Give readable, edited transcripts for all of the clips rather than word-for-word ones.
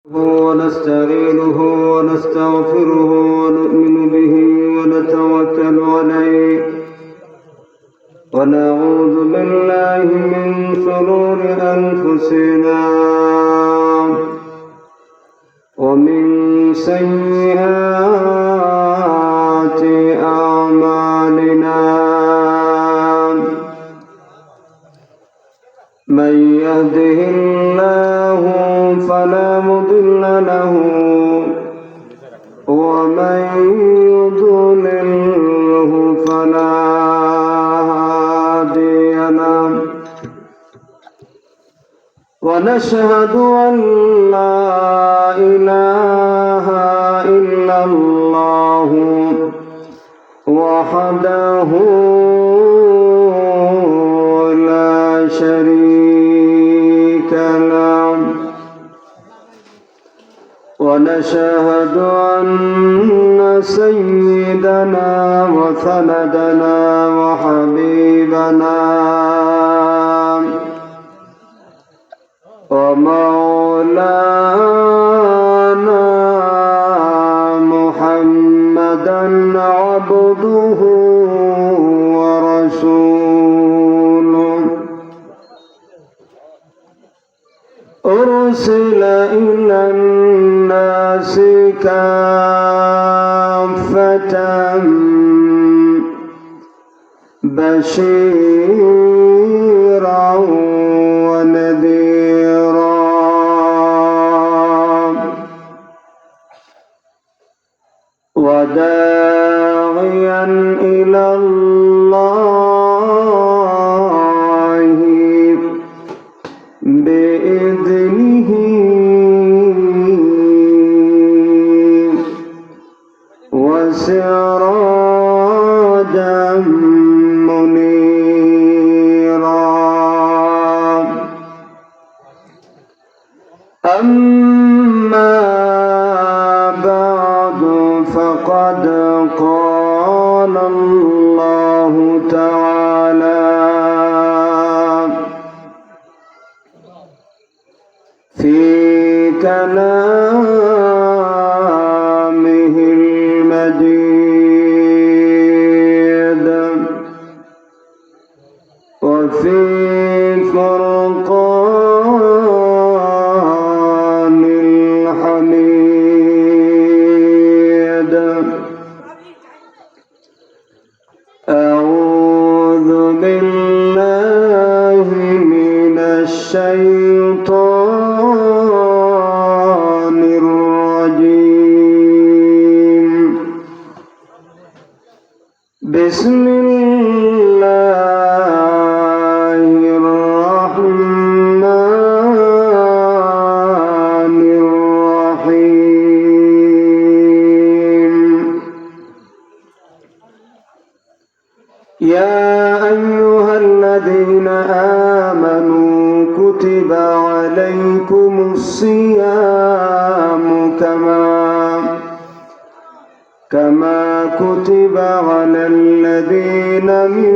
ونستعينه ونستغفره ونؤمن به ونتوكل عليه ونعوذ بالله من شرور أنفسنا ومن سيئات أعمالنا من يهده الله فلا مضل له ومن يضلله فلا هادي له ونشهد أن لا إله إلا الله وحده لا شريك له ونشهد أن سيدنا وسندنا وحبيبنا ومولانا محمدا عبده ورسوله أرسل إلى الناس كافة بشيرا ونذيرا وداعيا إلى الله بإذنه وسراجا منيرا أما بعد فقد قال الله تعالى في كلامه المجيد وفي فرقان الحميد أعوذ بالله من الشيطان الرجيم بسم الله الرحمن الرحيم يا أيها الذين آمنوا كتب عليكم الصيام كما كتب على الذين من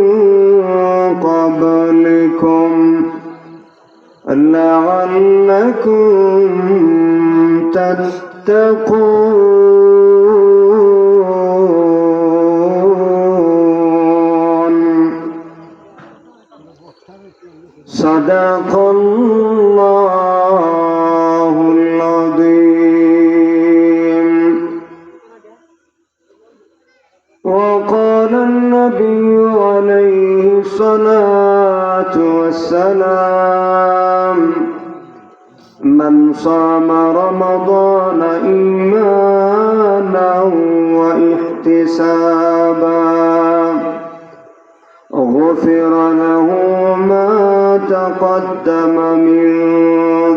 قبلكم لعلكم تتقون صدق الله العظيم وقال النبي عليه الصلاة والسلام من صام رمضان إيمانا واحتسابا غفر له ما تقدم من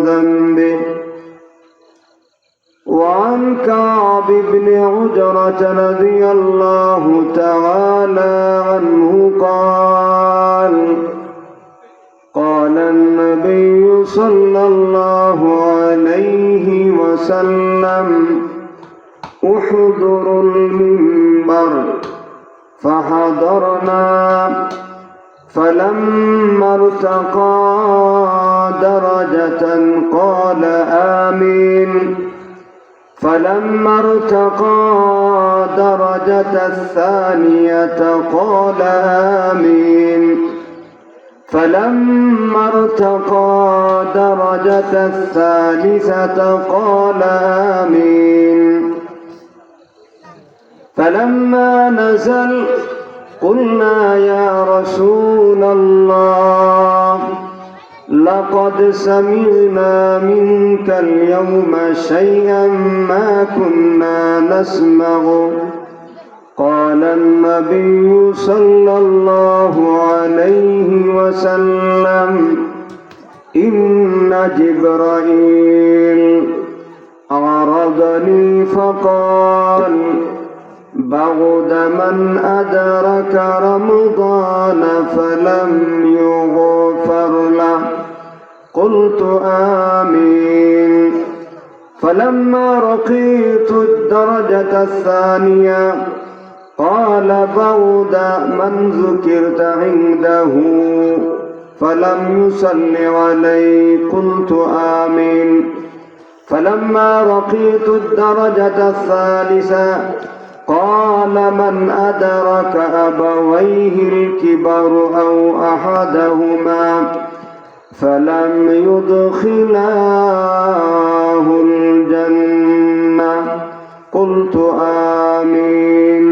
ذنبه وعن كعب بن عجرة رضي الله تعالى عنه قال قال النبي صلى الله عليه وسلم احضروا المنبر فحضرنا فلما ارتقى درجة قال آمين فلما ارتقى درجة الثانية قال آمين فلما ارتقى درجة الثالثة قال آمين فلما نزل قلنا يا رسول الله لقد سمعنا منك اليوم شيئا ما كنا نسمع قال النبي صلى الله عليه وسلم إن جبرائيل عرضني فقال بعد من أدرك رمضان فلم يغفر له قلت آمين فلما رقيت الدرجة الثانية قال بعد من ذكرت عنده فلم يصل علي قلت آمين فلما رقيت الدرجة الثالثة قال من أدرك أبويه الكبر أو أحدهما فلم يدخلاه الجنة قلت آمين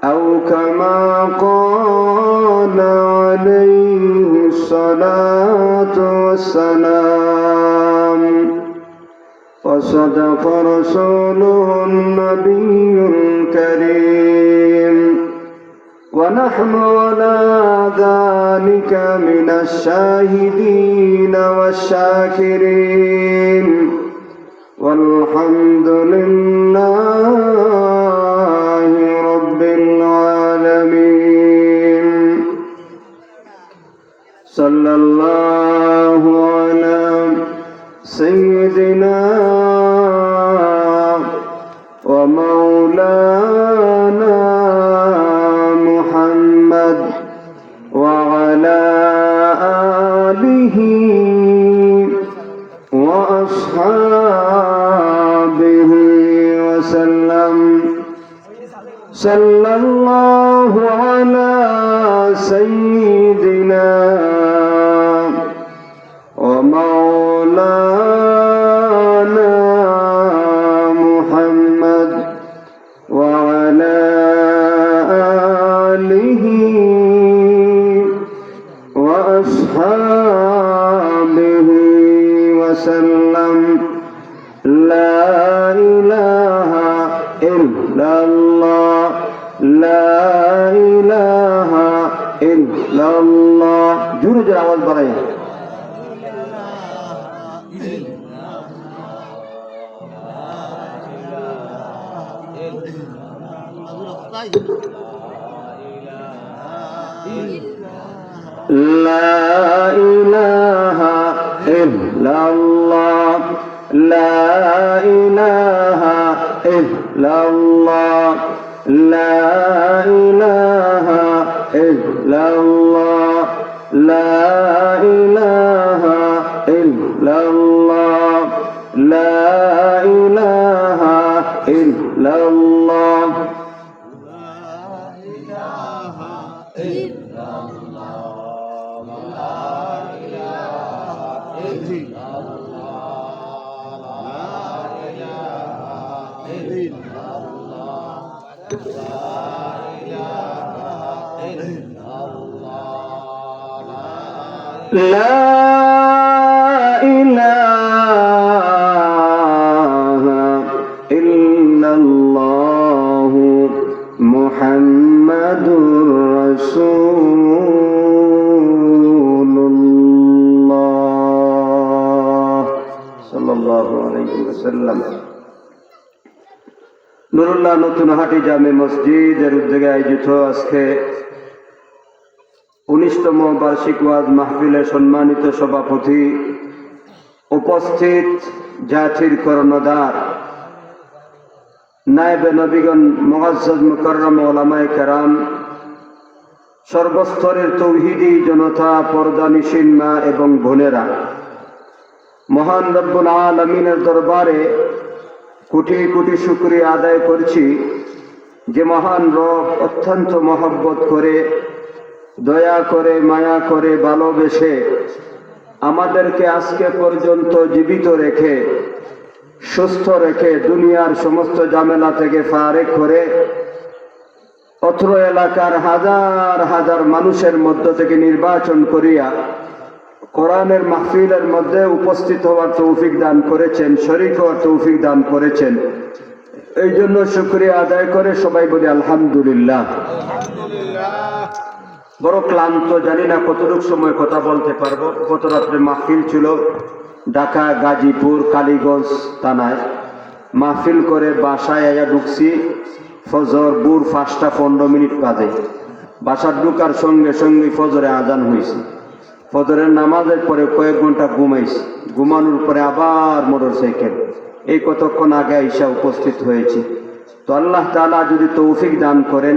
أو كما قال عليه الصلاة والسلام وصدق رسوله النبي الكريم ونحن على ذلك من الشاهدين والشاكرين والحمد لله رب العالمين صلى الله على سيدنا ومولانا محمد وعلى آله وأصحابه وسلم صلى الله على سيدنا ومولانا محمد وعلى آله وأصحابه وسلم لا إله إلا الله لا إله إلا الله جورج الأول برأيه لا إله إلا الله لا إله إلا الله لا إله إلا الله لا إله إلا الله لا إله إلا الله لا إله إلا الله محمد رسول الله صلى الله عليه وسلم নুরুল্লাহ নতুনহাটি জামে মসজিদের উদ্যোগে আয়োজিত আজকে 19তম বার্ষিক ওয়াজ মাহফিলের সম্মানিত সভাপতি, উপস্থিত জাতির কর্ণধার, নায়েবে নবীগণ, মুআজ্জাজ মুকাররম উলামায়ে কেরাম, সর্বস্তরের তৌহিদি জনতা, পর্দানিশীন মা এবং বোনেরা, মহান রব্বুল আলামিনের দরবারে কোটি কোটি শুকরিয়া আদায় করছি যে মহান রব অত্যন্ত মহব্বত করে, দয়া করে, মায়া করে, ভালোবেসে আমাদেরকে আজকে পর্যন্ত জীবিত রেখে, সুস্থ রেখে, দুনিয়ার সমস্ত ঝামেলা থেকে ফারেক করে অত্র এলাকার হাজার হাজার মানুষের মধ্য থেকে নির্বাচন করিয়া কোরআনের মাহফিলের মধ্যে উপস্থিত হওয়ার তৌফিক দান করেছেন, শরীক হওয়ার তৌফিক দান করেছেন। এই জন্য শুকরিয়া আদায় করে সবাই বলি আলহামদুলিল্লাহ। বড় ক্লান্ত, জানি না কতটুকু সময় কথা বলতে পারবো। গত রাত্রে মাহফিল ছিল ঢাকা, গাজীপুর, কালীগঞ্জ থানায়। মাহফিল করে বাসায় আয়া ঢুকছি ফজর ভোর 5:15 বাজে। বাসা ঢুকার সঙ্গে সঙ্গে ফজরে আজান হয়েছে। ফজরের নামাজের পরে কয়েক ঘন্টা ঘুমাইছি। ঘুমানোর পরে আবার মোটরসাইকেল, এই কতক্ষণ আগে আইসা উপস্থিত হয়েছি। তো আল্লাহ তাআলা যদি তৌফিক দান করেন,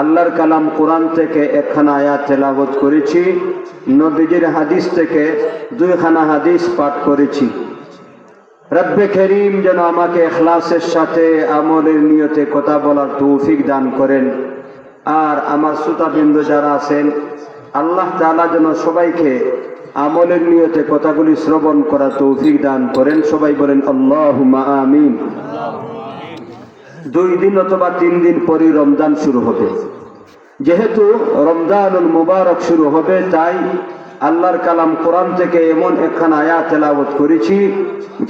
আল্লাহর কালাম কোরআন থেকে একখানা আয়াত তেলাওয়াত করেছি, নবীজির হাদিস থেকে 2খানা হাদিস পাঠ করেছি। রব্বে করিম যেন আমাকে ইখলাসের সাথে আমলের নিয়তে কথা বলার তৌফিক দান করেন। আর আমার শ্রোতাবৃন্দ যারা আছেন, আল্লাহ তাআলা যেন সবাইকে আমলের নিয়তে কথাগুলি শ্রবণ করার তৌফিক দান করেন। সবাই বলেন আল্লাহুম্মা আমিন। 2 দিন অথবা 3 দিন পরে রমজান শুরু হবে। যেহেতু রমজানুল মুবারক শুরু হবে, তাই আল্লাহর কালাম কোরআন থেকে এমন একখানা আয়াত তেলাওয়াত করেছি,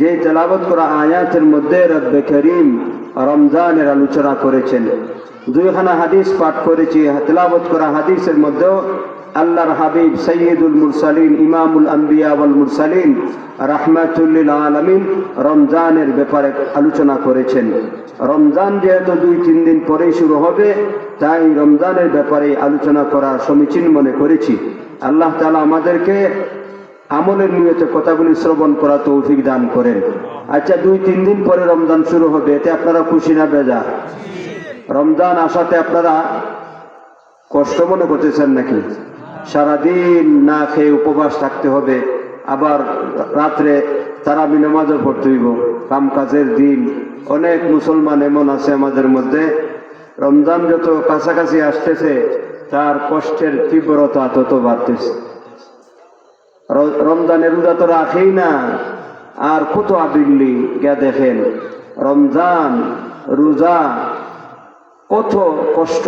যে তেলাওয়াত করা আয়াতের মধ্যে রব্বে করিম রমজানের আলোচনা করেছেন। 2খানা হাদিস পাঠ করেছি। তেলাওয়াত করা হাদিসের মধ্যেও আল্লাহর হাবিব সাইয়্যিদুল মুরসালিন, ইমামুল আম্বিয়া ওয়াল মুরসালিন, রাহমাতুল লিল আলামিন রমজানের ব্যাপারে আলোচনা করেছেন। রমজান যেহেতু 2-3 দিন পরেই শুরু হবে, তাই রমজানের ব্যাপারে আলোচনা করা সমীচীন মনে করেছি। আল্লাহ তাআলা আমাদেরকে আমলের নিয়তে কথাগুলি শ্রবণ করা তৌফিক দান করেন। আচ্ছা, 2-3 দিন পরে রমজান শুরু হবে, এতে আপনারা খুশি না বেজার? রমজান আসাতে আপনারা কষ্ট মনে করতেছেন নাকি? সারাদিন না খেয়ে উপবাস থাকতে হবে, আবার রাত্রে তারাবি নামাজও পড়তে হইব, কামকাজের দিন। অনেক মুসলমান এমন আছে আমাদের মধ্যে, রমজান যত কাছাকাছি আসতেছে তার কষ্টের তীব্রতা তত বাড়তেছে। রমজানের রোজা তো রাখেই না, আর কত আবিল্লি গিয়া দেখেন রমজান রোজা কত কষ্ট।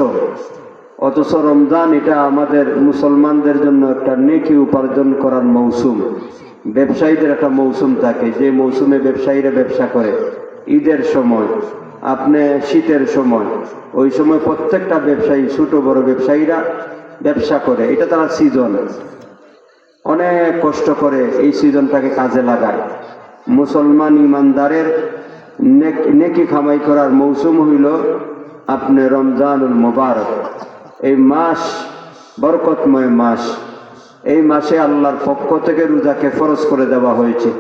অথচ রমজান এটা আমাদের মুসলমানদের জন্য একটা নেকি উপার্জন করার মৌসুম। ব্যবসায়ীদের একটা মৌসুম থাকে, যে মৌসুমে ব্যবসায়ীরা ব্যবসা করে। ঈদের সময়, আপনি শীতের সময়, ওই সময় প্রত্যেকটা ব্যবসায়ী, ছোট বড় ব্যবসায়ীরা ব্যবসা করে। এটা তারা সিজন, অনেক কষ্ট করে এই সিজনটাকে কাজে লাগায়। মুসলমান ইমানদারের নেকি কামাই করার মৌসুম হইল আপনি রমজানুল মুবারক। এই মাস বরকতময় মাস। এই মাসে আল্লাহর পক্ষ থেকে রোজাকে ফরজ করে দেওয়া হয়েছে।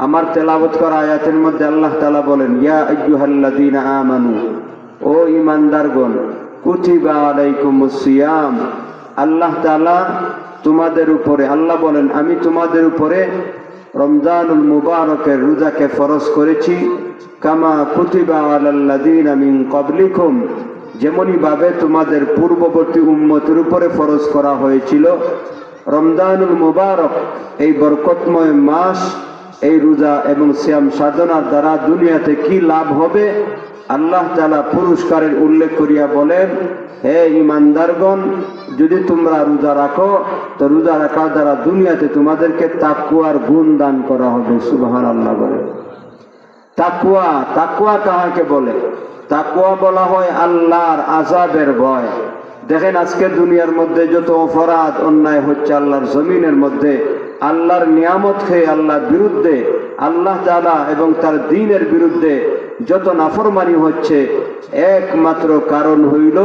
আমার তেলাওয়াত করা আয়াতের মধ্যে আল্লাহ তাআলা বলেন, ইয়া আইয়ুহাল্লাযীনা আমানু, ও ঈমানদারগণ, কুতিবা আলাইকুমুস সিয়াম, আল্লাহ তাআলা তোমাদের উপরে, আল্লাহ বলেন আমি তোমাদের উপরে রমজানুল মুবারকের রোজাকে ফরজ করেছি, কামা কুতিবা আলাল্লাযীনা মিন ক্বাবলিকুম, যেমনই ভাবে তোমাদের পূর্ববর্তী উম্মতের উপরে ফরজ করা হয়েছিল। রমজানুল মুবারক এই বরকতময় মাস, এই রোজা এবং সিয়াম সাধনার দ্বারা দুনিয়াতে কি লাভ হবে আল্লাহ তাআলা পুরস্কারের উল্লেখ করিয়া বলেন, হে ঈমানদারগণ, যদি তোমরা রোজা রাখো তো রোজা রাখার দ্বারা দুনিয়াতে তোমাদেরকে তাকওয়ার গুণ দান করা হবে। সুবহানাল্লাহ বলে। তাকওয়া, তাকওয়া কাহাকে বলে? তাকওয়া বলা হয় আল্লাহর আযাবের ভয়। দেখেন আজকে দুনিয়ার মধ্যে যত অপরাধ অন্যায় হচ্ছে আল্লাহর জমিনের মধ্যে, আল্লাহর নিয়ামত খেয়ে আল্লাহর বিরুদ্ধে, আল্লাহ তাআলা এবং তার দ্বীনের বিরুদ্ধে যত নাফরমানি হচ্ছে, একমাত্র কারণ হইল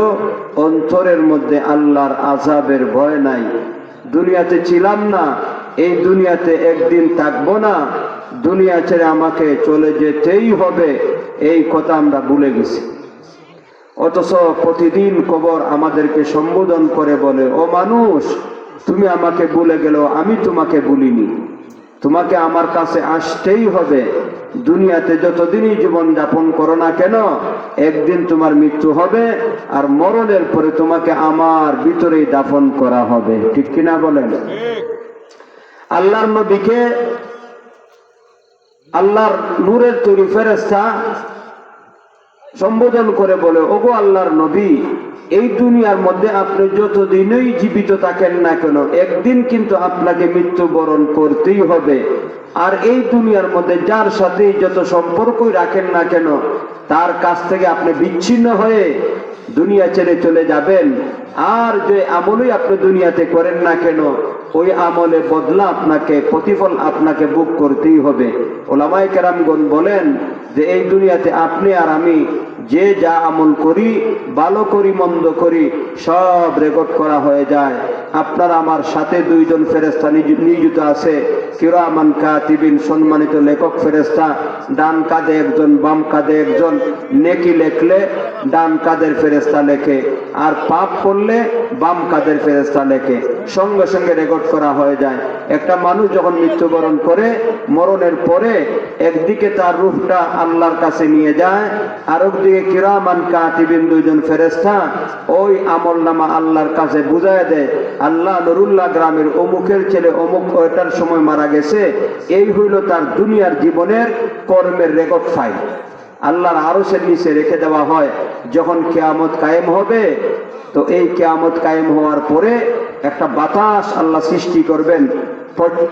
অন্তরের মধ্যে আল্লাহর আযাবের ভয় নাই। দুনিয়াতে ছিলাম না, এই দুনিয়াতে একদিন থাকবো না, দুনিয়া ছেড়ে আমাকে চলে যেতেই হবে, এই কথা আমরা ভুলে গেছি। অথচ প্রতিদিন কবর আমাদেরকে সম্বোধন করে বলে, ও মানুষ, তুমি আমাকে ভুলে গেলেও আমি তোমাকে ভুলিনি, তোমাকে আমার কাছে আসতেই হবে। দুনিয়াতে যতদিনই জীবন যাপন করো না কেন, একদিন তোমার মৃত্যু হবে, আর মরণের পরে তোমাকে আমার ভিতরেই দাফন করা হবে। ঠিক কিনা বলেন? আল্লাহর নবীকে আল্লাহর নূরের তৈরি ফেরেশতা সম্বোধন করে বলে, ওগো আল্লাহর নবী, এই দুনিয়ার মধ্যে আপনি যতদিনই জীবিত থাকেন না কেন, একদিন কিন্তু আপনাকে মৃত্যুবরণ করতেই হবে। আর এই দুনিয়ার মধ্যে যার সাথে যত সম্পর্কই রাখেন না কেন, তার কাছ থেকে আপনি বিচ্ছিন্ন হয়ে দুনিয়া ছেড়ে চলে যাবেন। আর যে আমলই আপনি দুনিয়াতে করেন না কেন, ওই আমলে বদলা আপনাকে, প্রতিফল আপনাকে ভোগ করতেই হবে। ওলামায়ে কেরামগণ বলেন যে এই দুনিয়াতে আপনি আর আমি যে যা আমল করি, ভালো করি মন্দ করি, সব রেকর্ড করা হয়ে যায়। আপনার আমার সাথে দুইজন ফেরেশতা নিয়োজিত আছে, কিরামান কাতিবিন, সম্মানিত লেখক ফেরেশতা। ডান কাঁধে একজন, বাম কাঁধে একজন। নেকি লেখলে ডান কাঁধের ফেরেশতা লেখে, আর পাপ করলে বাম কাঁধের ফেরেশতা লেখে। সঙ্গে সঙ্গে রেকর্ড করা হয়ে যায়। একটা মানুষ যখন মৃত্যুবরণ করে, মরণের পরে একদিকে তার রূহটা আল্লাহর কাছে নিয়ে যায়, আর একদিকে কিরামান কাতিবিন, দুইজন ফেরেশতা ওই আমলনামা আল্লাহর কাছে বুঝায় দেয়। আল্লাহ নুরুল্লাহ গ্রামের অমুকের ছেলে অমুক ওইটার সময় মারা গেছে, এই হইল তার দুনিয়ার জীবনের কর্মের রেকর্ড ফাইল। আল্লাহর আরশের নিচে রেখে দেওয়া হয়। যখন কিয়ামত কায়েম হবে, তো এই কিয়ামত কায়েম হওয়ার পরে একটা বাতাস আল্লাহ সৃষ্টি করবেন,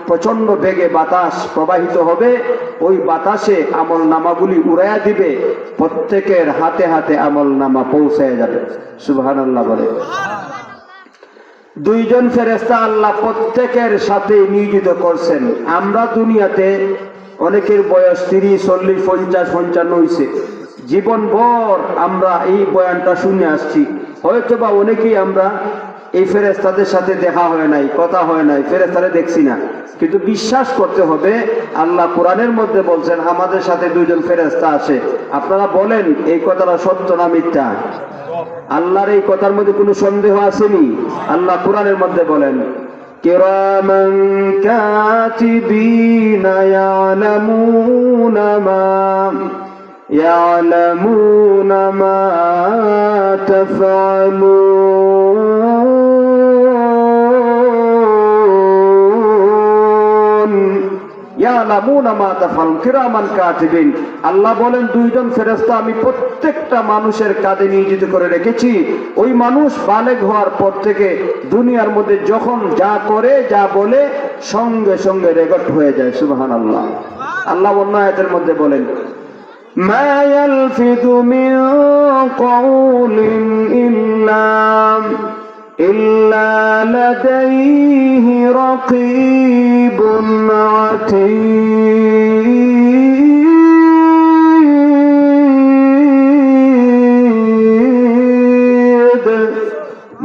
প্রচন্ড বেগে বাতাস প্রবাহিত হবে। ওই বাতাসে আমল নামাগুলি উড়াইয়া দিবে, প্রত্যেকের হাতে হাতে আমল নামা পৌঁছায় যাবে। সুবহানাল্লাহ বলে। দুইজন ফেরেশতা আল্লাহ প্রত্যেকের সাথে নিয়োজিত করছেন। আমরা দুনিয়াতে অনেকের বয়স 30, 40, 50, 55 হয়েছে। জীবনভর আমরা এই বয়ানটা শুনে আসছি। হয়তোবা অনেকেই আমরা এই ফেরেশতাদের সাথে দেখা হয় নাই, কথা হয় নাই, ফেরেশতারে দেখছি না, কিন্তু বিশ্বাস করতে হবে। আল্লাহ কোরআনের মধ্যে বলছেন আমাদের সাথে দুইজন ফেরেশতা আসে। আপনারা বলেন এই কথাটা সত্য না মিথ্যা? আল্লাহর এই কথার মধ্যে কোনো সন্দেহ আসেনি? আল্লাহ কোরআনের মধ্যে বলেন, কিরামান কাতিবিনা ইয়ালামুনা মা তাফআলুন। ইয়ালামুনা মা তাফআলুন, কিরামান কাতিবিন। আল্লাহ বলেন দুইজন ফেরেশতা আমি প্রত্যেকটা মানুষের কাঁধে নিয়োজিত করে রেখেছি। ওই মানুষ বালেগ হওয়ার পর থেকে দুনিয়ার মধ্যে যখন যা করে, যা বলে, সঙ্গে সঙ্গে রেকর্ড হয়ে যায়। সুবহানাল্লাহ। আল্লাহ অন্য আয়াতের মধ্যে বলেন, মা ইয়ালফিযু মিন কাওলিন ইল্লা লাদাইহি রাকীবুন আতীদ।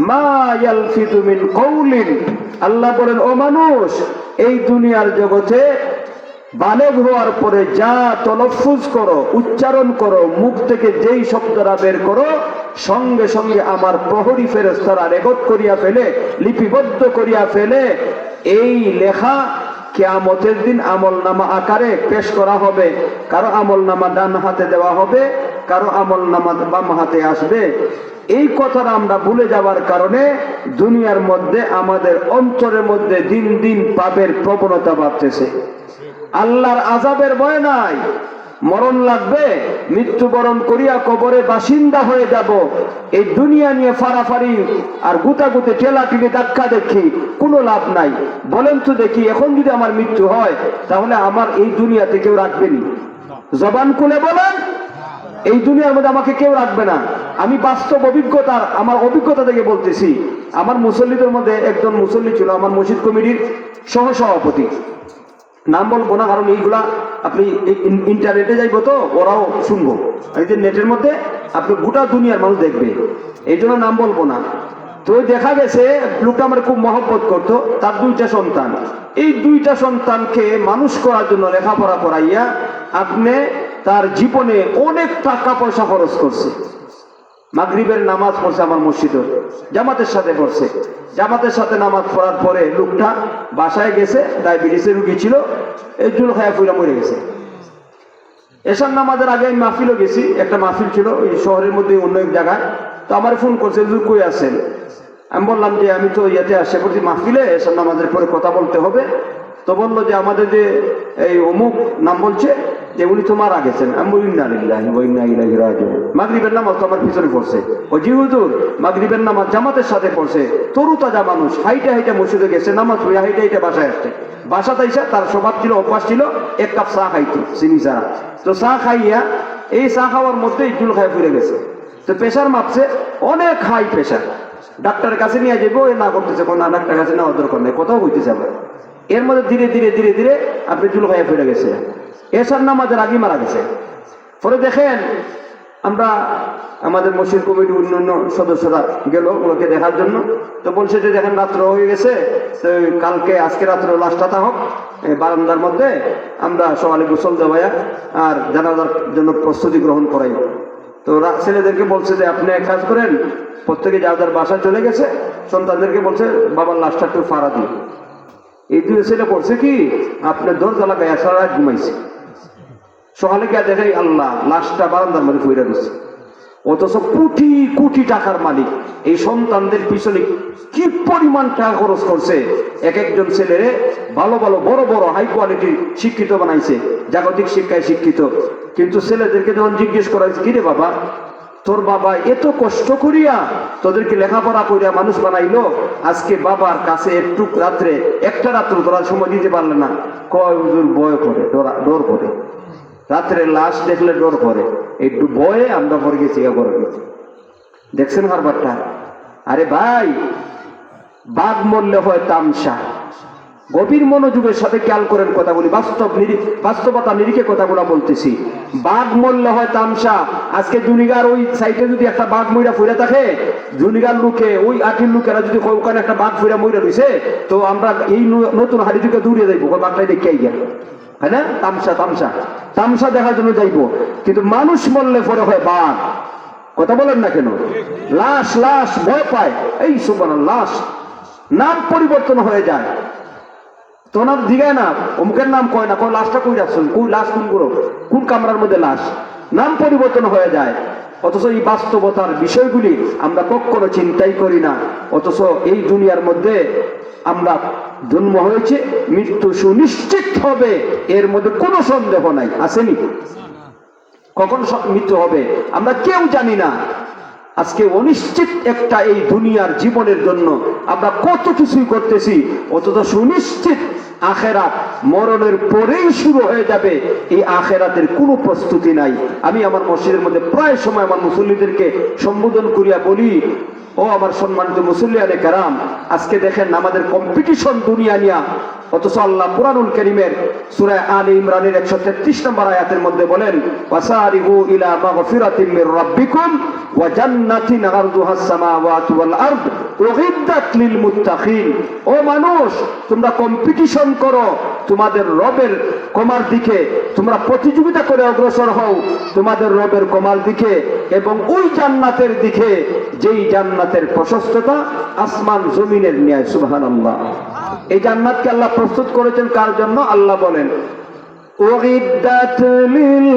মা ইয়ালফিযু মিন কাওলিন, আল্লাহ বলেন ও মানুষ, এই দুনিয়ার জগতে বালেগ হওয়ার পরে যা তলফুজ করো, উচ্চারণ করো, মুখ থেকে যেই শব্দটা বের করো, সঙ্গে সঙ্গে আমার প্রহরী ফেরেশতারা রেকর্ড করিয়া ফেলে, লিপিবদ্ধ করিয়া ফেলে। এই লেখা কিয়ামতের দিন আমলনামা আকারে পেশ করা হবে। কারো আমলনামা ডান হাতে দেওয়া হবে, কারো আমলনামা বাম হাতে আসবে। এই কথাটা আমরা ভুলে যাওয়ার কারণে দুনিয়ার মধ্যে আমাদের অন্তরের মধ্যে দিন দিন পাপের প্রবণতা বাড়তেছে। আল্লাহর আযাবের ভয় নাই, মরণ লাগবে, মৃত্যুবরণ করিয়া কবরে বাসিন্দা হয়ে যাব। এই দুনিয়া নিয়ে ফারাফারি আর গুতাগুতে ঠেলাঠেলি ধাক্কা দেখি কোনো লাভ নাই। বলেন তো দেখি, এখন যদি আমার মৃত্যু হয় তাহলে আমার এই দুনিয়াতে কেউ রাখবেনি? জবান খুলে বলেন, এই দুনিয়ার মধ্যে আমাকে কেউ রাখবে না। আমি বাস্তব অভিজ্ঞতার, আমার অভিজ্ঞতা থেকে বলতেছি। আমার মুসল্লিদের মধ্যে একজন মুসল্লি ছিল, আমার মসজিদ কমিটির সহসভাপতি। নাম বলবো না, কারণ এইগুলা আপনি ইন্টারনেটে যাইবো তো ওরাও শুনবো। এই যে নেটের মধ্যে আপনি গোটা দুনিয়ার মানুষ দেখবে, এই জন্য নাম বলবো না। তো দেখা গেছে লোকটা আমার খুব মহব্বত করতো। তার দুইটা সন্তান, এই দুইটা সন্তানকে মানুষ করার জন্য লেখাপড়া করাইয়া আপনি তার জীবনে অনেক টাকা পয়সা খরচ করছে। মাগরিবের নামাজ পড়ছে আমার মসজিদে, জামাতের সাথে পড়ছে। জামাতের সাথে নামাজ পড়ার পরে লোকটা বাসায় গেছে, ডায়াবেটিসের রুগী ছিল, এই জুল খায়া ফুইরা মরে গেছে। এশার নামাজের আগে আমি মাহফিলও গেছি, একটা মাহফিল ছিল ওই শহরের মধ্যে অন্য এক জায়গায়। তো আমার ফোন করছে, হুজুর কই আছেন? আমি বললাম যে আমি তো ইয়াতে আসে পড়ছি মাহফিলে, এশার নামাজের পরে কথা বলতে হবে। তো বললো যে আমাদের যে এই অমুক নাম বলছে যে উনি তো মারা গেছেন। আমি বলি ইন্না লিল্লাহি ওয়া ইন্না ইলাইহি রাজিউন। মাগরিবের নামাজ তো আমার পিছনে পড়ছে। ও জি হুজুর, মাগরিবের নামাজ জামাতের সাথে পড়ছে। তরু তাজা মানুষ, হাইটা হাইটা মসজিদে গেছে, নামাজ পড়ে হাইটা হাইটা বাসায় আসছে। বাসাতে এসে তার স্বভাব ছিল, অভ্যাস ছিল এক কাপ চা খাইতো চিনি ছাড়া। তো চা খাইয়া এই চা খাওয়ার মধ্যেই জুল খায় ফিরে গেছে। তো প্রেশার মাপছে, অনেক হাই প্রেশার। ডাক্তারের কাছে নিয়ে যাবো, এ না করতেছে, না ডাক্তারের কাছে নেওয়ার দরকার নেই, কোথাও হইতেছে আবার। এর মধ্যে ধীরে ধীরে ধীরে ধীরে আপনি জুল খাইয়া ফিরে গেছে। এশার নামাজের আগে মারা গেছে। পরে দেখেন আমরা আমাদের মসজিদ কমিটির অন্যান্য সদস্যরা গেল ওকে দেখার জন্য। তো বলছে যে দেখেন রাত্র হয়ে গেছে, তো কালকে আজকে রাত্রে লাশটা হোক বারান্দার মধ্যে, আমরা সকালে গোসল দেওয়া আর জানাজার জন্য প্রস্তুতি গ্রহণ করাই। তো ছেলেদেরকে বলছে যে আপনি এক কাজ করেন, প্রত্যেকে যাদের বাসায় চলে গেছে, সন্তানদেরকে বলছে বাবার লাশটা একটু ফাড়া দিই। এই দুই ছেলে করছে কি, আপনার দরজা লাগাইয়া সারা রাত ঘুমাইছে। সকালে গিয়ে দেখে আল্লাহ, লাশটা বারান্দার মধ্যে ফিরে দিচ্ছে। অথচ কোটি কোটি টাকার মালিক এই সন্তানদের পিছনে কি পরিমাণ টাকা খরচ করছে। এক একজন ছেলেরে ভালো ভালো বড় বড় হাই কোয়ালিটির শিক্ষিত বানাইছে, জাগতিক শিক্ষায় শিক্ষিত। কিন্তু ছেলেদেরকে যখন জিজ্ঞেস করা হয়েছে, কিরে বাবা, তোর বাবা এত কষ্ট করিয়া তোদেরকে লেখাপড়া করিয়া মানুষ বানাইলো, আজকে বাবার কাছে একটু রাত্রে একটা রাত্র তোরা সময় দিতে পারলে না। কয় হুজুর ভয় করে, ডর করে, রাত্রে লাশ দেখলে ডর করে, একটু ভয়ে আমরা পরে গেছি করে গেছি। দেখছেন কারবারটা? আরে ভাই, বাঘ মরলে হয় তামসা। গভীর মনোযোগের সাথে খেয়াল করেন কথাগুলি, বাস্তবতা নিরিখে কথাগুলো বলতেছি। বাঘ মরলে হয় তামসা। আজকে জুনিগার ওই সাইডে যদি একটা বাঘ মইরা ফুইরা থাকে, জুনিগার লোকে ওই আটির লোকেরা যদি ওখানে একটা বাঘ ফুইরা মইরা রয়েছে, তো আমরা এই নতুন হাড়ি থেকে দূরে যাইবো, বাঘটাই দেখে গিয়া, হ্যাঁ না? তামসা তামসা তামসা দেখার জন্য যাইবো। কিন্তু মানুষ মরলে পরে হয় বাঘ। কথা বলেন না কেন? লাশ লাশ ভয় পায়, এই সুবহানাল্লাহ, লাশ নাম পরিবর্তন হয়ে যায়। তোনার দিগায় না, অমুকের নাম কয় না, কয় লাশটা কই রাখছেন, কই লাশ কোন করো, কোন কামরার মধ্যে লাশ, নাম পরিবর্তন হয়ে যায়। অথচ এই বাস্তবতার বিষয়গুলি আমরা কখনো চিন্তাই করি না। অথচ এই দুনিয়ার মধ্যে আমরা জন্ম হয়েছে, মৃত্যু সুনিশ্চিত হবে, এর মধ্যে কোনো সন্দেহ নাই। আসেনি? কখন মৃত্যু হবে আমরা কেউ জানি না। আজকে অনিশ্চিত একটা এই দুনিয়ার জীবনের জন্য আমরা কত কিছুই করতেছি, অথচ সুনিশ্চিত আখেরাত মরণের পরেই শুরু হয়ে যাবে। এই আখেরাতের কোনো প্রস্তুতি নাই। আমি আমার মসজিদের মধ্যে প্রায় সময় আমার মুসল্লিদেরকে সম্বোধন করিয়া বলি, ও আমার সম্মানিত মুসল্লিয়ানে কেরাম, আজকে দেখেন আমাদের কম্পিটিশন দুনিয়া নিয়া। অথচ আল্লাহ কুরআনুল কারীমের সূরা আলে ইমরানের 133 নম্বর আয়াতের মধ্যে বলেন, ওয়াসারিউ ইলা মাগফিরাতিম মির রাব্বিকুম ওয়া জান্নাতিন আরদুহাস সামাওয়াতু ওয়াল আরদ উইদ্দাত লিল মুত্তাকিন। ও মানুষ, তোমরা কম্পিটিশন করো তোমাদের রবের কমার দিকে, তোমরা প্রতিযোগিতা করে অগ্রসর হও তোমাদের রবের কমার দিকে এবং ওই জান্নাতের দিকে যেই জান্নাতের প্রশস্ততা আসমান জমিনের ন্যায়। সুবহানাল্লাহ। এই জান্নাতকে আল্লাহ প্রস্তুত করেছেন কার জন্য? আল্লাহ বলেন, উইদ্দাত লিল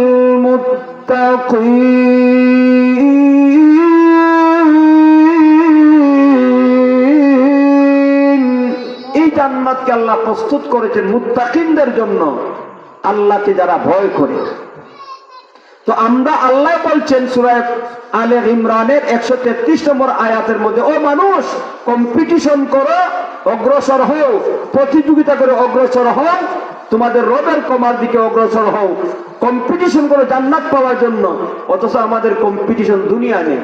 মুত্তাকিন। এই জান্নাতকে আল্লাহ প্রস্তুত করেছেন মুত্তাকিনদের জন্য, আল্লাহকে যারা ভয় করে। তো আমরা, আল্লাহ বলছেন সূরা আলে ইমরানের 133 নম্বর আয়াতের মধ্যে, ও মানুষ, কম্পিটিশন করো, অগ্রসর হও, প্রতিযোগিতা করে অগ্রসর হও, তোমাদের রবের কমার দিকে অগ্রসর হও, কম্পিটিশন করো জান্নাত পাওয়ার জন্য। অথচ আমাদের কম্পিটিশন দুনিয়া নিয়ে।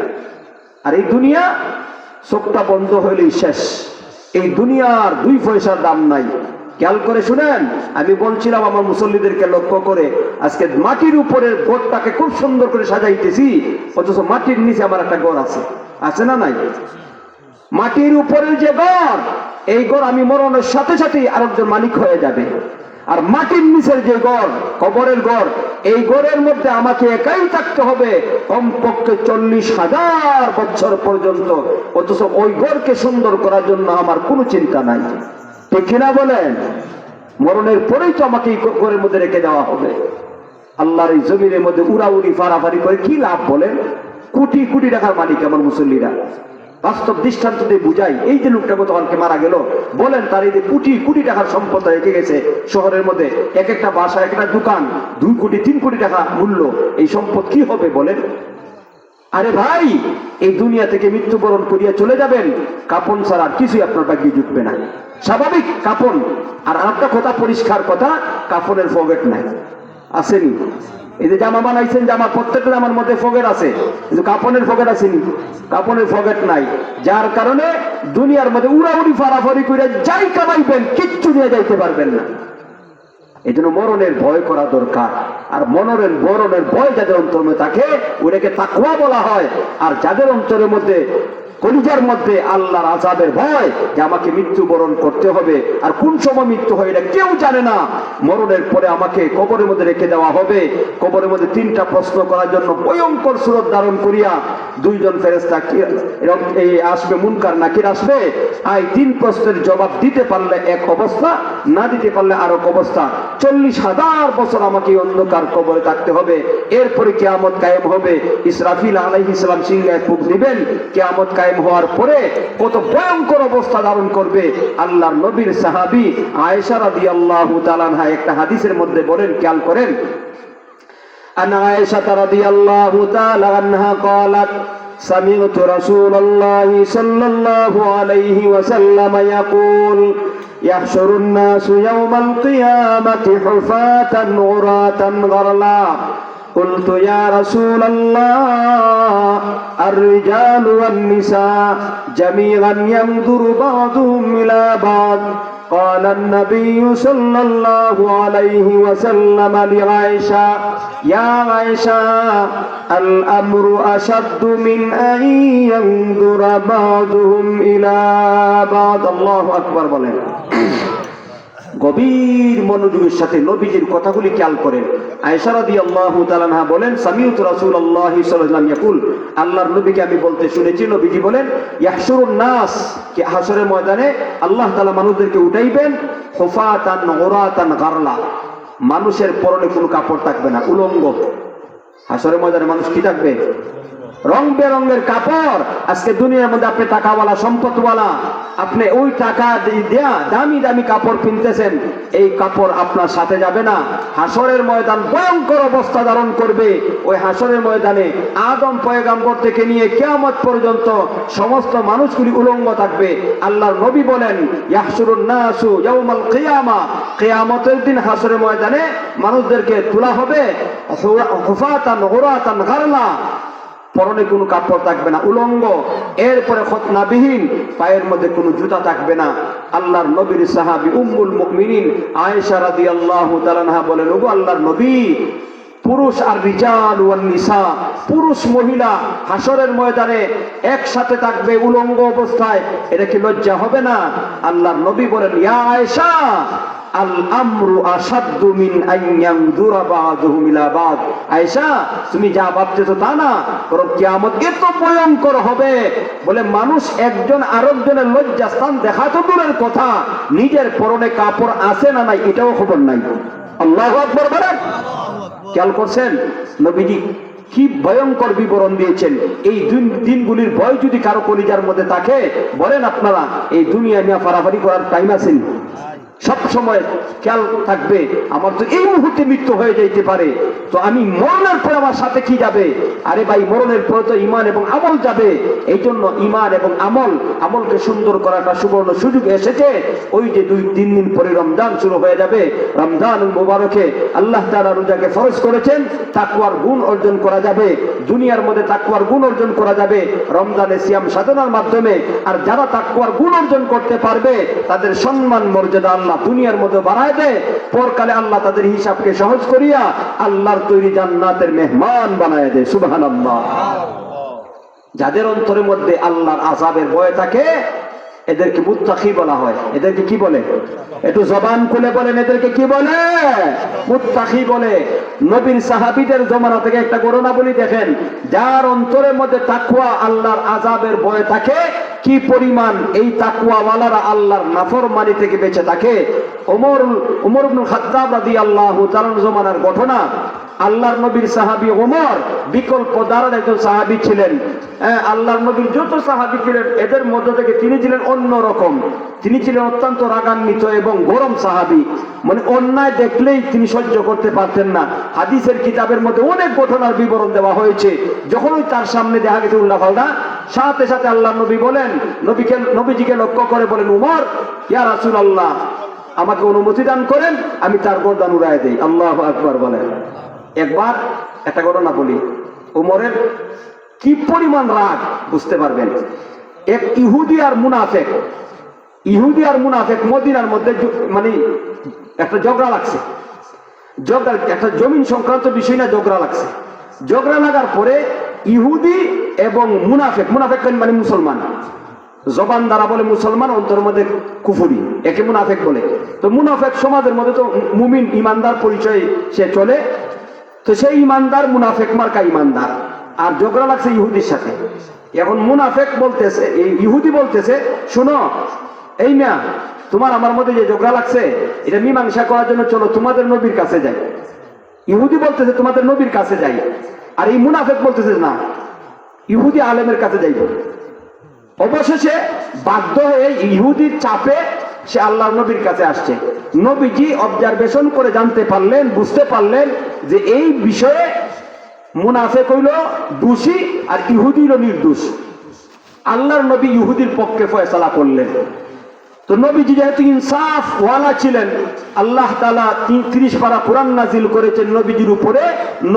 আর এই দুনিয়া চোখটা বন্ধ হইলেই শেষ। এই দুনিয়ার 2 পয়সার দাম নাই। খেয়াল করে শুনেন, আমি বলছিলাম আমার মুসল্লিদেরকে লক্ষ্য করে, আজকে মাটির উপরে ঘরটাকে খুব সুন্দর করে সাজাইতেছি, অথচ মাটির নিচে আমার একটা ঘর আছে, আছে না নাই? মাটির উপরের যে ঘর, এই ঘর আমি মরণের সাথে সাথে আরেকজন মালিক হয়ে যাবে। আর মাটির নিচের যে ঘর, কবরের ঘর, এই ঘরের মধ্যে আমাকে একাই থাকতে হবে কমপক্ষে 40,000 বছর পর্যন্ত। অথচ ওই ঘরকে সুন্দর করার জন্য আমার কোনো চিন্তা নাই, ঠিক কিনা বলেন? মরণের পরেই তো আমাকে এই ঘরের মধ্যে রেখে দেওয়া হবে। আল্লাহর এই জমিনের মধ্যে উড়াউড়ি ফাড়াফাড়ি করে কি লাভ বলেন? কোটি কোটি টাকার মালিক আমার মুসল্লিরা। বাস্তব দৃষ্টান্ত দিয়ে বুঝাই, এই যে লোকটা গতকালকে মারা গেল, বলেন তার এই যে কোটি কোটি টাকার সম্পদ রেখে গেছে শহরের মধ্যে, এক একটা বাসা, একটা দোকান, 2 কোটি 3 কোটি টাকা মূল্য, এই সম্পদ কি হবে বলেন? আরে ভাই, এই দুনিয়া থেকে মৃত্যুবরণ করিয়া চলে যাবেন, কাপন ছাড়া আর কিছুই আপনার ভাগ্যে জুটবে না। স্বাভাবিক কাপন। আর একটা কথা, পরিষ্কার কথা, কাপনের পকেট নাই, আসেনি? এই যে জামা বানাইছেন, জামা প্রত্যেকটা জামার মধ্যে পকেট আছে, কিন্তু কাপনের পকেট আসেনি, কাপনের পকেট নাই। যার কারণে দুনিয়ার মধ্যে উড়াউড়ি ফাড়াফাড়ি করে যাই কামাইবেন, কিচ্ছু নিয়ে যাইতে পারবেন না। এই জন্য মরণের ভয় করা দরকার। আর মরণের ভয় যাদের অন্তরের মধ্যে থাকে, ওটাকে তাকওয়া বলা হয়। আর যাদের অন্তরের মধ্যে, কলিজার মধ্যে আল্লাহর আযাবের ভয়, যে আমাকে মৃত্যুবরণ করতে হবে, আর কোন সময় মৃত্যু হয় এটা কেউ জানে না। মরণের পরে আমাকে কবরের মধ্যে রেখে দেওয়া হবে। কবরের মধ্যে 3টা প্রশ্ন করার জন্য ভয়ঙ্কর সুরত ধারণ করিয়া 2 জন ফেরেশতা আসবে, মুনকার নাকির আসবে। আর 3 প্রশ্নের জবাব দিতে পারলে এক অবস্থা, না দিতে পারলে আর এক অবস্থা। 40,000 বছর আমাকে অন্ধকার কবরে থাকতে হবে। এরপরে কিয়ামত কায়েম হবে। ইসরাফিল আলাইহিস সালাম সিংহায় ফুঁক দিবেন। কিয়ামত কায়েম হওয়ার পরে কত ভয়ঙ্কর অবস্থা ধারণ করবে। আল্লাহর নবীর সাহাবী আয়েশা রাদিয়াল্লাহু তাআলা আনহা একটা হাদিসের মধ্যে বলেন, খেয়াল করেন, আন আয়েশা রাদিয়াল্লাহু তাআলা আনহা قالت سمعت رسول الله صلى الله عليه وسلم يقول يحشر الناس يوم القيامة حفاة عراة غرلا قلت يا رسول الله الرجال والنساء جميعا ينظر بعضهم إلى بعض قال النبي صلى الله عليه وسلم لعائشة يا عائشة الأمر أشد من أن ينظر بعضهم إلى بعض الله أكبر বলেন। গভীর মনোযোগের সাথে নবীজির কথাগুলি খেয়াল করেন। আয়েশা রাদিয়াল্লাহু তাআলা আনহা বলেন, সামিউতু রাসূলুল্লাহি সাল্লাল্লাহু আলাইহি ওয়াসাল্লাম ইয়াকুল, আল্লাহর নবীকে আমি বলতে শুনেছি, নবীজি বলেন, ইয়াহশুরুন নাস, কি হাসরের ময়দানে আল্লাহ তাআলা মানুষদেরকে উঠাইবেন, হুফাতান উরাতান গারলা, মানুষের পরনে কোনো কাপড় থাকবে না, উলঙ্গ। হাসরের ময়দানে মানুষ কি থাকবে? রং বেরঙের কাপড়। আজকে দুনিয়ার মধ্যে আপনি টাকাওয়ালা, সম্পদওয়ালা, আপনি ওই টাকা দেয়া দামি দামি কাপড় কিনতেছেন, এই কাপড় আপনার সাথে যাবে না। হাসরের ময়দান ভয়ঙ্কর অবস্থা ধারণ করবে। ওই হাসরের ময়দানে আদম পয়গম্বর থেকে নিয়ে কিয়ামত পর্যন্ত সমস্ত মানুষগুলি উলঙ্গ থাকবে। আল্লাহর নবী বলেন, ইয়াহশুরুন নাসু ইয়াউমাল কিয়ামা, কিয়ামতের দিন হাসরের ময়দানে মানুষদেরকে তোলা হবে হুফাতান উরাতান গারলা, পরনে কোনো কাপড় থাকবে না, উলঙ্গ। এরপরে খতনাবিহীন, পায়ের মধ্যে কোনো জুতা থাকবে না। আল্লাহর নবীর সাহাবী উম্মুল মুমিনিন আয়েশা রাদিয়াল্লাহু তাআলা আনহা বলেন, ওগো আল্লাহর নবী, পুরুষ আর রিজাল ওয়ান নিসা, পুরুষ মহিলা হাসরের ময়দানে একসাথে থাকবে উলঙ্গ অবস্থায়, এটা কি লজ্জা হবে না? আল্লাহর নবী বলেন, ইয়া আয়েশা আল আমরু আসাদ্দু মিন আন ইয়ানজুরা বা'দুহুম ইলা বা'দ। আয়েশা, তুমি যা ভাবতেছো তা না, বরং কিয়ামত এত ভয়ঙ্কর হবে, বলে মানুষ একজন আরেকজনের লজ্জাস্থান দেখা তো দূরের কথা, নিজের পরনে কাপড় আছে না নাই এটাও খবর নাই। আল্লাহু আকবার বলেন। খেয়াল করছেন নবীজি কি ভয়ঙ্কর বিবরণ দিয়েছেন। এই দিনগুলির ভয় যদি কারো কলিজার মধ্যে থাকে, বলেন আপনারা এই দুনিয়া নিয়ে ফাড়াফাড়ি করার টাইম আছে? সব সময় খেয়াল থাকবে, আমার তো এই মুহূর্তে মৃত্যু হয়ে যাইতে পারে, তো আমি মরণের পরে আমার সাথে কি যাবে? আরে ভাই, মরণের পরে তো ঈমান এবং আমল যাবে। এই জন্য ঈমান এবং আমলকে সুন্দর করাটা সুবর্ণ সুযোগ এসেছে। ওই যে 2-3 দিন পরে রমজান শুরু হয়ে যাবে, রমজানুল মুবারকে আল্লাহ তাআলা রোজাকে ফরজ করেছেন, তাকওয়ার গুণ অর্জন করা যাবে, দুনিয়ার মধ্যে তাকওয়ার গুণ অর্জন করা যাবে রমজানে সিয়াম সাধনার মাধ্যমে। আর যারা তাকওয়ার গুণ অর্জন করতে পারবে, তাদের সম্মান মর্যাদা আল্লাহ দুনিয়ার মধ্যে বাড়ায় দেয়, পরকালে আল্লাহ তাদের হিসাবকে সহজ করিয়া আল্লাহর তৈরি জান্নাতের মেহমান বানায় দেয়। সুবহানাল্লাহ। যাদের অন্তরের মধ্যে আল্লাহর আযাবের ভয় থাকে, এদেরকে মুত্তাকি বলা হয়। এদেরকে কি বলে? একটু জবান খুলে বলেন, এদেরকে কি বলে? মুত্তাকি বলে। নবীর সাহাবীদের জমানা থেকে একটা ঘটনা বলি, দেখেন যার অন্তরের মধ্যে তাকওয়া, আল্লাহর আযাবের ভয় থাকে, কি পরিমাণ এই তাকওয়াওয়ালারা আল্লাহর নাফরমানি থেকে বেঁচে থাকে। ওমর ইবনে খাত্তাব রাদিয়াল্লাহু তাআলা জমানার ঘটনা। আল্লাহর নবীর সাহাবী ওমর বিকল্প দ্বারার একজন সাহাবী ছিলেন। আল্লাহর নবীর যত সাহাবী ছিলেন এদের মধ্য থেকে তিনি ছিলেন অন্যরকম। তিনি ছিলেন অত্যন্ত রাগান্বিত এবং গরম সাহাবী, মানে অন্যায় দেখলেই তিনি সহ্য করতে পারতেন না। হাদিসের কিতাবের মধ্যে অনেক ঘটনার বিবরণ দেওয়া হয়েছে। যখনই তার সামনে দেখা গেছে উল্টাপাল্টা, সাথে সাথে আল্লাহর নবী বলেন, নবীজিকে লক্ষ্য করে বলেন, উমর, ইয়া রাসূলুল্লাহ, আমাকে অনুমতি দান করেন, আমি তার গর্দান উড়ায় দেই। আল্লাহু আকবার বলেন। একবার একটা ঘটনা বলি, উমরের কি পরিমাণ রাগ বুঝতে পারবেন। এক ইহুদি আর মুনাফেক মদিনার মধ্যে মানে একটা ঝগড়া লাগছে। একটা জমিন সংক্রান্ত বিষয় না ঝগড়া লাগছে। ঝগড়া লাগার পরে ইহুদি এবং মুনাফেক মানে মুসলমান, জবান দ্বারা বলে মুসলমান, অন্তর মধ্যে কুফরি, একে মুনাফেক বলে। তো মুনাফেক সমাজের মধ্যে তো মুমিন ইমানদার পরিচয় সে চলে, তো সেই ইমানদার মুনাফেক মার্কা ইমানদার। আর ঝগড়া লাগছে ইহুদির সাথে। এখন মুনাফেক বলতেছে, এই ইহুদি বলতেছে, শোনো এই না, তোমার আমার মধ্যে যে ঝগড়া লাগছে এটা মীমাংসা করার জন্য চলো তোমাদের নবীর কাছে যাই। ইহুদি বলতেছে তোমাদের নবীর কাছে যাই, আর এই মুনাফেক বলতেছে না, ইহুদি আলেমের কাছে যাইব। অবশেষে বাধ্য হয়ে ইহুদির চাপে সে আল্লাহর নবীর কাছে আসছে। নবীজি অবজারভেশন করে জানতে পারলেন, বুঝতে পারলেন যে এই বিষয়ে মুনাফেক হইল দোষী আর ইহুদি হইল নির্দোষ। আল্লাহর নবী ইহুদির পক্ষে ফয়সালা করলেন। তো নবীজি যেহেতু ইনসাফ ওয়ালা ছিলেন, আল্লাহ তাআলা 30 পারা কোরআন নাজিল করেছেন নবীজির উপরে।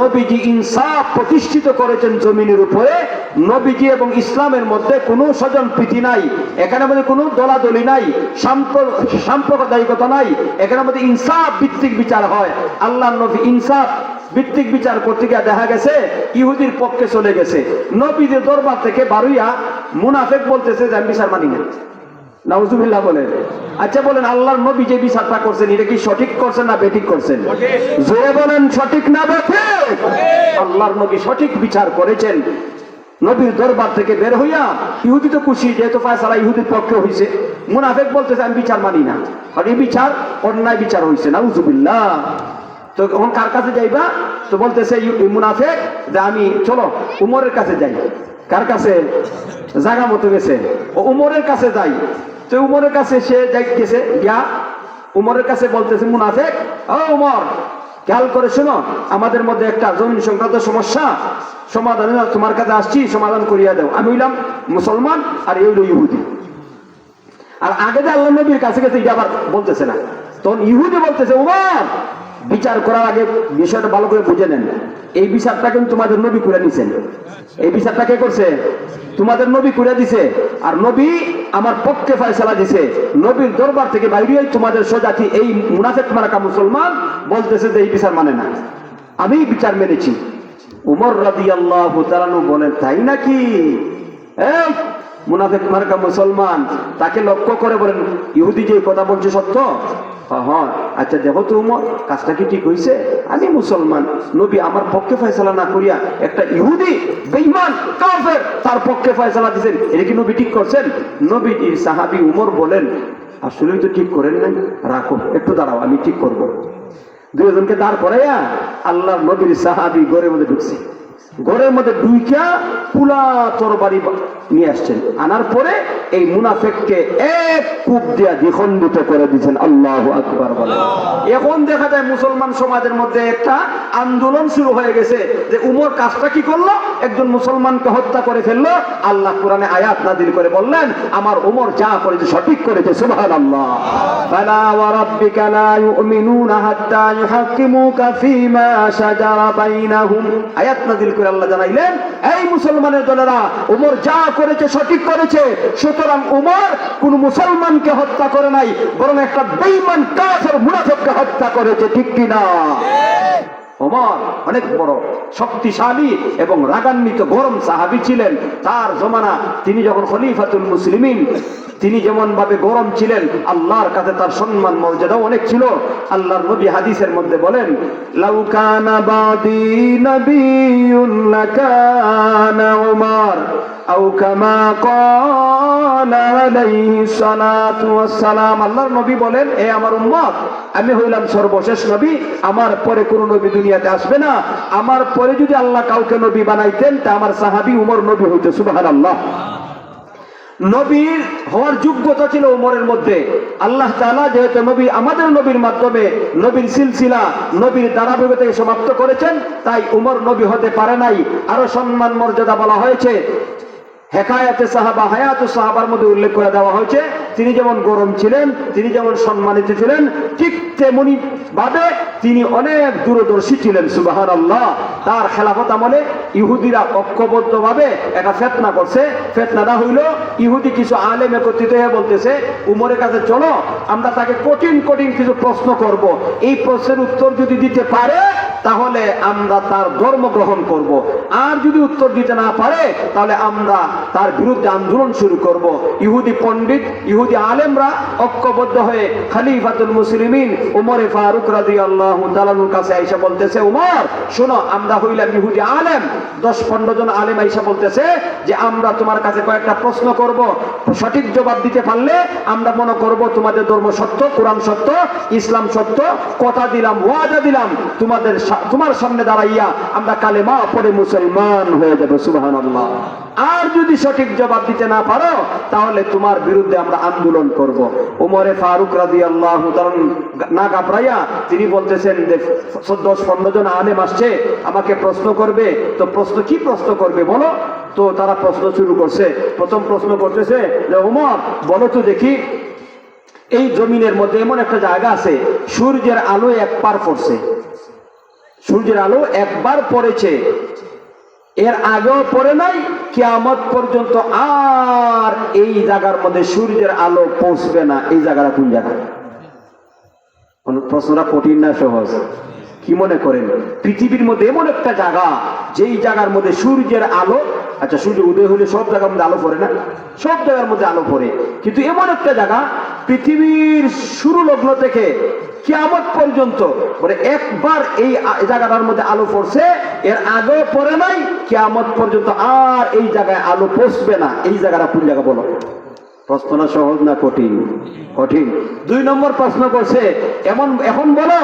নবীজি ইনসাফ প্রতিষ্ঠিত করেছেন জমিনের উপরে। নবীজি এবং ইসলামের মধ্যে কোনো স্বজন প্রীতি নাই, এখানে মধ্যে কোনো দলাদলি নাই, সাম্প্রদায়িকতা নাই, এখানে মধ্যে ইনসাফ ভিত্তিক বিচার হয়। আল্লাহর নবী ইনসাফ ভিত্তিক বিচার করতে গিয়ে দেখা গেছে ইহুদির পক্ষে চলে গেছে। নবীদের দরবার থেকে বারুইয়া মুনাফেক বলতেছে যে আমি বিচার মানি না। নাউজুবিল্লাহ বলেন। আচ্ছা বলেন, আল্লাহর নবী যে বিচারটা করছেন এটা কি সঠিক করছেন না বেঠিক করছেন? জোরে বলেন, সঠিক না বেঠিক? আল্লাহর নবী সঠিক বিচার করেছেন। নবীর দরবার থেকে বের হইয়া ইহুদি তো খুশি, যেহেতু ফয়সালা ইহুদির পক্ষে হয়েছে। মুনাফেক বলতেছে আমি বিচার মানি না, আর এই বিচার অন্যায় বিচার হয়েছে। নাউজুবিল্লাহ। তো এখন কার কাছে যাইবা? তো বলতেছে মুনাফেক যে আমি চলো উমরের কাছে যাই। কার কাছে? জায়গা মতো গেছে, ও উমরের কাছে যাই। তো উমরের কাছে সে গেছে, গিয়া উমরের কাছে বলতেছে মুনাফেক, ও উমর, খেয়াল করে শোনো, আমাদের মধ্যে একটা জমিন সংক্রান্ত সমস্যা সমাধান, তোমার কাছে আসছি, সমাধান করিয়া দাও। আমি হইলাম মুসলমান আর এই হইল ইহুদি। আর আগে যে আল্লাহ নবীর কাছে গেছে এটা আবার বলতেছে না। তখন ইহুদি বলতেছে, উমর, বিচার করার আগে বিষয়টা ভালো করে বুঝে নেন। এই বিচারটা কিন্তু তোমাদের নবী করে নিছেন। এই বিচারটা কে করছে? তোমাদের নবী করে দিছে। আর নবী আমার পক্ষে ফয়সালা দিছে। নবীর দরবার থেকে বাইরে তোমাদের স্বজাতি এই মুনাফিক মার্কা মুসলমান বলতেছে যে এই বিচার মানে না, আমি বিচার মেনেছি। উমর রাদিয়াল্লাহু তাআলা বলেন, তাই নাকি? এই মুনাফিক মার্কা মুসলমান তাকে লক্ষ্য করে বলেন, ইহুদি যে কথা বলছে সত্য? হ্যাঁ। আচ্ছা দেখো তো উমর, কাজটা কি ঠিক হয়েছে? আমি মুসলমান, নবী আমার পক্ষে ফয়সালা না করিয়া একটা ইহুদি বেঈমান কাফের তার পক্ষে ফয়সালা দিয়েছেন, এটা কি নবী ঠিক করছেন? নবীজির সাহাবী উমর বলেন, আসলেই তো ঠিক করেন নাই, রাখো, একটু দাঁড়াও, আমি ঠিক করব। দুজনকে দাঁড় করাইয়া আল্লাহর নবীর সাহাবী ঘরের মধ্যে ঢুকছে। ঘরের মধ্যে ঢুইকা পুলা তরবারি নিয়ে আসছেন। আনার পরে এই মুনাফেককে এক কূপ দিয়া দ্বিখণ্ডিত করে দিয়েছেন। আল্লাহু আকবার বলেন। এখন দেখা যায় মুসলমান সমাজের মধ্যে একটা আন্দোলন শুরু হয়ে গেছে যে উমর কাজটা কি করলো? একজন মুসলমানকে হত্যা করে ফেললো। আল্লাহ কোরআনে আয়াত নাযিল করে বললেন, আমার উমর যা করেছে সঠিক করেছে। সুবহানাল্লাহ। ফালা ওয়া রাব্বিকা লা ইউমিনুনা হাত্তা ইউহাক্কিমুকা ফীমা শাজারা বাইনাহুম। আয়াত নাযিল করে আল্লাহ জানাইলেন, এই মুসলমানের দলেরা, উমর যা করেছে সঠিক করেছে। সুতরাং উমর কোন মুসলমানকে হত্যা করে নাই, বরং একটা বেঈমান কাফের মুনাফিককে হত্যা করেছে। ঠিক কিনা? ওমর অনেক বড় শক্তিশালী এবং রাগান্বিত গরম সাহাবী ছিলেন। তার জমানা তিনি যখন খলিফাতুল মুসলিমিন, তিনি যেমন ভাবে গরম ছিলেন, আল্লাহর কাছে তার সম্মান মর্যাদাও অনেক ছিল। আল্লাহর নবী হাদিসের মধ্যে বলেন, লাউ কানা বাদি নবিয়্যুন লাকানা উমর আও কামা ক্বালা আলাইহিস সালাতু ওয়াস সালাম। আল্লাহর নবী বলেন, এ আমার উম্মত, আমি হইলাম সর্বশেষ নবী, আমার পরে কোন নবী দুনিয়াতে আসবে না। আমার পরে যদি আল্লাহ কাউকে নবী বানাইতেন তা আমার সাহাবী উমর নবী হইতো। সুবহানাল্লাহ। নবীর হওয়ার যোগ্যতা ছিল উমরের মধ্যে। আল্লাহ তাআলা যেহেতু নবী আমাদের নবীর মাধ্যমে নবীর সিলসিলা, নবীর ধারাবাহিকতাকে সমাপ্ত করেছেন, তাই উমর নবী হতে পারে নাই। আরো সম্মান মর্যাদা বলা হয়েছে, হেকায়াতে সাহাবা, হায়াতুস সাহাবার মধ্যে উল্লেখ করে দেওয়া হয়েছে, তিনি যেমন গরম ছিলেন, তিনি যেমন সম্মানিত ছিলেন, ঠিক তেমনি ভাবে তিনি অনেক দূরদর্শী ছিলেন। সুবহানাল্লাহ। তার খেলাফত আমলে ইহুদিরা ঐক্যবদ্ধভাবে একটা ফিতনা করছে। ফিতনাটা হইল, ইহুদি কিছু আলেম একত্রিত হয়ে বলতেছে, উমরের কাছে চলো, আমরা তাকে কঠিন কঠিন কিছু প্রশ্ন করব, এই প্রশ্নের উত্তর যদি দিতে পারে তাহলে আমরা তার ধর্ম গ্রহণ করব, আর যদি উত্তর দিতে না পারে তাহলে আমরা তার বিরুদ্ধে আন্দোলন শুরু করব। ইহুদি পণ্ডিত, ইহুদি আলেমরা ঐক্যবদ্ধ হয়ে খলিফাতুল মুসলিমিন উমর ফারুক রাদিয়াল্লাহু তাআলার কাছে আইসা বলতেছে, উমর শোনো, আমরা হইলাম ইহুদি আলেম, 10-15 জন আলেম আইসা বলতেছে যে আমরা তোমার কাছে কয়েকটা প্রশ্ন করব, সঠিক জবাব দিতে পারলে আমরা মনে করব তোমাদের ধর্ম সত্য, কোরআন সত্য, ইসলাম সত্য, কথা দিলাম, ওয়াদা দিলাম, তোমার সামনে দাঁড়াইয়া আমরা কালেমা পড়ে মুসলমান হয়ে যাব। সুবহানাল্লাহ। আর যদি সঠিক জবাব দিতে না পারো তাহলে তোমার বিরুদ্ধে আমরা আন্দোলন করব। উমরে ফারুক রাদিয়াল্লাহু তাআলা না ঘাবড়াইয়া তিনি বলতেছেন যে 10-15 জন আলেম আসছে, আমাকে প্রশ্ন করবে, তো প্রশ্ন কি প্রশ্ন করবে বলো। তো তারা প্রশ্ন শুরু করছে। প্রথম প্রশ্ন করতেছে যে, উমর বলো তো দেখি, এই জমিনের মধ্যে এমন একটা জায়গা আছে, সূর্যের আলো একবার পড়ছে, সূর্যের আলো একবার পড়েছে, এর আগেও পড়ে নাই, কিয়ামত পর্যন্ত আর এই জায়গার মধ্যে সূর্যের আলো পৌঁছবে না, এই জায়গাটা কোন জায়গা? প্রশ্নটা কঠিন না সহজ? কি মনে করেন? পৃথিবীর মধ্যে এমন একটা জায়গা, যেই জায়গার মধ্যে সূর্যের আলো, আচ্ছা সূর্য উদয় হলে সব জায়গার মধ্যে আলো পড়ে না, সব জায়গার মধ্যে আলো পড়ে, কিন্তু এমন একটা জায়গা পৃথিবীর শুরু লগ্ন থেকে কিয়ামত পর্যন্ত বলে একবার এই জায়গাটার মধ্যে আলো পড়ছে, এর আগেও পড়ে নাই, কিয়ামত পর্যন্ত আর এই জায়গায় আলো পৌঁছবে না, এই জায়গাটা কোন জায়গা বলো? প্রশ্নটা সহজ না কঠিন? কঠিন। 2 নম্বর প্রশ্ন করছে, এখন বলো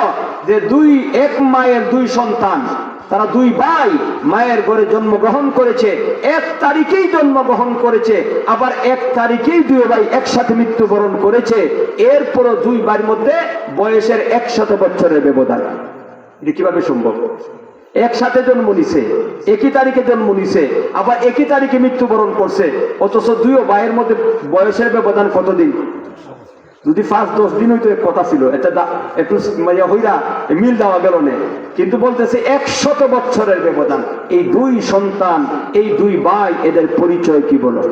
যে এক মায়ের 2 সন্তান, তারা 2 ভাই মায়ের ঘরে জন্মগ্রহণ করেছে, 1 তারিখেই জন্মগ্রহণ করেছে, আবার 1 তারিখেই 2 ভাই একসাথে মৃত্যুবরণ করেছে, এরপরও 2 ভাইয়ের মধ্যে বয়সের 100 বছরের ব্যবধান। এটা কিভাবে সম্ভব? একসাথে জন্ম নিছে, একই তারিখে জন্ম নিছে, আবার একই তারিখে মৃত্যুবরণ করছে, অথচ 2 ভাইয়ের মধ্যে বয়সের ব্যবধান কতদিন? যদি 5-10 দিন হইতো কথা ছিল, এটা একটু হইরা মিল দেওয়া গেল না, কিন্তু বলতেছে 100 বছরের ব্যবধান। এই 2 সন্তান, এই 2 ভাই, এদের পরিচয় কি বলো?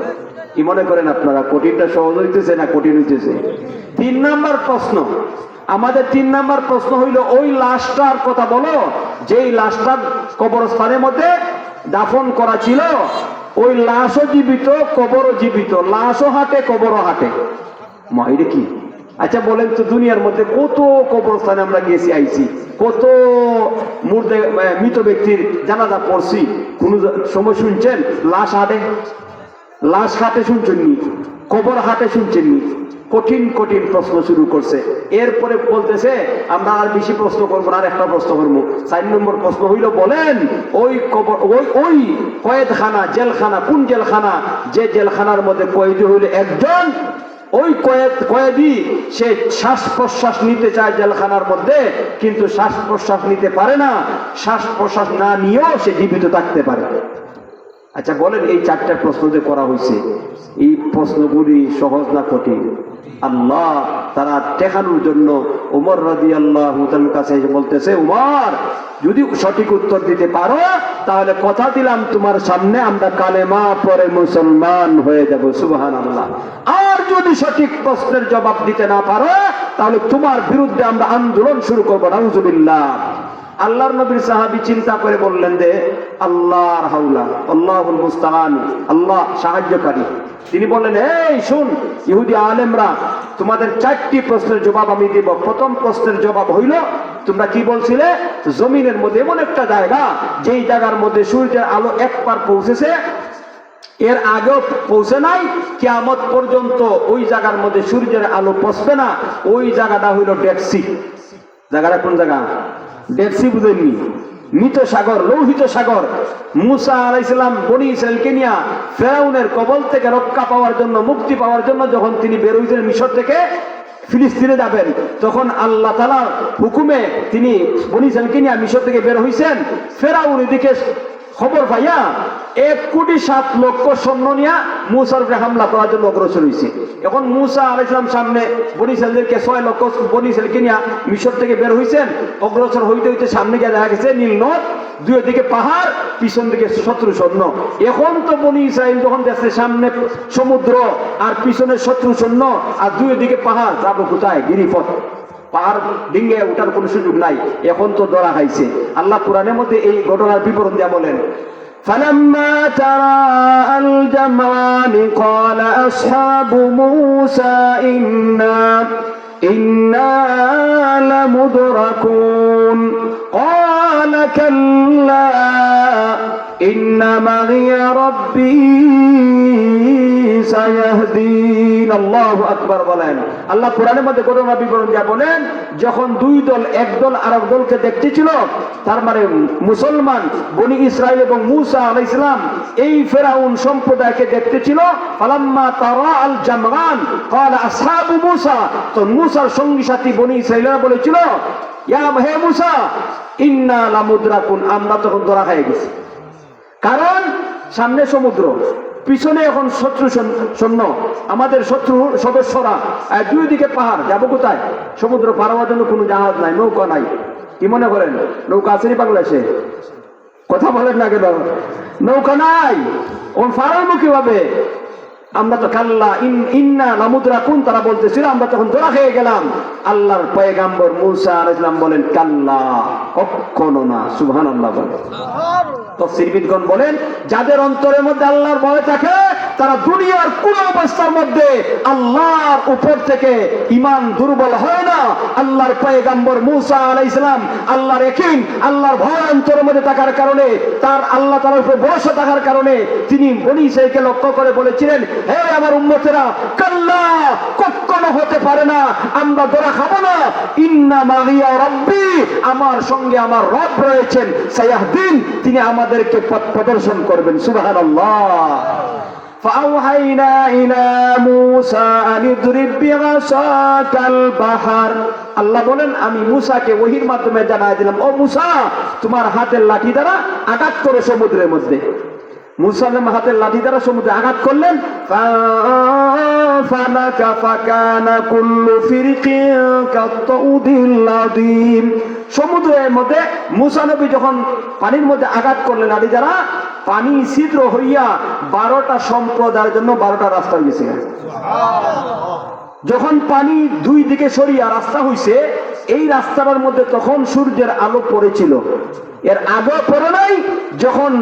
কি মনে করেন আপনারা? কঠিনটা সহজ হইতেছে না কঠিন হইতেছে? 3 নম্বর প্রশ্ন, আমাদের 3 নম্বর প্রশ্ন হইল, ওই লাশটার কথা বলো, যেই লাশটা কবরস্থানের মধ্যে দাফন করা ছিল, ওই লাশও জীবিত, কবরও জীবিত, লাশও হাঁটে, কবরও হাঁটে। এটা কি? আচ্ছা বলেন তো, দুনিয়ার মধ্যে কত কবরস্থানে আমরা গেছি আইছি, কত মৃত ব্যক্তির জানাজা পড়ছি, কোন সময় শুনছেন লাশ হাঁটে? লাশ হাঁটে শুনছেননি? কবর হাঁটে শুনছেননি? কঠিন কঠিন প্রশ্ন শুরু করছে। এরপরে বলতেছে আমরা আর বেশি প্রশ্ন করবো না, আর একটা প্রশ্ন করবো। 4 নম্বর প্রশ্ন হইল, বলেন ওই কবর, ওই কয়েদখানা, জেলখানা কোন জেলখানা? যে জেলখানার মধ্যে কয়েদি হইল একজন, ওই কয়েদি সে শ্বাস প্রশ্বাস নিতে চায় জেলখানার মধ্যে, কিন্তু শ্বাস প্রশ্বাস নিতে পারে না, শ্বাস প্রশ্বাস না নিয়েও সে জীবিত থাকতে পারে। আচ্ছা বলেন, এই 4টা প্রশ্ন যে করা হয়েছে, এই প্রশ্নগুলি সহজ না কঠিন? আল্লাহ তারা দেখানোর জন্য উমর রাদিয়াল্লাহু তাআলার কাছে বলতেছে, উমর যদি সঠিক উত্তর দিতে পারো তাহলে কথা দিলাম তোমার সামনে আমরা কালেমা পড়ে মুসলমান হয়ে যাব। সুবহানাল্লাহ। আর যদি সঠিক প্রশ্নের জবাব দিতে না পারো তাহলে তোমার বিরুদ্ধে আমরা আন্দোলন শুরু করবো। নাউজুবিল্লাহ। আল্লাহর নবীর সাহাবী চিন্তা করে বললেন যে আল্লাহর হাওলা আল্লাহুল মুস্তাআন, আল্লাহ সাহায্যকারী। তিনি বললেন, এই শুন ইহুদি আলেমরা, তোমাদের 4টি প্রশ্নের জবাব আমি দেব। প্রথম প্রশ্নের জবাব হইল, তোমরা কি বলছিলে জমিনের মধ্যে এমন একটা জায়গা যেই জায়গার মধ্যে সূর্যের আলো একবার পৌঁছেছে, এর আগেও পৌঁছে নাই, কিয়ামত পর্যন্ত ওই জায়গার মধ্যে সূর্যের আলো পৌঁছবে না। ওই জায়গাটা হইল ডেড সি। জায়গাটা কোন জায়গা? ডেড সি বুঝেননি? মৃত সাগর, লৌহিত সাগর। মুসা আলাইহিস সালাম বনি ইসরাইলকে নিয়ে ফেরাউনের কবল থেকে রক্ষা পাওয়ার জন্য, মুক্তি পাওয়ার জন্য যখন তিনি বের হইছেন মিশর থেকে ফিলিস্তিনে যাবেন, তখন আল্লাহ তাআলার হুকুমে তিনি বনি ইসরাইলকে নিয়ে মিশর থেকে বের হইছেন। ফেরাউন এদিকে খবর পাইয়া 1,07,00,000 সৈন্য নিয়ে মুসার উপরে হামলা করার জন্য অগ্রসর হয়েছে। এখন মুসা আলাইহিস সালাম সামনে বনি ইসরাইলকে 6 লক্ষ বনি ইসরাইলকে নিয়ে মিশর থেকে বের হইছেন। অগ্রসর হইতে হইতে সামনে গিয়ে দেখা গেছে নীল নদ, দুই দিকে পাহাড়, পিছন দিকে শত্রু সৈন্য। এখন তো বনি ইসরাইল যখন দেখছে সামনে সমুদ্র আর পিছনে শত্রু সৈন্য আর দুই দিকে পাহাড়, যাবো কোথায়? গিরিপথ, পাহাড় ডিঙ্গে ওঠার কোনো সুযোগ নাই। এখন তো ধরা খাইছে। আল্লাহ কোরআনের মধ্যে এই ঘটনার বিবরণ দেয়া বলেন, فَلَمَّا تَرَاءَى الْجَمْعَانِ قَالَ أَصْحَابُ مُوسَى إِنَّا لَمُدْرَكُونَ قَالَ كَلَّا إِنَّ مَعِيَ رَبِّي সায়াহদিন। আল্লাহু আকবার বলেন। আল্লাহ কোরআনের মধ্যে ঘটনা বিবরণ দিয়া বলেন, যখন দুই দল, এক দল আরেক দলকে দেখতেছিল, তার মানে মুসলমান বনি ইসরাইল এবং মুসা আলাইহিস সালাম এই ফেরাউন সম্প্রদায়কে দেখতেছিল। ফালাম্মা তারা আল জামরান ক্বালা আসহাবু মুসা, তো মুসার সঙ্গী সাথী বনি ইসরাইলরা বলেছিল, ইয়া হে মুসা ইন্না লামুদরাকুন, আমরা তখন ধরা খেয়ে গেছি। কারণ সামনে সমুদ্র, পিছনে এখন শত্রু সৈন্য, আমাদের শত্রু সদস্যরা, দুই দিকে পাহাড়, যাবো কোথায়? সমুদ্র পার হওয়ার জন্য কোনো জাহাজ নাই, নৌকা নাই। কি মনে করেন নৌকা আসেনি বাংলাদেশে? কথা বলেন না কেন? নৌকা নাই, ও পারবো কিভাবে? আমরা তো কাল্লা ইন্না লামুদরাকুন, তারা বলতেছিল আমরা তখন ধরা খেয়ে গেলাম। আল্লাহর পয়গাম্বর মুসা আলাইহিস সালাম বলেন, কাল্লা, কখনো না। সুবহানাল্লাহ বলেন। তাফসীরবিদগণ বলেন, যাদের অন্তরের মধ্যে আল্লাহর ভয় থাকে তারা দুনিয়ার কোন অবস্থার মধ্যে আল্লাহর উপর থেকে ঈমান দুর্বল হয় না। আল্লাহর পয়গাম্বর মুসা আলাইহিস সালাম আল্লাহর ইয়াকিন, আল্লাহর ভয় অন্তরের মধ্যে থাকার কারণে, তার আল্লাহ তাআলার উপর ভরসা থাকার কারণে তিনি বনি ইসরাইলকে লক্ষ্য করে বলেছিলেন, হে আমার উম্মতেরা, কাল্লা, কখনো হতে পারে না, আমরা ধরা খাবো না। ইন্না মাগিয়া রাব্বি, আমার সঙ্গে আমার রব রয়েছেন, সায়াহদিন, তিনি আমাদেরকে পথ প্রদর্শন করবেন। সুবহানাল্লাহ। فأوحينا إلى موسى أن اضرب بعصاك البحر, আল্লাহ বলেন আমি মুসাকে ওহীর মাধ্যমে জানাই দিলাম, ও মুসা, তোমার হাতের লাঠি দ্বারা আঘাত করো সমুদ্রের মধ্যে। মুসা হাতের লাঠি দ্বারা সমুদ্রে আঘাত করলেন। ফালাকা ফাকানা কুল্লু ফিরকিন কাত-তাউদিল আযীম, সমুদ্রের মধ্যে মুসা নবী যখন পানির মধ্যে আঘাত করলেন লাঠি দ্বারা, পানি ছিদ্র হইয়া 12টা সম্প্রদায়ের জন্য 12টা রাস্তা হয়েছে। যখন পানি দুই দিকে সরিয়া রাস্তা হইছে, এই রাস্তাটার মধ্যে তখন সূর্যের আলো পড়েছিল। এর আগে পড়ে নাই। যখন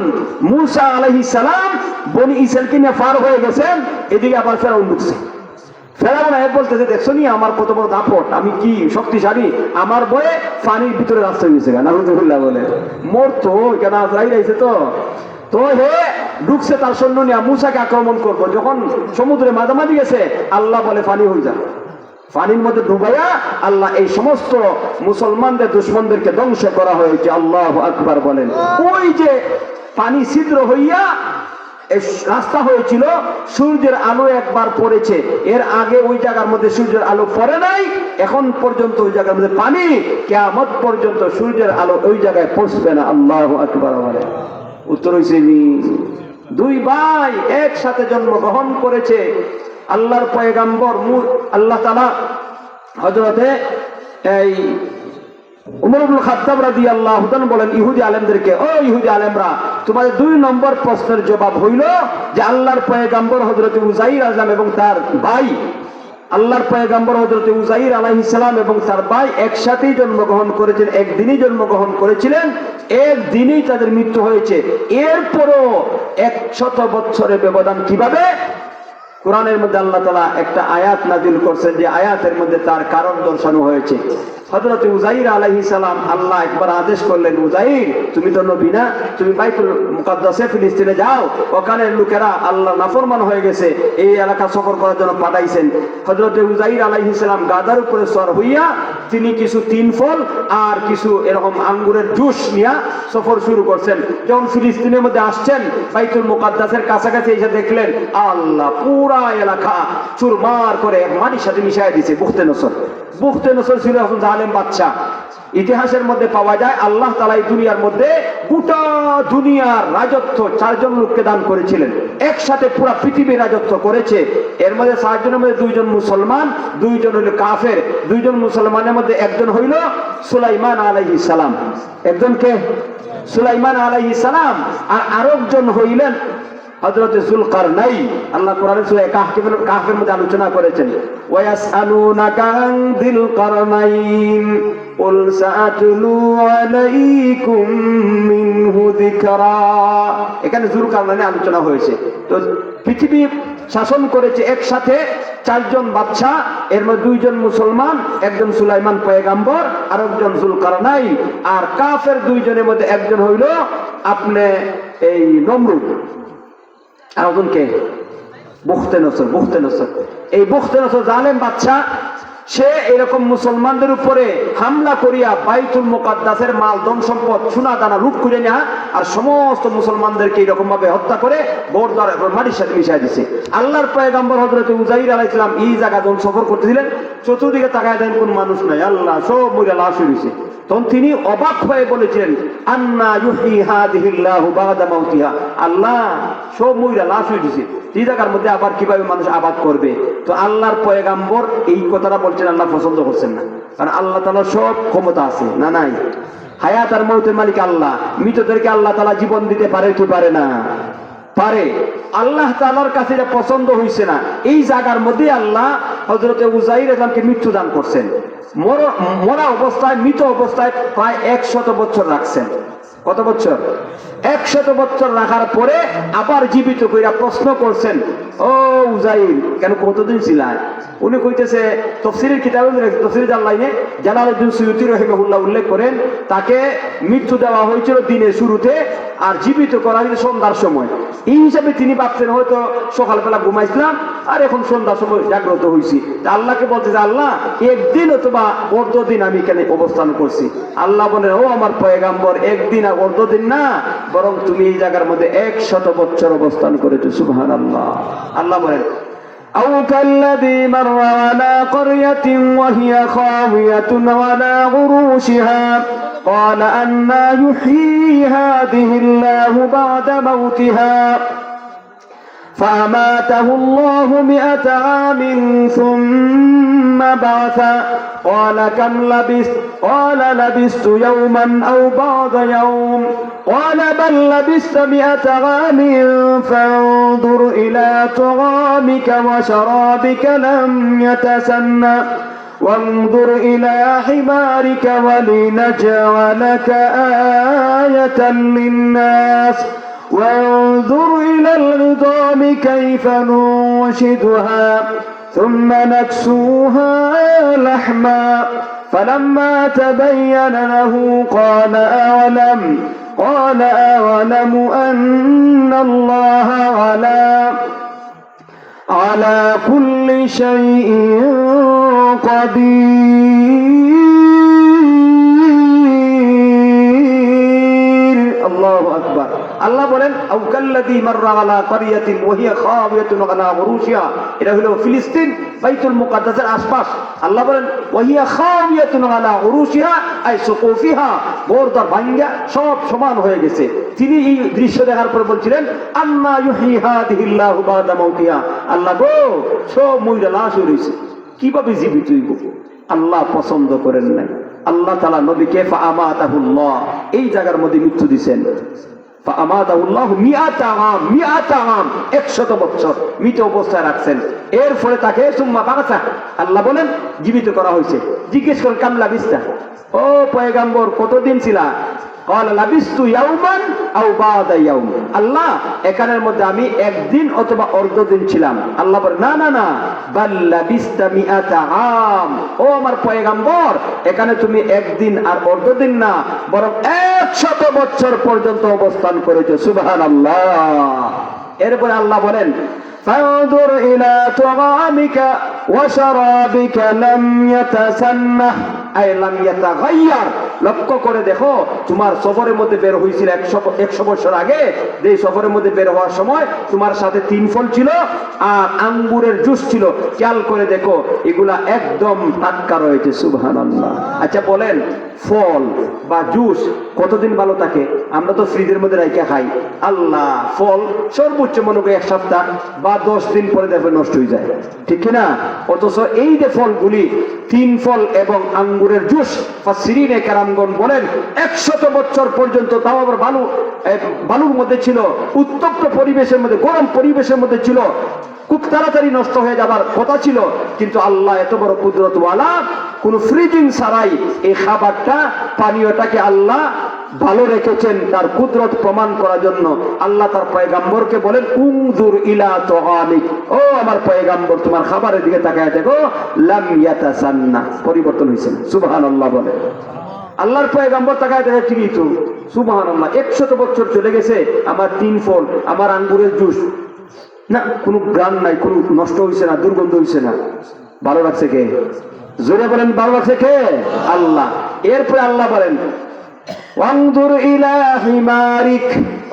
মুসা আলাইহিস সালাম বনি ইসরাইলকে নিয়ে পার হয়ে গেছেন, এদিকে আবার ফেরাউন ঢুকছে। ফেরাউন বলতেছে, দেখছো নি আমার কত বড় দাপট, আমি কি শক্তিশালী, আমার বয়ে পানির ভিতরে রাস্তা হয়েছে। নাউযুবিল্লাহ বলে মোর তো কেন আজরাইল আইছে, তো হে ঢুকছে তার সৈন্য নিয়ে মুসাকে আক্রমণ করবো। যখন সমুদ্রে মাঝামাঝি গেছে, আল্লাহ বলে পানি হয়ে যা। পানির মধ্যে ডুবাইয়া আল্লাহ এই সমস্ত মুসলমানদের দুশমনদেরকে ধ্বংস করা হয়েছে। আল্লাহু আকবার বলেন। ওই যে পানি ছিদ্র হইয়া রাস্তা হয়েছিল, সূর্যের আলো একবার পড়েছে। এর আগে ওই জায়গার মধ্যে সূর্যের আলো পড়ে নাই, এখন পর্যন্ত ওই জায়গার মধ্যে পানি, কিয়ামত পর্যন্ত সূর্যের আলো ওই জায়গায় পৌঁছবে না। আল্লাহু আকবার বলেন। উত্তর হইছে, দুই ভাই একসাথে জন্মগ্রহণ করেছে। আল্লাহর পয়গাম্বর আল্লাহ তাআলা হযরতে এই উমর ইবনে খাত্তাব রাদিয়াল্লাহু তাআলা বলেন ইহুদি আলেমদেরকে, ও ইহুদি আলেমরা, তোমাদের 2 নম্বর প্রশ্নের জবাব হইল যে আল্লাহর পয়গাম্বর হযরত উযাইর আযম এবং তার ভাই আল্লাহর পয়গম্বর হযরত উযাইর আলাইহিস সালাম এবং তার ভাই একসাথেই জন্মগ্রহণ করেছেন, একদিনই জন্মগ্রহণ করেছিলেন, একদিনই তাদের মৃত্যু হয়েছে। এরপরও 100 বছরের ব্যবধান। কিভাবে? কোরআনের মধ্যে আল্লাহ তাআলা একটা আয়াত নাযিল করছেন, যে আয়াতের মধ্যে তার কারণ দর্শানো হয়েছে। হযরত উযাইর আলাইহিস সালাম, আল্লাহ একবার আদেশ করলেন, উযাইর তুমি তো নবী না, তুমি বাইতুল মুকাদ্দাসে ফিলিস্তিনে যাও, ওখানের লোকেরা আল্লাহ নাফরমান হয়ে গেছে, এই এলাকা সফর করার জন্য পাঠাইছেন। হযরত উযাইর আলাইহিস সালাম গাদার উপরে সওয়ার হইয়া তিনি কিছু তিন ফল আর কিছু এরকম আঙ্গুরের জুস নিয়ে সফর শুরু করছেন। যখন ফিলিস্তিনের মধ্যে আসছেন, বাইতুল মুকাদ্দাসের কাছাকাছি এসে দেখলেন আল্লাহ পুরা এলাকা চুরমার করে মাটির সাথে মিশাই দিয়েছে। বুখতে নসর ছিল এখন জালেম বাদশা। ইতিহাসের মধ্যে পাওয়া যায় আল্লাহ তাআলা এই দুনিয়ার মধ্যে গোটা দুনিয়ার রাজত্ব 4 জন লোককে দান করেছিলেন, একসাথে পুরো পৃথিবীর রাজত্ব করেছে। এর মধ্যে 4 জনের মধ্যে 2 জন মুসলমান, 2 জন হইল কাফের। 2 জন মুসলমানের মধ্যে একজন হইল সুলাইমান আলাইহিস সালাম। একজনকে সুলাইমান আলাইহিস সালাম, আর আরেকজন হইলেন হযরত যুলকারনাইন। আল্লাহ কোরআনে সূরা কাহফের মধ্যে আলোচনা করেছেন, ওয়ায়াসআলুনাকা আন যুলকারনাইন কুল সাআতুলু আলাইকুম মিনহু যিকরা। এখানে যুলকারনাইন আলোচনা হয়েছে। তো পৃথিবী শাসন করেছে একসাথে 4 জন বাদশা, এর মধ্যে 2 জন মুসলমান, একজন সুলাইমান পয়গম্বর, আর একজন যুলকারনাইন। আর কাফের 2 জনের মধ্যে একজন হইল আপনি এই নমরুদ, আরেকজনকে বুখতে নসর। এই বুখতে নসর জালেম বাদশা, সে এরকম মুসলমানদের উপরে হামলা করিয়া বাইতুল মুকাদ্দাসের মাল ধন সম্পদ সোনা দানা লুট করে নেয়া, আর সমস্ত মুসলমানদেরকে এরকম ভাবে হত্যা করে বোরদার মাটির সাথে মিশাই দিছে। আল্লাহর পয়গম্বর হযরত উযাইর আলাইহিস সালাম এই জায়গা যখন সফর করতেছিলেন, চতুর্দিকে তাকায় দেন কোন মানুষ নাই, আল্লাহ সব মইরা লাশ হইছে। তখন তিনি অবাক হয়ে বলেছিলেন, আন্না ইউহয়ি হাযিহিল্লাহু বা'দা মাউতিহা, আল্লাহ সব মইরা লাশ হইছে, এই জায়গার মধ্যে আবার কিভাবে মানুষ আবাদ করবে? তো আল্লাহর পয়গম্বর এই কথাটা বলছেন, আল্লাহ পছন্দ করছেন না, কারণ আল্লাহ তাআলা সব ক্ষমতা আছে না নাই? হায়াত আর মউতের মালিক আল্লাহ। মৃতদেরকে আল্লাহ তাআলা জীবন দিতে পারে কি পারে না? পারে। আল্লাহ তাআলার কাছে এটা পছন্দ হইছে না, এই জায়গার মধ্যে আল্লাহ হযরত উযাইর ইসলামকে মৃত্যু দান করছেন। মরা অবস্থায়, মৃত অবস্থায় প্রায় 100 বছর রাখছেন। কত বছর? 100 বছর রাখার পরে আবার জীবিত কইরা প্রশ্ন করছেন, ও উযাইর কেন কতদিন ছিলেন? উনি কইতেছে, তাফসীরের কিতাবে তাফসীর জালালাইনে জালালউদ্দিন সুয়ুতী রাহিমাহুল্লাহ উল্লেখ করেন, তাকে মৃত্যু দেওয়া হয়েছিল দিনের শুরুতে, আর জীবিত করা হয়েছিল সন্ধ্যার সময়। এই হিসাবে তিনি ভাবছেন হয়তো সকালবেলা ঘুমাইছিলাম আর এখন সন্ধ্যার সময় জাগ্রত হয়েছি। আল্লাহকে বলতে যে আল্লাহ একদিন অথবা অর্ধদিন আমি এখানে অবস্থান করছি। আল্লাহ বলেন, ও আমার পয়গম্বর, একদিন আর অর্ধদিন না, বরং তুমি এই জায়গার মধ্যে 100 বছর অবস্থান করেছো। সুবহানাল্লাহ। আল্লাহ বলেন, أو كالذي مر على قرية وهي خاوية على عروشها قال أنى يحيي هذه الله بعد موتها فأماته الله 100 عام ثم بعثه قال كم لبثت قال لبثت يوما أو بعض يوم قال بل لبثت 100 عام فانظر إلى طعامك وشرابك لم يتسنى وانظر إلى حمارك ولنجعلك آية للناس وانظر إلى العظام كيف ننشدها ثم نكسوها لحما فلما تبين له قال أعلم أن الله على كل شيء قدير. الله أكبر. আল্লাহ বলেন, আও কাল্লাযী মাররা আলা ক্বরিয়াতিন ওয়া হিয়া খাওয়ায়াতুন আলা উরুশিহা, এটা হলো ফিলিস্তিন বাইতুল মুকাদ্দাসের আশপাশ। আল্লাহ বলেন, ওয়া হিয়া খাওয়ায়াতুন আলা উরুশিহা আই সুকুফিহা, বোরদার ভাঙ্গা সব সমান হয়ে গেছে। তিনি এই দৃশ্য দেখার পর বলছিলেন, আন্না ইউহয়ি হাযিহিল্লাহু বা'দা মাউতিহা, আল্লাহ গো সব মইরা লাশ হইছে, কিভাবে জীবিত হইব? আল্লাহ পছন্দ করেন নাই। আল্লাহ তাআলা নবীকে ফাআমাতাহুল্লাহ, এই জায়গার মধ্যে মৃত্যু দিবেন। ফাআমাতাহুল্লাহ 100 আম, 100 বছর মৃত অবস্থায় রাখছেন। এরপরে তাকে সুম্মা বাগাসা, আল্লাহ বলেন জীবিত করা হয়েছে। জিজ্ঞেস করেন কাম লাবিস্তা, ও পয়গাম্বর কতদিন ছিলা? ক্বালা লাবিস্তু ইয়াওমান আও বা'দা ইয়াওম, আল্লাহ এখানের মধ্যে আমি একদিন অথবা অর্ধদিন ছিলাম। আল্লাহ বলেন না না না, বাল লাবিস্তা মিআতা আম, ও আমার পয়গাম্বর এখানে তুমি একদিন আর অর্ধদিন না, বরং 100 বছর পর্যন্ত অবস্থান করেছো। সুবহানাল্লাহ। এরপরে আল্লাহ বলেন ফানজুর ইলা তুআমিকা ওয়া শারাবিকা লাম ইয়াতাসান্নাহ আই লাম ইয়াতাগায়্যার, লক্ষ্য করে দেখো তোমার সফরের মধ্যে বের হয়েছিল 100 বছর আগে, যে সফরের মধ্যে বের হওয়ার সময় তোমার সাথে 3 ফল ছিল আর আঙ্গুরের জুস ছিল, খেয়াল করে দেখো এগুলা একদম টাটকা রয়েছে। সুবহানাল্লাহ। আচ্ছা বলেন ফল বা জুস কতদিন ভালো থাকে? আমরা তো ফ্রিজের মধ্যে রাখা খাই। আল্লাহ ফল সর্বোচ্চ মনে করি 1 সপ্তাহ বা 10 দিন পরে দেখবে নষ্ট হয়ে যায়, ঠিক কিনা? অথচ এই যে ফলগুলি 3 ফল এবং আঙ্গুরের জুস, ফাসসিরিনে কেরামগণ বলেন 100 বছর পর্যন্ত, তাও আবার বালুর মধ্যে ছিল, উত্তপ্ত পরিবেশের মধ্যে, গরম পরিবেশের মধ্যে ছিল, খুব তাড়াতাড়ি নষ্ট হয়ে যাবার কথা ছিল, কিন্তু আল্লাহ এত বড় কুদরতওয়ালা, কোন ফ্রিজিং ছাড়াই এই খাবারটা, পানীয়টাকে আল্লাহ ভালো রেখেছেন তার কুদরত প্রমাণ করার জন্য। আল্লাহ তার পয়গাম্বরকে বলেন উনজুর ইলা তুআমিক, ও আমার পয়গাম্বর তোমার খাবারের দিকে তাকায় দেখো, লাম ইয়াতাসান্না, পরিবর্তন হয়েছে। সুবহানাল্লাহ বলে আল্লাহর পয়গাম্বর তাকায় দেখে, ঠিকই তো, সুবহানাল্লাহ 100 বছর চলে গেছে, আমার 3 ফল, আমার আঙ্গুরের জুস না, কোনো গ্রাম নাই, কোনো নষ্ট হয়েছে না, দুর্গন্ধ হয়েছে না। ভালো লাগছে কে? জোরে বলেন ভালো লাগছে কে? আল্লাহ। এরপরে আল্লাহ বলেন ওয়ানজুর ইলা হিমারিক,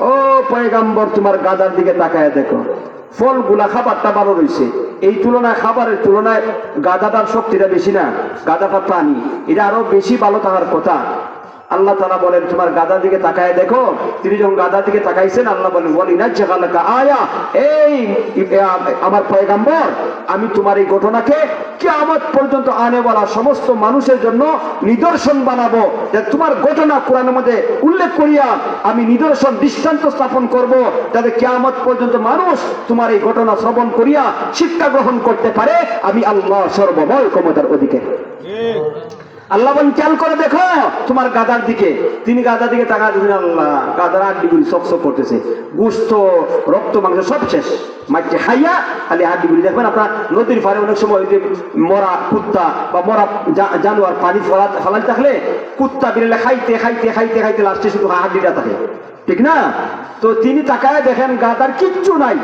ও পয়গাম্বর তোমার গাধার দিকে তাকায় দেখো, ফলগুলা খাবারটা ভালো রয়েছে, এই তুলনায় খাবারের তুলনায় গাধাটার শক্তিটা বেশি না, গাধাটা প্রাণী, এটা আরো বেশি ভালো থাকার কথা। আল্লাহ তাআলা বলেন তোমার গাধার দিকে তাকায় দেখো। তিনি যখন গাধার দিকে তাকাইছেন আল্লাহ বলেন ওয়ালিনাজআলাকা আয়া, এই আমার পয়গাম্বর আমি তোমার এই ঘটনাকে কিয়ামত পর্যন্ত আনেওয়ালা সমস্ত মানুষের জন্য নিদর্শন বানাবো, যে তোমার ঘটনা কোরআনের মধ্যে উল্লেখ করিয়া আমি নিদর্শন দৃষ্টান্ত স্থাপন করব, যাতে কিয়ামত পর্যন্ত মানুষ তোমার এই ঘটনা শ্রবণ করিয়া শিক্ষা গ্রহণ করতে পারে। আমি আল্লাহ সর্বময় ক্ষমতার অধিকারী। আল্লাহ বলেন খেয়াল করে দেখো তোমার গাদার দিকে। তিনি গাদার দিকে তাকা দিলেন, আল্লাহ গাদার হাড্ডিগুলি চকচক করতেছে, গোশত রক্ত মাংস সব শেষ, মাটি খাইয়া খালি হাড্ডিগুলি। দেখবেন আপনার নদীর পাড়ে অনেক সময় ওই যে মরা কুত্তা বা মরা জানোয়ার পানি ফলাই থাকলে কুত্তা বিড়ালে খাইতে খাইতে খাইতে খাইতে লাস্টে শুধু হাড্ডিটা থাকে, ঠিক না? তো তিনি তাকায় দেখেন গাদার কিচ্ছু নাই,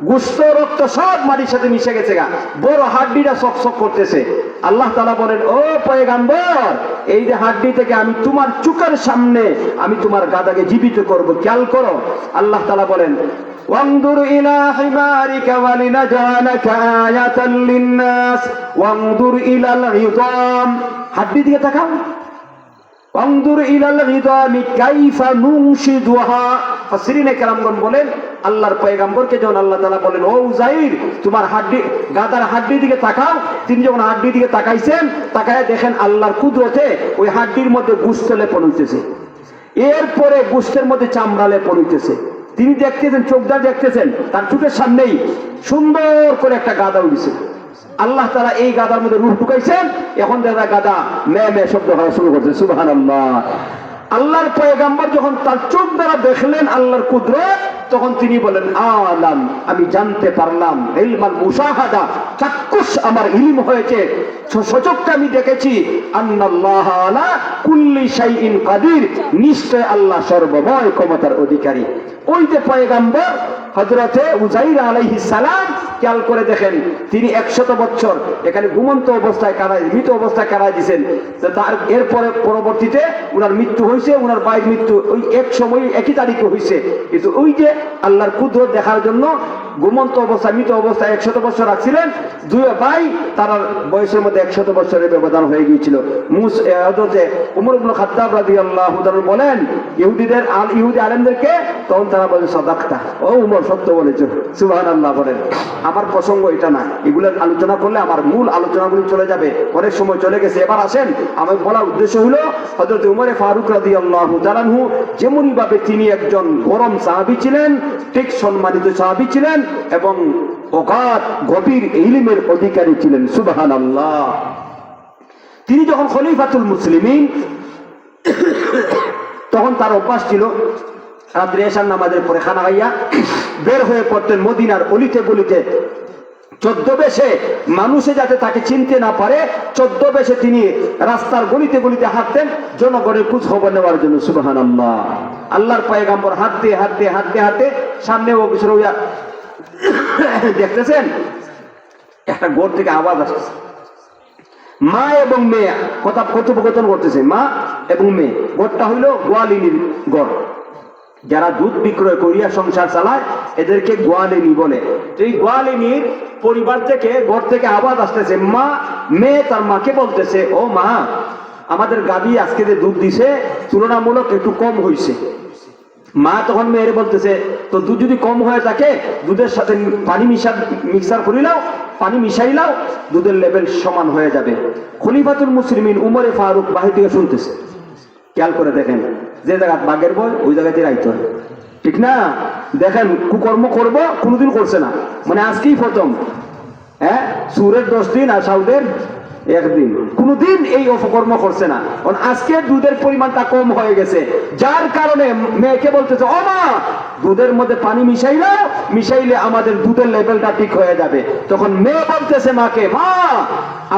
গোশত রক্ত সব মাটির সাথে মিশে গেছে, গা বড় হাড্ডিটা চকচক করতেছে। আল্লাহ তাআলা বলেন ও পয়গাম্বর, এই যে হাড্ডি থেকে আমি তোমার চোখের সামনে আমি তোমার গাদাকে জীবিত করব, খেয়াল করো। আল্লাহ তাআলা বলেন ওয়ানজুর ইলা হিমারিকা ওয়ালিনাজআলাকা আয়াতাল লিন্নাস ওয়ানজুর ইলাল ইযাম, হাড্ডি দিকে তাকাও। ওয়ানজুর ইলাল ইযামি কাইফা নুনশিদুহা, ফাসসিরিনে কেরামগণ বলেন আল্লাহর পয়গাম্বরকে যখন আল্লাহ তাআলা বলেন ও উযাইর তোমার হাড্ডি গাদার হাড্ডির দিকে তাকাও, তিনি যখন হাড্ডির দিকে তাকাইছেন, তাকায় দেখেন আল্লাহর কুদরতে ওই হাড্ডির মধ্যে গোশত লেপন হইতেছে, এরপরে গোশতের মধ্যে চামড়া লেপন হইতেছে। তিনি দেখতেছেন, চোখটা দেখতেছেন, তার চোখের সামনেই সুন্দর করে একটা গাদা উঠেছে। আল্লাহ তাআলা এই গাদার মধ্যে রূহ ঢুকাইছেন, এখন দেখা গাদা মে মে শব্দ করা শুরু করছে। সুবহানাল্লাহ। আল্লাহর পয়গাম্বর যখন তার চোখ দ্বারা দেখলেন আল্লাহর কুদরত, তখন তিনি বলেন আলাম, আমি জানতে পারলাম, ইলমাল মুশাহাদা, চাক্ষুষ আমার ইলম হয়েছে, সচক্ষে আমি দেখেছি, আন্নাল্লাহ আলা কুল্লি শাইইন কাদির, নিশ্চয় আল্লাহ সর্বময় ক্ষমতার অধিকারী। ওই যে পয়গাম্বর হযরতে উযাইর আলাইহিস সালাম, খেয়াল করে দেখেন তিনি 100 বছর এখানে ঘুমন্ত অবস্থায় কাটায়, মৃত অবস্থায় কাটায় দিয়েছেন। তার এরপরে পরবর্তীতে উনার মৃত্যু হয়েছে, উনার ভাইয়ের মৃত্যু ওই এক সময় একই তারিখে হয়েছে। কিন্তু ওই যে আল্লাহর কুদরত দেখার জন্য ঘুমন্ত অবস্থায়, মৃত অবস্থায় 100 বছর রাখছিলেন। দুই ভাই, তার বয়সের মধ্যে 100 বছরের ব্যবধান হয়ে গিয়েছিল। হযরতে ওমর ইবনে খাত্তাব রাদিয়াল্লাহু তাআলা বলেন ইহুদি আলেমদেরকে, তখন তারা বলে সাদাকতা, ও ওমর সত্য বলেছো। সুবহানাল্লাহ বলেন। আমার প্রসঙ্গ এটা না, এগুলোর আলোচনা করলে আমার মূল আলোচনাগুলি চলে যাবে, অনেক সময় চলে গেছে। এবার আসেন, আমার বলার উদ্দেশ্য হলো হযরত উমর ফারুক রাদিয়াল্লাহু তাআলা আনহু যেমনই ভাবে তিনি একজন গরম সাহাবী ছিলেন, ঠিক সম্মানিত সাহাবী ছিলেন, এবং অগাধ গভীর ইলমের অধিকারী ছিলেন। সুবহানাল্লাহ। তিনি যখন খলিফাতুল মুসলিমিন, তখন তার অভ্যাস ছিল রাত্রে এশার নামাজের পরে খানা খাইয়া বের হয়ে পড়তেন মদিনার অলিতে গলিতে, ছদ্মবেশে, মানুষে যাতে তাকে চিনতে না পারে ছদ্মবেশে তিনি রাস্তার গলিতে গলিতে হাঁটতেন জনগণের খোঁজ খবর নেওয়ার জন্য। সুবহানাল্লাহ। আল্লাহর পয়গাম্বর হাঁটতে হাঁটতে হাঁটতে হাঁটতে সামনে অগ্রসর হইয়া দেখতেছেন একটা ঘর থেকে আওয়াজ আসছে। মা এবং মেয়ে কথা কথোপকথন করতেছে, মা এবং মেয়ে। ঘরটা হইল গোয়ালিনীর ঘর। যারা দুধ বিক্রয় করিয়া সংসার চালায় এদেরকে গোয়ালিনী বলে। তো এই গোয়ালিনীর পরিবার থেকে, ঘর থেকে আওয়াজ আসতেছে। মা, মেয়ে তার মাকে বলতেছে, ও মা, আমাদের গাভী আজকে যে দুধ দিছে তুলনামূলক একটু কম হয়েছে। মা তখন মেয়ের বলতেছে, তো দুধ যদি কম হয়ে থাকে দুধের সাথে পানি মিক্সার করিলাও, পানি মিশাইলাও, দুধের লেভেল সমান হয়ে যাবে। খলিফাতুল মুসলিমিন উমরে ফারুক বাহির থেকে শুনতেছে। খেয়াল করে দেখেন, যে জায়গায় বাঘের বই ওই জায়গাতে রাইতে হয়, ঠিক না? দেখেন কুকর্ম করব কোনোদিন করছে না, মানে আজকেই প্রথম। হ্যাঁ, সুরের 10 দিন আর সাউদের 1 দিন, কোনোদিন এই অপকর্ম করছে না। আজকে দুধের পরিমাণটা কম হয়ে গেছে, যার কারণে মেয়েকে বলতেছে, ও মা, দুধের মধ্যে পানি মিশাইলে আমাদের দুধের লেভেলটা ঠিক হয়ে যাবে। তখন মেয়ে বলতেছে মাকে, মা,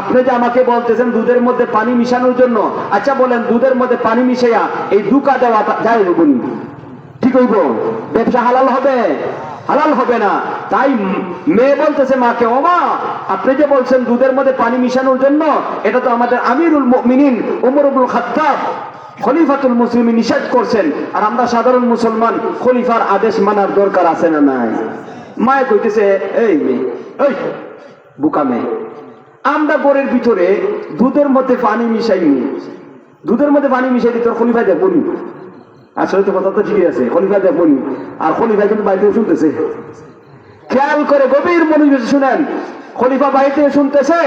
আপনি যে আমাকে বলতেছেন দুধের মধ্যে পানি মিশানোর জন্য, আচ্ছা বলেন দুধের মধ্যে পানি মিশাইয়া এই দুকা দেওয়া যায় বলি ঠিক হইব? ব্যবসা হালাল হবে? হালাল হবে না। তাই মেয়ে বলতেছে মাকে, ও মা, আপনি যে বলছেন দুধের মধ্যে পানি মিশানোর জন্য, এটা তো আমাদের আমিরুল মুমিনিন ওমর ইবনে খাত্তাব খলিফাতুল মুসলিমিন নিষেধ করছেন, আর আমরা সাধারণ মুসলমান খলিফার আদেশ মানার দরকার আছে না নাই? মায়ে কইতেছে, এই মেয়ে, ওই বুকা মেয়ে, আমরা ঘরের ভিতরে দুধের মধ্যে পানি মিশাইনি, দুধের মধ্যে পানি মিশাইনি তোর খলিফা দেখবো নি? আসলে তো কথা তো ঠিকই আছে, খলিফা দেখবো নি? আর খলিফা কিন্তু বাইরে শুনতেছে। খেয়াল করে গভীর মনোযোগে শুনেন, খলিফা বাইরে থেকে শুনতেছে।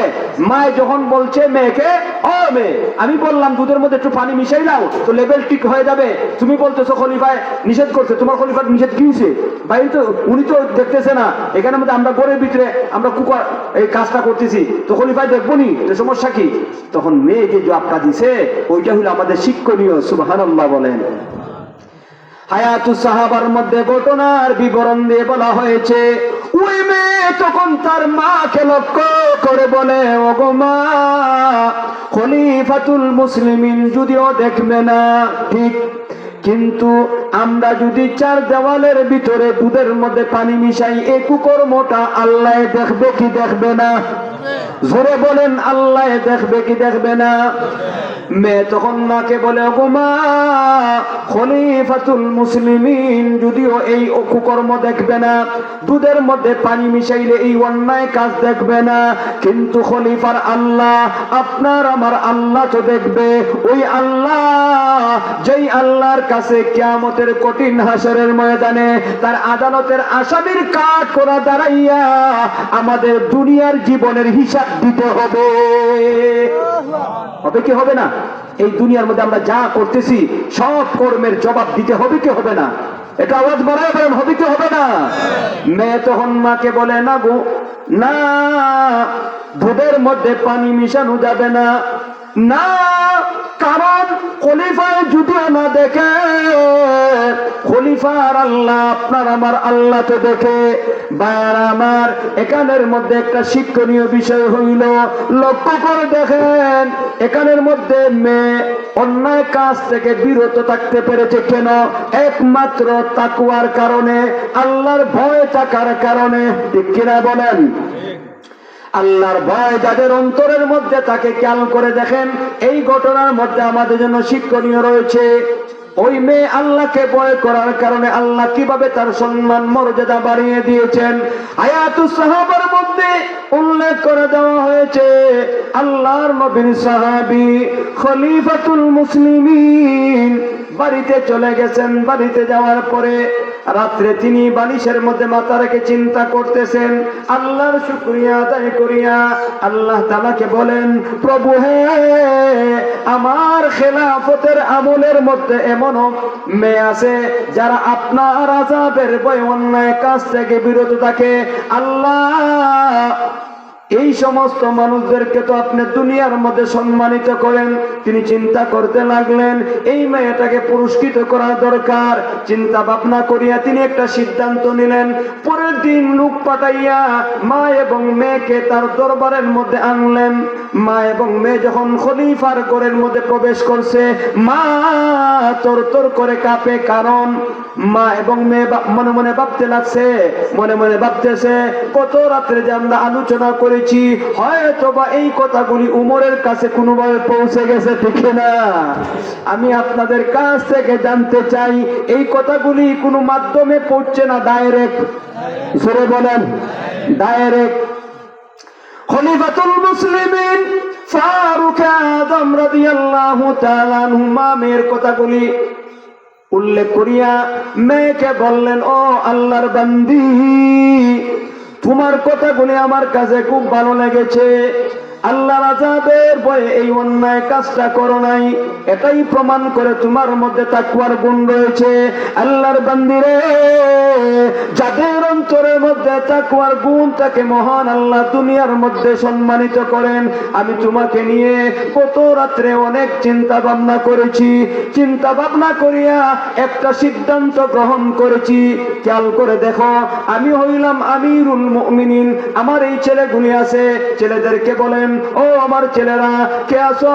মায় যখন বলছে মেয়েকে, ও মেয়ে, আমি বললাম দুধের মধ্যে একটু পানি মিশাই দাও তো লেভেল ঠিক হয়ে যাবে, তুমি বলতেছো খলিফায় নিষেধ করছে, তোমার খলিফার নিষেধ কি হয়েছে? বাইরে তো উনি তো দেখতেছে না, এখানে মধ্যে আমরা ঘরের ভিতরে আমরা কুকার এই কাজটা করতেছি, তো খলিফায় দেখবো নি, তো সমস্যা কি? তখন মেয়ে যে জবাবটা দিছে ওইটা হলো আমাদের শিক্ষণীয়। সুবহানাল্লাহ বলেন। হায়াতুস সাহাবার মধ্যে ঘটনার বিবরণ দিয়ে বলা হয়েছে, ওই মেয়ে তখন তার মাকে লক্ষ্য করে বলে, ওগো মা, খলিফাতুল মুসলিমিন যদিও দেখবে না ঠিক, কিন্তু আমরা যদি 4 দেওয়ালের ভিতরে দুধের মধ্যে পানি মিশাই, এই কুকর্মটা আল্লাহ দেখবে কি দেখবে না? জোরে বলেন, আল্লাহ দেখবে কি দেখবে না? মেয়ে তখন মাকে বলে, ওগো মা, খলিফাতুল মুসলিমিন যদিও এই কুকর্ম দেখবে না, দুধের মধ্যে পানি মিশাইলে এই অন্যায় কাজ দেখবে না, কিন্তু খলিফার আল্লাহ, আপনার আমার আল্লাহ তো দেখবে। ওই আল্লাহ, যেই আল্লাহর কাছে কিয়ামতের কঠিন হাসরের ময়দানে তার আদালতের আসামির কাঠ করা দাঁড়াইয়া আমাদের দুনিয়ার জীবনের হিসাব দিতে হবে। হবে কি হবে না? এই দুনিয়ার মধ্যে আমরা যা করতেছি সব কর্মের জবাব দিতে হবে কি হবে না? এটা আওয়াজ বাড়ায় বলেন, হবে কি হবে না? মেয়ে তখন মাকে বলে, না গো, না, দুধের মধ্যে পানি মিশানো যাবে না, না, কারণ খলিফায় যদিও না দেখে, খলিফার আল্লাহ, আপনার আমার আল্লাহ তো দেখে। ভাইয়ার আমার, এখানের মধ্যে একটা শিক্ষণীয় বিষয় হইল, লক্ষ্য করে দেখেন, এখানের মধ্যে মেয়ে অন্যায় কাজ থেকে বিরত থাকতে পেরেছে কেন? একমাত্র তাকওয়ার কারণে, আল্লাহর ভয় থাকার কারণে। ঠিক কিনা বলেন? আল্লাহর ভয় যাদের অন্তরের মধ্যে তাকে খেয়াল করে দেখেন, এই ঘটনার মধ্যে আমাদের জন্য শিক্ষণীয় রয়েছে। ওই মেয়ে আল্লাহকে ভয় করার কারণে আল্লাহ কিভাবে তার সম্মান মর্যাদা বাড়িয়ে দিয়েছেন। হায়াতুস সাহাবার মধ্যে উল্লেখ করে দেওয়া হয়েছে, আল্লাহর নবীর সাহাবী খলিফাতুল মুসলিমিন বাড়িতে চলে গেছেন। বাড়িতে যাওয়ার পরে রাত্রে তিনি বালিশের মধ্যে মাথা রেখে চিন্তা করতেছেন, আল্লাহর শুকরিয়া আদায় করিয়া আল্লাহ তাআলাকে বলেন, প্রভু হে, আমার খেলাফতের আমলের মধ্যে এমনও মেয়ে আছে যারা আপনার আযাবের ভয়ে অন্যায় কাজ থেকে বিরত থাকে। আল্লাহ, এই সমস্ত মানুষদেরকে তো আপনি দুনিয়ার মধ্যে সম্মানিত করেন। তিনি চিন্তা করতে লাগলেন এই মেয়েটাকে পুরস্কৃত করা দরকার। চিন্তা ভাবনা করিয়া তিনি একটা সিদ্ধান্ত নিলেন। পরের দিন লোক পাঠাইয়া মা এবং মেয়েকে তার দরবারের মধ্যে আনলেন। মা এবং মেয়ে যখন খলিফার ঘরের মধ্যে প্রবেশ করছে, মা তরতর করে কাঁপে। কারণ মা এবং মেয়ে মনে মনে ভাবতে লাগছে, মনে মনে ভাবতেছে, কত রাত্রে যে আমরা আলোচনা করেছি, হয়তো বা এই কথাগুলি উমরের কাছে কোনোভাবে পৌঁছে গেছে, ঠিক না? আমি আপনাদের কাছ থেকে জানতে চাই, এই কথাগুলি কোনো মাধ্যমে পৌঁছছে না ডাইরেক্ট? জোরে বলেন, ডাইরেক্ট। খলিফাতুল মুসলিমিন ফারুক আযম রাদিয়াল্লাহু তাআলা আনহু মেয়ের কথাগুলি উল্লেখ করিয়া মেয়েকে বললেন, ও আল্লাহর বান্দি, তোমার কথাগুলি আমার কাছে খুব ভালো লেগেছে। আল্লাহর আযাবের ভয়ে এই অন্যায় কাজটা করো নাই, এটাই প্রমাণ করে তোমার মধ্যে তাকওয়ার গুণ রয়েছে। আল্লাহর বান্দিরে, যাদের অন্তরের মধ্যে তাকওয়ার গুণ থাকে, মহান আল্লাহ দুনিয়ার মধ্যে সম্মানিত করেন। আমি তোমাকে নিয়ে কত রাত্রে অনেক চিন্তা ভাবনা করেছি। চিন্তা ভাবনা করিয়া একটা সিদ্ধান্ত গ্রহণ করেছি। খেয়াল করে দেখো, আমি হইলাম আমিরুল মুমিনিন। আমার এই ছেলেগুলি আছে, ছেলেদেরকে বলেন, ও আমার ছেলেরা, কে আছো?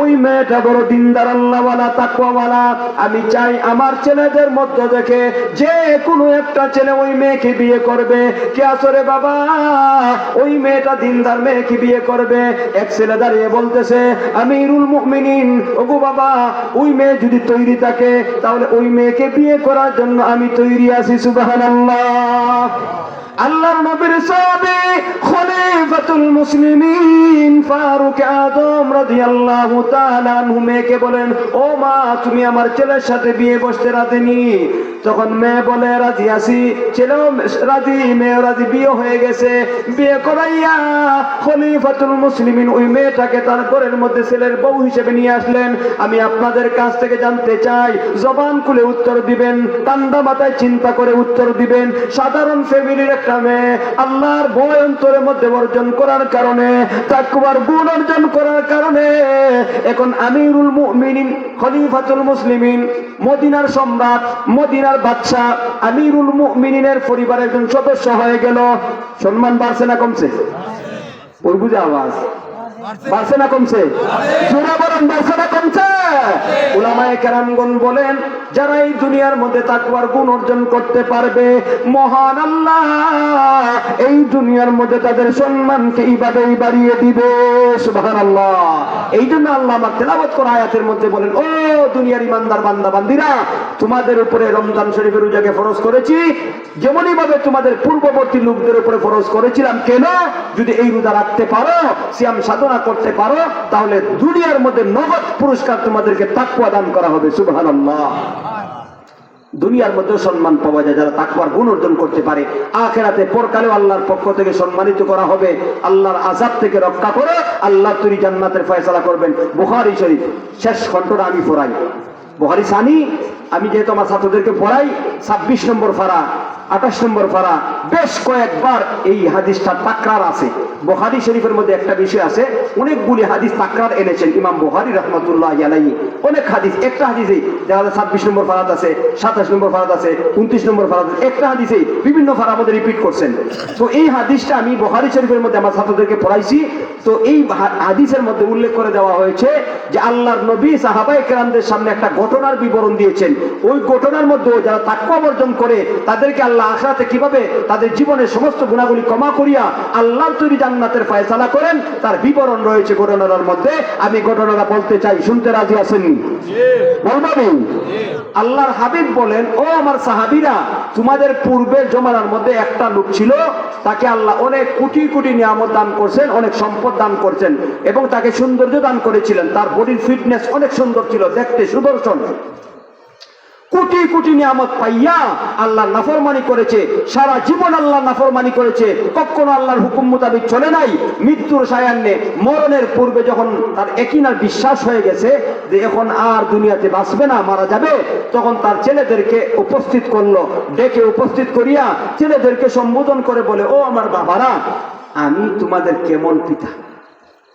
ওই মেয়েটা বড় দিনদার, আল্লাহওয়ালা, তাকওয়াওয়ালা। আমি চাই আমার ছেলেদের মধ্যে দেখে যে কোনো একটা ছেলে ওই মেয়েকে বিয়ে করবে। কে আছো রে বাবা? ওই মেয়েটা দিনদার, মেয়েকে বিয়ে করবে। এক ছেলে দাঁড়িয়ে বলতেছে, আমিরুল মুমিনিন, ওগো বাবা, ওই মেয়ে যদি তৈরি থাকে তাহলে ওই মেয়েকে বিয়ে করার জন্য আমি তৈরি আছি। সুবহানাল্লাহ। আল্লাহর নবীর সাহাবী খলিফাতুল মুসলিমিন ফারুক আযম রাদিয়াল্লাহু তাআলা আনহু মেয়েকে বলেন, ও মা, তুমি আমার ছেলের সাথে বিয়ে বসতে রাজি নি? তখন মেয়ে বলে, রাজি আছি। ছেলেও রাজি, মেয়েও রাজি। বিয়ে হয়ে গেছে। বিয়ে করাইয়া খলিফাতুল মুসলিমিন ওই মেয়েটাকে তার ঘরের মধ্যে ছেলের বউ হিসেবে নিয়ে আসলেন। আমি আপনাদের কাছ থেকে জানতে চাই, জবান খুলে উত্তর দিবেন, ঠান্ডা মাথায় চিন্তা করে উত্তর দিবেন। সাধারণ ফ্যামিলির একটা মেয়ে আল্লাহর ভয় অন্তরের মধ্যে অর্জন করার কারণে, তাকওয়ার গুণ অর্জন করার কারণে এখন আমিরুল মুমিনিন, খলিফাতুল মুসলিমিন, মদিনার সম্রাট, মদিনার বাদশা, আমিরুল মুমিনিনের পরিবারের একজন সদস্য হয়ে গেল। সম্মান বাড়ছে না কমছে? ওর বুঝে আওয়াজ বাড়ছে না কমছে? জোরে বলেন, বাড়ছে না কমছে? উলামায়ে কেরামগণ বলেন, যারা এই দুনিয়ার মধ্যে তাকওয়ার গুণ অর্জন করতে পারবে, মহান আল্লাহ এই দুনিয়ার মধ্যে তাদের সম্মানকে এইভাবেই বাড়িয়ে দিবে। সুবহানাল্লাহ। এই জন্য আল্লাহ আমার তেলাওয়াত করা আয়াতের মধ্যে বলেন, ও দুনিয়ার ইমানদার বান্দা বান্দিরা, তোমাদের উপরে রমজান শরীফের রোজাকে ফরজ করেছি, যেমনই ভাবে তোমাদের পূর্ববর্তী লোকদের উপরে ফরজ করেছিলাম। কেন? যদি এই রোজা রাখতে পারো, সিয়াম সাধনা করতে পারো, তাহলে দুনিয়ার মধ্যে নগদ পুরস্কার তোমাদেরকে তাকওয়া দান করা হবে। সুবহানাল্লাহ। দুনিয়ার মধ্যে সম্মান পাওয়া যায় যারা তাকওয়ার গুণ অর্জন করতে পারে। আখিরাতে পরকালেও আল্লাহর পক্ষ থেকে সম্মানিত করা হবে। আল্লাহর আযাব থেকে রক্ষা করে আল্লাহ তৈরি জান্নাতের ফয়সালা করবেন। বুখারী শরীফ শেষ খণ্ডটা আমি পড়াই। বুখারী সানি আমি যেহেতু আমার ছাত্রদেরকে পড়াই, 26 নম্বর পারা, 28 নম্বর পারা, বেশ কয়েকবার এই হাদিসটা তাকরার আছে। বুখারী শরীফের মধ্যে একটা বিষয় আছে, অনেকগুলি হাদিস তাকরার এনেছেন ইমাম বুখারী রাহমাতুল্লাহি আলাইহি। অনেক হাদিস, একটা হাদিসে দেখা যায় 26 নম্বর পারাত আছে, 27 নম্বর পারাত আছে, 29 নম্বর পারাত আছে। একটা হাদিসে বিভিন্ন পারা মধ্যে রিপিট করছেন। তো এই হাদিসটা আমি বুখারী শরীফের মধ্যে আমার ছাত্রদেরকে পড়াইছি। তো এই হাদিসের মধ্যে উল্লেখ করে দেওয়া হয়েছে যে আল্লাহর নবী সাহাবায়ে কেরামদের সামনে একটা ঘটনার বিবরণ দিয়েছেন। ওই ঘটনার মধ্যে যারা তাকওয়া অর্জন করে তাদেরকে আল্লাহ আল্লাহ আখিরাতে কিভাবে তাদের জীবনের সমস্ত গুণাগুলি ক্ষমা করিয়া আল্লাহর তৈরি জান্নাতের ফয়সালা করেন তার বিবরণ রয়েছে ঘটনার মধ্যে। আমি ঘটনাটা বলতে চাই, শুনতে রাজি আছেন? বলবেন? আল্লাহর হাবিব বলেন, ও আমার সাহাবীরা, তোমাদের পূর্বের জমানার মধ্যে একটা লোক ছিল, তাকে আল্লাহ অনেক কোটি কোটি নিয়ামত দান করছেন, অনেক সম্পদ দান করছেন এবং তাকে সৌন্দর্য দান করেছিলেন। তার বডির ফিটনেস অনেক সুন্দর ছিল, দেখতে সুদর্শন। কোটি কোটি নিয়ামত পাইয়া আল্লাহর নাফরমানি করেছে, সারা জীবন আল্লাহর নাফরমানি করেছে, কখনো আল্লাহর হুকুম মোতাবেক চলে নাই। মৃত্যুর সায়ান্নে মরণের পূর্বে যখন তার একিনার বিশ্বাস হয়ে গেছে যে এখন আর দুনিয়াতে বাঁচবে না, মারা যাবে, তখন তার ছেলেদেরকে উপস্থিত করলো, ডেকে উপস্থিত করিয়া ছেলেদেরকে সম্বোধন করে বলে, ও আমার বাবারা, আমি তোমাদের কেমন পিতা?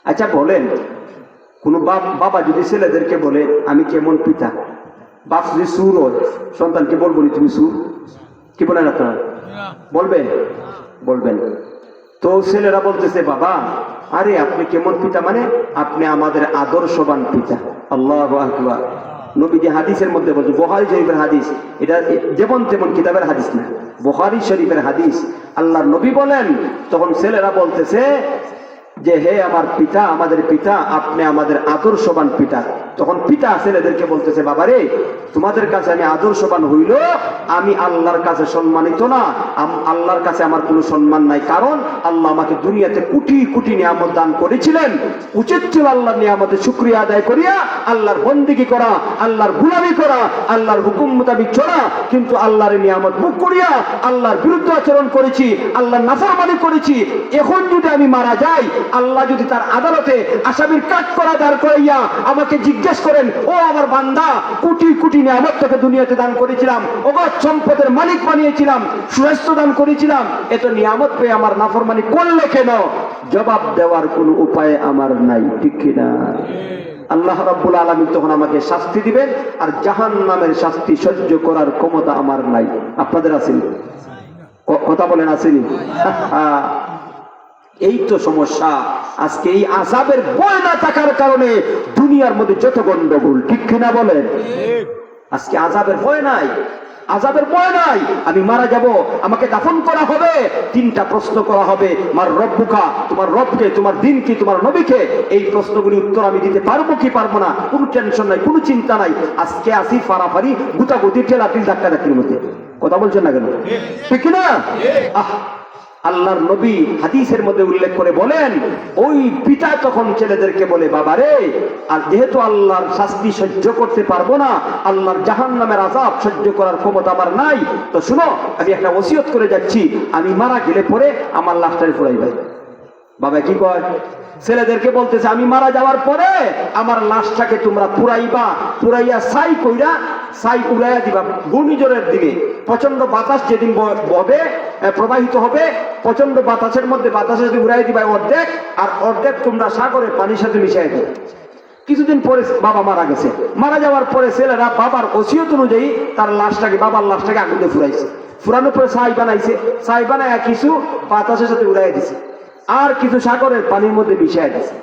আচ্ছা বলেন, কোন বাবা যদি ছেলেদেরকে বলে আমি কেমন পিতা, বাপ যদি সুর হয়, সন্তানকে বলবো তুমি সুর? কি বলেন আপনারা? বলবেন? বলবেন। তো ছেলেরা বলতেছে, বাবা আরে আপনি কেমন পিতা? মানে আপনি আমাদের আদর্শবান পিতা। আল্লাহু আকবার। নবীজি হাদিসের মধ্যে বলছে, বুখারী শরীফের হাদিস, এটা যেমন তেমন কিতাবের হাদিস না, বুখারী শরীফের হাদিস। আল্লাহর নবী বলেন, তখন ছেলেরা বলতেছে যে হে আমার পিতা, আমাদের পিতা, আপনি আমাদের আদর্শবান পিতা। তখন পিতা ছেলেদেরকে বলতেছে, বাবারে তোমাদের কাছে আমি আদর্শবান হইল, আমি আল্লাহর কাছে সম্মানিত না, আল্লাহর কাছে আমার কোনো সম্মান নাই, কারণ আল্লাহ আমাকে দুনিয়াতে কোটি কোটি নিয়ামত দান করেছিলেন। উচিত ছিল আল্লাহর নিয়ামতের শুকরিয়া আদায় করিয়া আল্লাহর বন্দেগী করা, আল্লাহর গুলামি করা, আল্লাহর হুকুম মোতাবিক চলা, কিন্তু আল্লাহর নিয়ামত মুখ করিয়া আল্লাহর বিরুদ্ধে আচরণ করেছি, আল্লাহর নাফরমানি করেছি। এখন যদি আমি মারা যাই, আল্লাহ যদি তার আদালতে আসামির কাঠ করা দাঁড় করাইয়া আমাকে জিজ্ঞেস করেন, ও আমার বান্দা, কোটি কোটি নিয়ামত তোকে দুনিয়াতে দান করেছিলাম, অগাধ সম্পদের মালিক বানিয়েছিলাম, সুস্বাস্থ্য দান করেছিলাম, এত নিয়ামত পেয়ে আমার নাফরমানি করলে কেন? জবাব দেওয়ার কোনো উপায় আমার নাই, ঠিক কিনা? আল্লাহ রাব্বুল আলামিন তখন আমাকে শাস্তি দিবেন, আর জাহান্নামের শাস্তি সহ্য করার ক্ষমতা আমার নাই। আপনাদের আছেন? কথা বলেন, আসেনি? এই তো সমস্যা। আজকে এই আযাবের ভয় না থাকার কারণে দুনিয়ার মধ্যে যত গন্ডগোল, ঠিক কিনা বলেন? আজকে আযাবের ভয় নাই, আযাবের ভয় নাই। আমি মারা যাব, আমাকে দাফন করা হবে, তিনটা প্রশ্ন করা হবে, মার রব্বুকা, তোমার রবকে, তোমার দিন কি, তোমার নবীকে। এই প্রশ্নগুলির উত্তর আমি দিতে পারবো কি পারবো না, কোনো টেনশন নাই, কোনো চিন্তা নাই। আজকে আসি ফারাফারি, গুতাগুতি, ঠেলাঠেলি, ধাক্কাধাক্কির মধ্যে। কথা বলছেন না কেন? ঠিক কিনা? আল্লাহর নবী হাদিসের মধ্যে উল্লেখ করে বলেন, ওই পিতা তখন ছেলেদেরকে বলে, বাবারে, আর যেহেতু আল্লাহর শাস্তি সহ্য করতে পারবো না, আল্লাহর জাহান্নামের আযাব সহ্য করার ক্ষমতা আমার নাই, তো শুনো, আমি একটা ওসিয়ত করে যাচ্ছি, আমি মারা গেলে পরে আমার লাশটারে ফুরাইবে। বাবা কি কয়? ছেলেদেরকে বলতেছে, আমি মারা যাওয়ার পরে আমার লাশটাকে তোমরা পুরাইবা, পুরাইয়া ছাই কইরা, ছাই উড়াইয়া দিবা। ঘূর্ণিঝড়ের দিনে প্রচন্ড বাতাস যেদিন ববে, প্রবাহিত হবে, প্রচন্ড বাতাসের মধ্যে বাতাসের সাথে উড়াই দিবা অর্ধেক, আর অর্ধেক তোমরা সাগরে পানির সাথে মিশাই দিবে। কিছুদিন পরে বাবা মারা গেছে, মারা যাওয়ার পরে ছেলেরা বাবার ওসিয়ত অনুযায়ী তার লাশটাকে, বাবার লাশটাকে আগুনে ফুরাইছে, ফুরানোর পরে ছাই বানাইছে, ছাই বানায় কিছু বাতাসের সাথে উড়াই দিছে, আর কিছু সাগরের পানির মধ্যে মিশাই দিছে।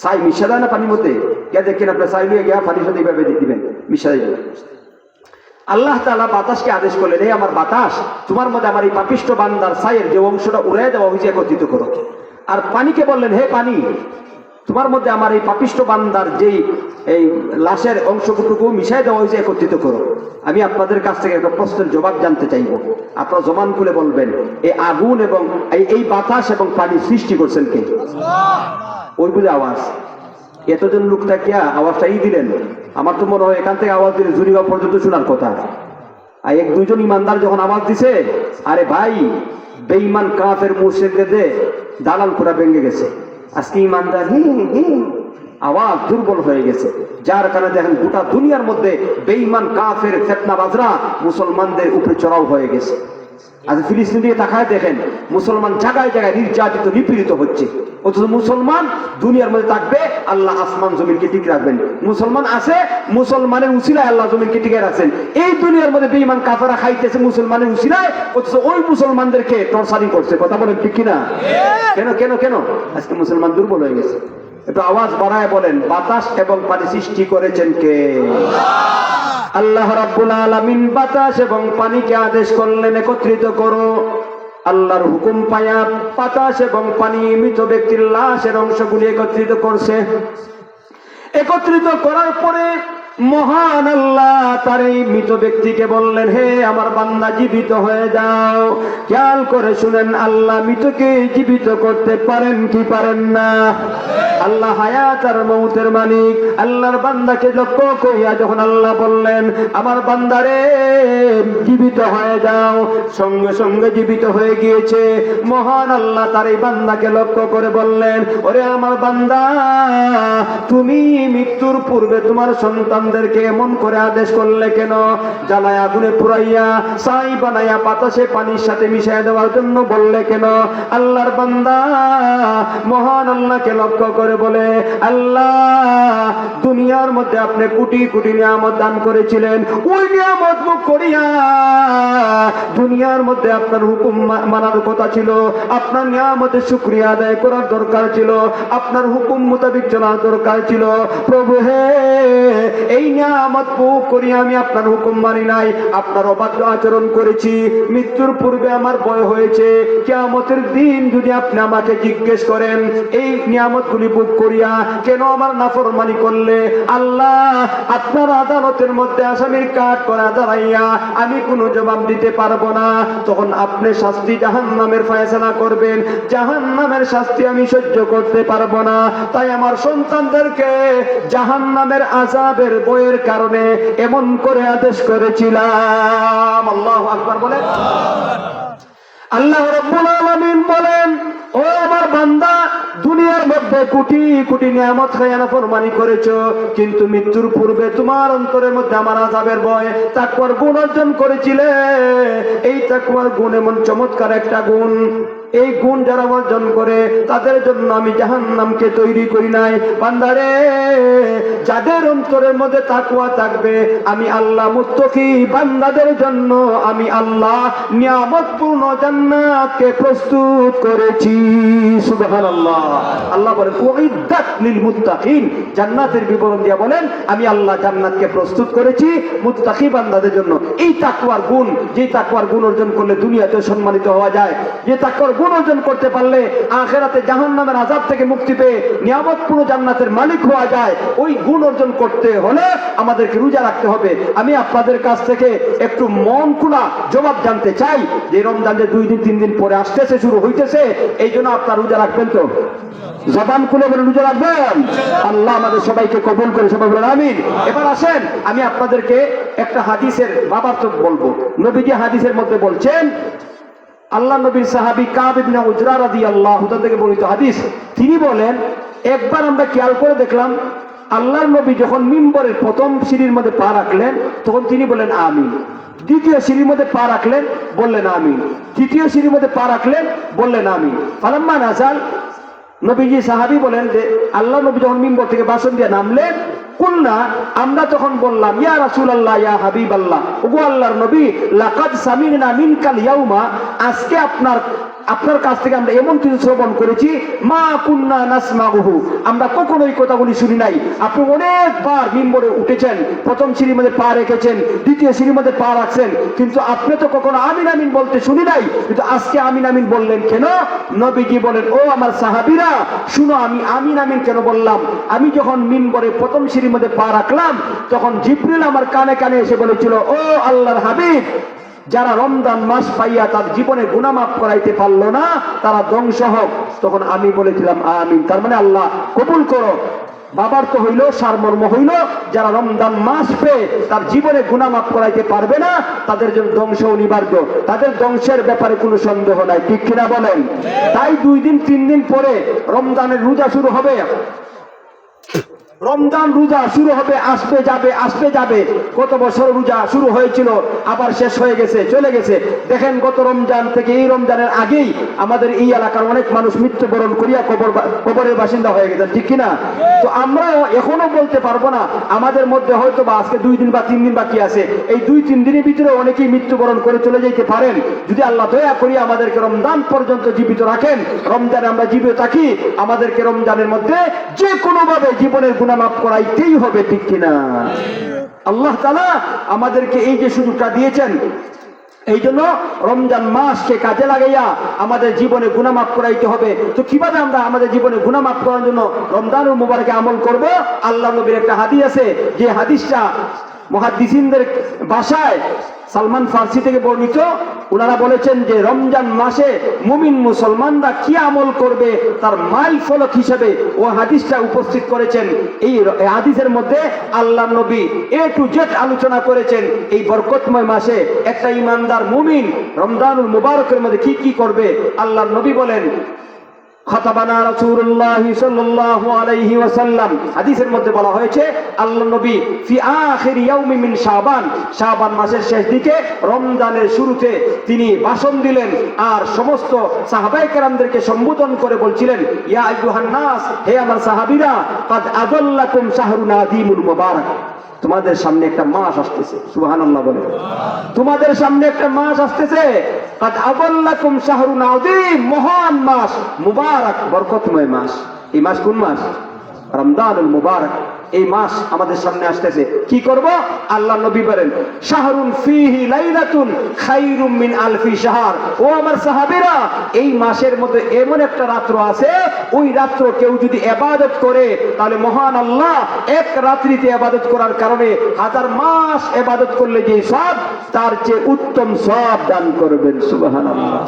ছাই মিশা দেয় না পানির মধ্যে, কে দেখেন আপনার ছাই নিয়ে গিয়া পানির সাথে এইভাবে দিবেন, মিশাই দিবেন। আল্লাহ তাআলা বাতাসকে আদেশ করলেন, হে আমার বাতাস, তোমার মধ্যে আমার এই পাপিষ্ঠ বান্দার ছাইয়ের যে অংশটা উড়াই দেওয়া হয়েছে একত্রিত করো। আর পানিকে বললেন, হে পানি, তোমার মধ্যে আমার এই পাপিষ্ঠ বান্দার যেই এই লাশের অংশটুকু মিশাই দেওয়া হয়েছে একত্রিত করো। আমি আপনাদের কাছ থেকে একটা প্রশ্নের জবাব জানতে চাইব, আপনারা জবান খুলে বলবেন, এই আগুন এবং এই বাতাস এবং পানি সৃষ্টি করছেন কে? ওই বুঝে আওয়াজ, এতজন লোক থাকিয়া আওয়াজটা দিলেন। আমার তো মনে হয় এখান থেকে আওয়াজ দিলে জুনিগাঁও পর্যন্ত শোনার কথা। আর এক দুইজন ইমানদার যখন আওয়াজ দিছে, আরে ভাই, বেঈমান কাফের মুশরিকদের দালাল পুরা ভেঙে গেছে। আজকে ইমানদার আওয়াজ দুর্বল হয়ে গেছে, যার কারণে দেখেন গোটা দুনিয়ার মধ্যে বেঈমান কাফের ফিতনাবাজরা মুসলমানদের উপরে চড়াও হয়ে গেছে। আজ ফিলিস্তিন দিয়ে তাকায় দেখেন, মুসলমান জায়গায় জায়গায় নির্যাতিত, নিপীড়িত হচ্ছে, অথচ মুসলমান দুনিয়ার মধ্যে থাকবে, আল্লাহ আসমান জমিনকে টিকে রাখবেন। মুসলমান আছে, মুসলমানের উসিলায় আল্লাহ জমিনকে টিকে রাখছেন। এই দুনিয়ার মধ্যে বেঈমান কাফেররা খাইতেছে মুসলমানের উসিলায়, অথচ ওই মুসলমানদেরকে টর্চারিং করছে। কথা বলেন ঠিক কিনা? কেন কেন কেন? আজকে মুসলমান দুর্বল হয়ে গেছে। একটু আওয়াজ বাড়ায় বলেন, বাতাস এবং পানি সৃষ্টি করেছেন কে? আল্লাহ রাব্বুল আলামিন বাতাস এবং পানিকে আদেশ করলেন একত্রিত করো। আল্লাহর হুকুম পায়া বাতাস এবং পানি মৃত ব্যক্তির লাশের অংশগুলি একত্রিত করছে। একত্রিত করার পরে মহান আল্লাহ তার এই মৃত ব্যক্তিকে বললেন, হে আমার বান্দা জীবিত হয়ে যাও। খেয়াল করে শুনেন, আল্লাহ মৃতকে জীবিত করতে পারেন কি পারেন না? আল্লাহ হায়াত আর মৌতের মালিক। আল্লাহর বান্দাকে লক্ষ্য করিয়া যখন আল্লাহ বললেন, আমার বান্দারে জীবিত হয়ে যাও, সঙ্গে সঙ্গে জীবিত হয়ে গিয়েছে। মহান আল্লাহ তার এই বান্দাকে লক্ষ্য করে বললেন, ওরে আমার বান্দা, তুমি মৃত্যুর পূর্বে তোমার সন্তানদেরকে এমন করে আদেশ করলে কেন? জ্বালায় আগুনে পুরাইয়া ছাই বানাইয়া বাতাসে পানির সাথে মিশিয়ে দেওয়ার জন্য বললে কেন? আল্লাহর বান্দা মহান আল্লাহকে লক্ষ্য করে বলে, আল্লাহ দুনিয়ার মধ্যে আপনি কোটি কোটি নিয়ামত দান করেছিলেন, ওই নিয়ামত মুখ করিয়া দুনিয়ার মধ্যে আপনার হুকুম মানার কথা ছিল, আপনার নিয়ামতের শুকরিয়া আদায় করার দরকার ছিল, আপনার হুকুম মোতাবিক চলার দরকার ছিল। প্রভু হে, এই নিয়ামত ভোগ করি আমি আপনার হুকুম মানি নাই, আপনার অবাধ্য আচরণ করেছি। মৃত্যুর পূর্বে আমার ভয় হয়েছে, কিয়ামতের দিন যদি আপনি আমাকে জিজ্ঞেস করেন এই নিয়ামতগুলি ভোগ করিয়া কেন আমার নাফরমানি করলে, আল্লাহ আপনার আদালতের মধ্যে আসামির কাঠ করা দাঁড়াইয়া আমি কোনো জবাব দিতে পারবো না। তখন আপনি শাস্তি জাহান্নামের ফয়সালা করবেন, জাহান্নামের শাস্তি আমি সহ্য করতে পারবো না। তাই আমার সন্তানদেরকে জাহান্নামের আযাবের ভয়ের কারণে এমন করে আদেশ করেছিলাম। আল্লাহু আকবার বলেন। আল্লাহ রাব্বুল আলামিন বলেন, ও আমার বান্দা, দুনিয়ার মধ্যে কোটি কোটি নিয়ামত খাইয়া নাফরমানি করেছো, কিন্তু মৃত্যুর পূর্বে তোমার অন্তরের মধ্যে আমার আযাবের ভয়, তাকওয়ার গুণ অর্জন করেছিলে। এই তাকওয়ার গুণ এমন চমৎকার একটা গুণ, এই গুণ যারা অর্জন করে তাদের জন্য আমি জাহান্নামকে তৈরি করি নাই। বান্দারে, যাদের অন্তরের মধ্যে তাকওয়া থাকবে, আমি আল্লাহ মুত্তাকি বান্দাদের জন্য আমি আল্লাহ নিয়ামতপূর্ণ জান্নাতকে প্রস্তুত করেছি। সুবহানাল্লাহ। আল্লাহ বলেন, উইদ্দাত লিল মুত্তাকিন, জান্নাতের বিবরণ দিয়ে বলেন, আমি আল্লাহ জান্নাতকে প্রস্তুত করেছি মুত্তাকি বান্দাদের জন্য। এই তাকওয়ার গুণ, যে তাকওয়ার গুণ অর্জন করলে দুনিয়াতে সম্মানিত হওয়া যায়, যে তাকওয়ার গুণ অর্জন করতে পারলে আখিরাতে জাহান্নামের আযাব থেকে মুক্তি পেয়ে নিয়ামতপূর্ণ জান্নাতের মালিক হওয়া যায়, ওই গুণ অর্জন করতে হলে আমাদেরকে রোজা রাখতে হবে। আমি আপনাদের কাছ থেকে একটু মন খোলা জবাব জানতে চাই যে রমজান যে 2 দিন 3 দিন পরে আসতেছে, শুরু হইতেছে, এই জন্য আপনারা রোজা রাখবেন তো? জবান খুলে বলে রোজা রাখবেন? আল্লাহ আমাদের সবাইকে কবুল করে, সবাই বলেন আমিন। এবার আসেন, আমি আপনাদেরকে একটা হাদিসের বাবার্থ বলবো। নবীজি হাদিসের মধ্যে বলছেন, আল্লাহ নবীর সাহাবী কাব ইবনে উজরা রাদিয়াল্লাহু তাআলা থেকে বর্ণিত হাদিস, তিনি বলেন, একবার আমরা খেয়াল করে দেখলাম আল্লাহর নবী যখন মিম্বরের প্রথম সিঁড়ির মধ্যে পা রাখলেন তখন তিনি বললেন আমিন, দ্বিতীয় সিঁড়ির মধ্যে পা রাখলেন বললেন আমিন, তৃতীয় সিঁড়ির মধ্যে পা রাখলেন বললেন আমিন। ফালাম্মা নাযাল, নবীজি সাহাবী বলেন যে আল্লাহ নবী যখন মিম্বর থেকে ভাষণ দিয়ে নামলেন, কুলনা, আমরা তখন বললাম, ইয়া রাসূলুল্লাহ, ইয়া হাবিবাল্লাহ, ওগো আল্লাহর নবী, লাকাদ সামি'না মিনকাল ইয়াউমা, আজকে আপনার কাছ থেকে আমরা এমন কিছু শ্রবণ করেছি, মা কুন্না নাসমাউহু, আমরা কখনোই কথাগুলি শুনি নাই। আপনি অনেকবার মিম্বরে উঠেছেন, প্রথম সিঁড়ির মধ্যে পা রেখেছেন, দ্বিতীয় সিঁড়ির মধ্যে পা রাখছেন, কিন্তু আপনি তো কখনো আমিন আমিন বলতে শুনি নাই, কিন্তু আজকে আমিন আমিন বললেন কেন? নবীজি বলেন, ও আমার সাহাবীরা, শুনো আমি আমিন আমিন কেন বললাম। আমি যখন মিম্বরে প্রথম সিঁড়ির মধ্যে পা রাখলাম তখন জিবরিল আমার কানে কানে এসে বলেছিল, ও আল্লাহর হাবিব, যারা রমজান মাস পাইয়া তার জীবনে গুনাহ মাফ করাইতে পারলো না তারা ধ্বংস হোক। তখন আমি বলেছিলাম আমিন। তার মানে আল্লাহ কবুল করো। বাবার তো হইল, সারমর্ম হইল, যারা রমজান মাস পেয়ে তার জীবনে গুনাহ মাফ করাইতে পারবে না তাদের জন্য ধ্বংস অনিবার্য, তাদের ধ্বংসের ব্যাপারে কোনো সন্দেহ নাই, ঠিক কিনা বলেন? তাই 2 দিন 3 দিন পরে রমজানের রোজা শুরু হবে, রমজান রোজা শুরু হবে, আসবে যাবে আসবে যাবে। গত বছর রোজা শুরু হয়েছিল, আবার শেষ হয়ে গেছে, চলে গেছে। দেখেন গত রমজান থেকে এই রমজানের আগেই আমাদের এই এলাকার অনেক মানুষ মৃত্যুবরণ করিয়া কবরের বাসিন্দা হয়ে গেছে, ঠিক কিনা? তো আমরা এখনো বলতে পারবো না, আমাদের মধ্যে হয়তো বা আজকে 2 দিন বা 3 দিন বাকি আছে, এই 2-3 দিনের ভিতরে অনেকেই মৃত্যুবরণ করে চলে যেতে পারেন। যদি আল্লাহ দয়া করি আমাদেরকে রমজান পর্যন্ত জীবিত রাখেন, রমজানে আমরা জীবিত থাকি, আমাদেরকে রমজানের মধ্যে যে কোনো ভাবে জীবনের গুনাহ মাফ করাইতেই হবে, ঠিক কিনা? আল্লাহ তাআলা আমাদেরকে এই যে সুযোগটা দিয়েছেন, এই জন্য রমজান মাসকে কাজে লাগাইয়া আমাদের জীবনে গুনাহ মাফ করাইতে হবে। তো কিভাবে আমরা আমাদের জীবনে গুনাহ মাফ করার জন্য রমজানুল মুবারকে আমল করব? আল্লাহ নবীর একটা হাদিস আছে, যে হাদিসটা মুহাদ্দিসিনদের ভাষায় সালমান ফার্সি থেকে বর্ণিত। ওনারা বলেছেন যে রমজান মাসে মুমিন মুসলমানরা কি আমল করবে তার মাইল ফলক হিসেবে ও হাদিসটা উপস্থিত করেছেন। এই হাদিসের মধ্যে আল্লাহ নবী এ টু জেড আলোচনা করেছেন এই বরকতময় মাসে একটা ইমানদার মুমিন রমজানুল মুবারকের মধ্যে কি কি করবে। আল্লাহ নবী বলেন, খাতাবানা রাসূলুল্লাহ সাল্লাল্লাহু আলাইহি ওয়াসাল্লাম, হাদিসের মধ্যে বলা হয়েছে আল্লাহ নবী ফি আখির ইয়াউমি মিন শাবান, শাবান মাসের শেষ দিকে রমজানের শুরুতে তিনি ভাষণ দিলেন আর সমস্ত সাহাবায়ে কেরামদেরকে সম্বোধন করে বলছিলেন, ইয়া আইয়ুহান নাস, হে আমার সাহাবীরা, কাদ আযাল্লাকুম শাহরুন আযীমুল মুবারক, তোমাদের সামনে একটা মাস আসতেছে। সুবহানাল্লাহ বলে, তোমাদের সামনে একটা মাস আসতেছে। কাদ আযাল্লাকুম শাহরুন আযীম, মহান মাস, মুবারক, বরকতময় মাস। এই মাস কোন মাস? রমজানুল মুবারক। এই মাস আমাদের সামনে আসতেছে, কি করব? আল্লাহ নবী বলেন, শাহরুন ফিহি লাইলাতুন খায়রুম মিন আলফি শাহর। ও আমার সাহাবীরা, এই মাসের মধ্যে এমন একটা রাত্র আছে, ওই রাত্র কেউ যদি ইবাদত করে তাহলে মহান আল্লাহ এক রাত্রিতে ইবাদত করার কারণে 1000 মাস ইবাদত করলে যে সওয়াব, তার চেয়ে উত্তম সওয়াব দান করবেন। সুবহানাল্লাহ।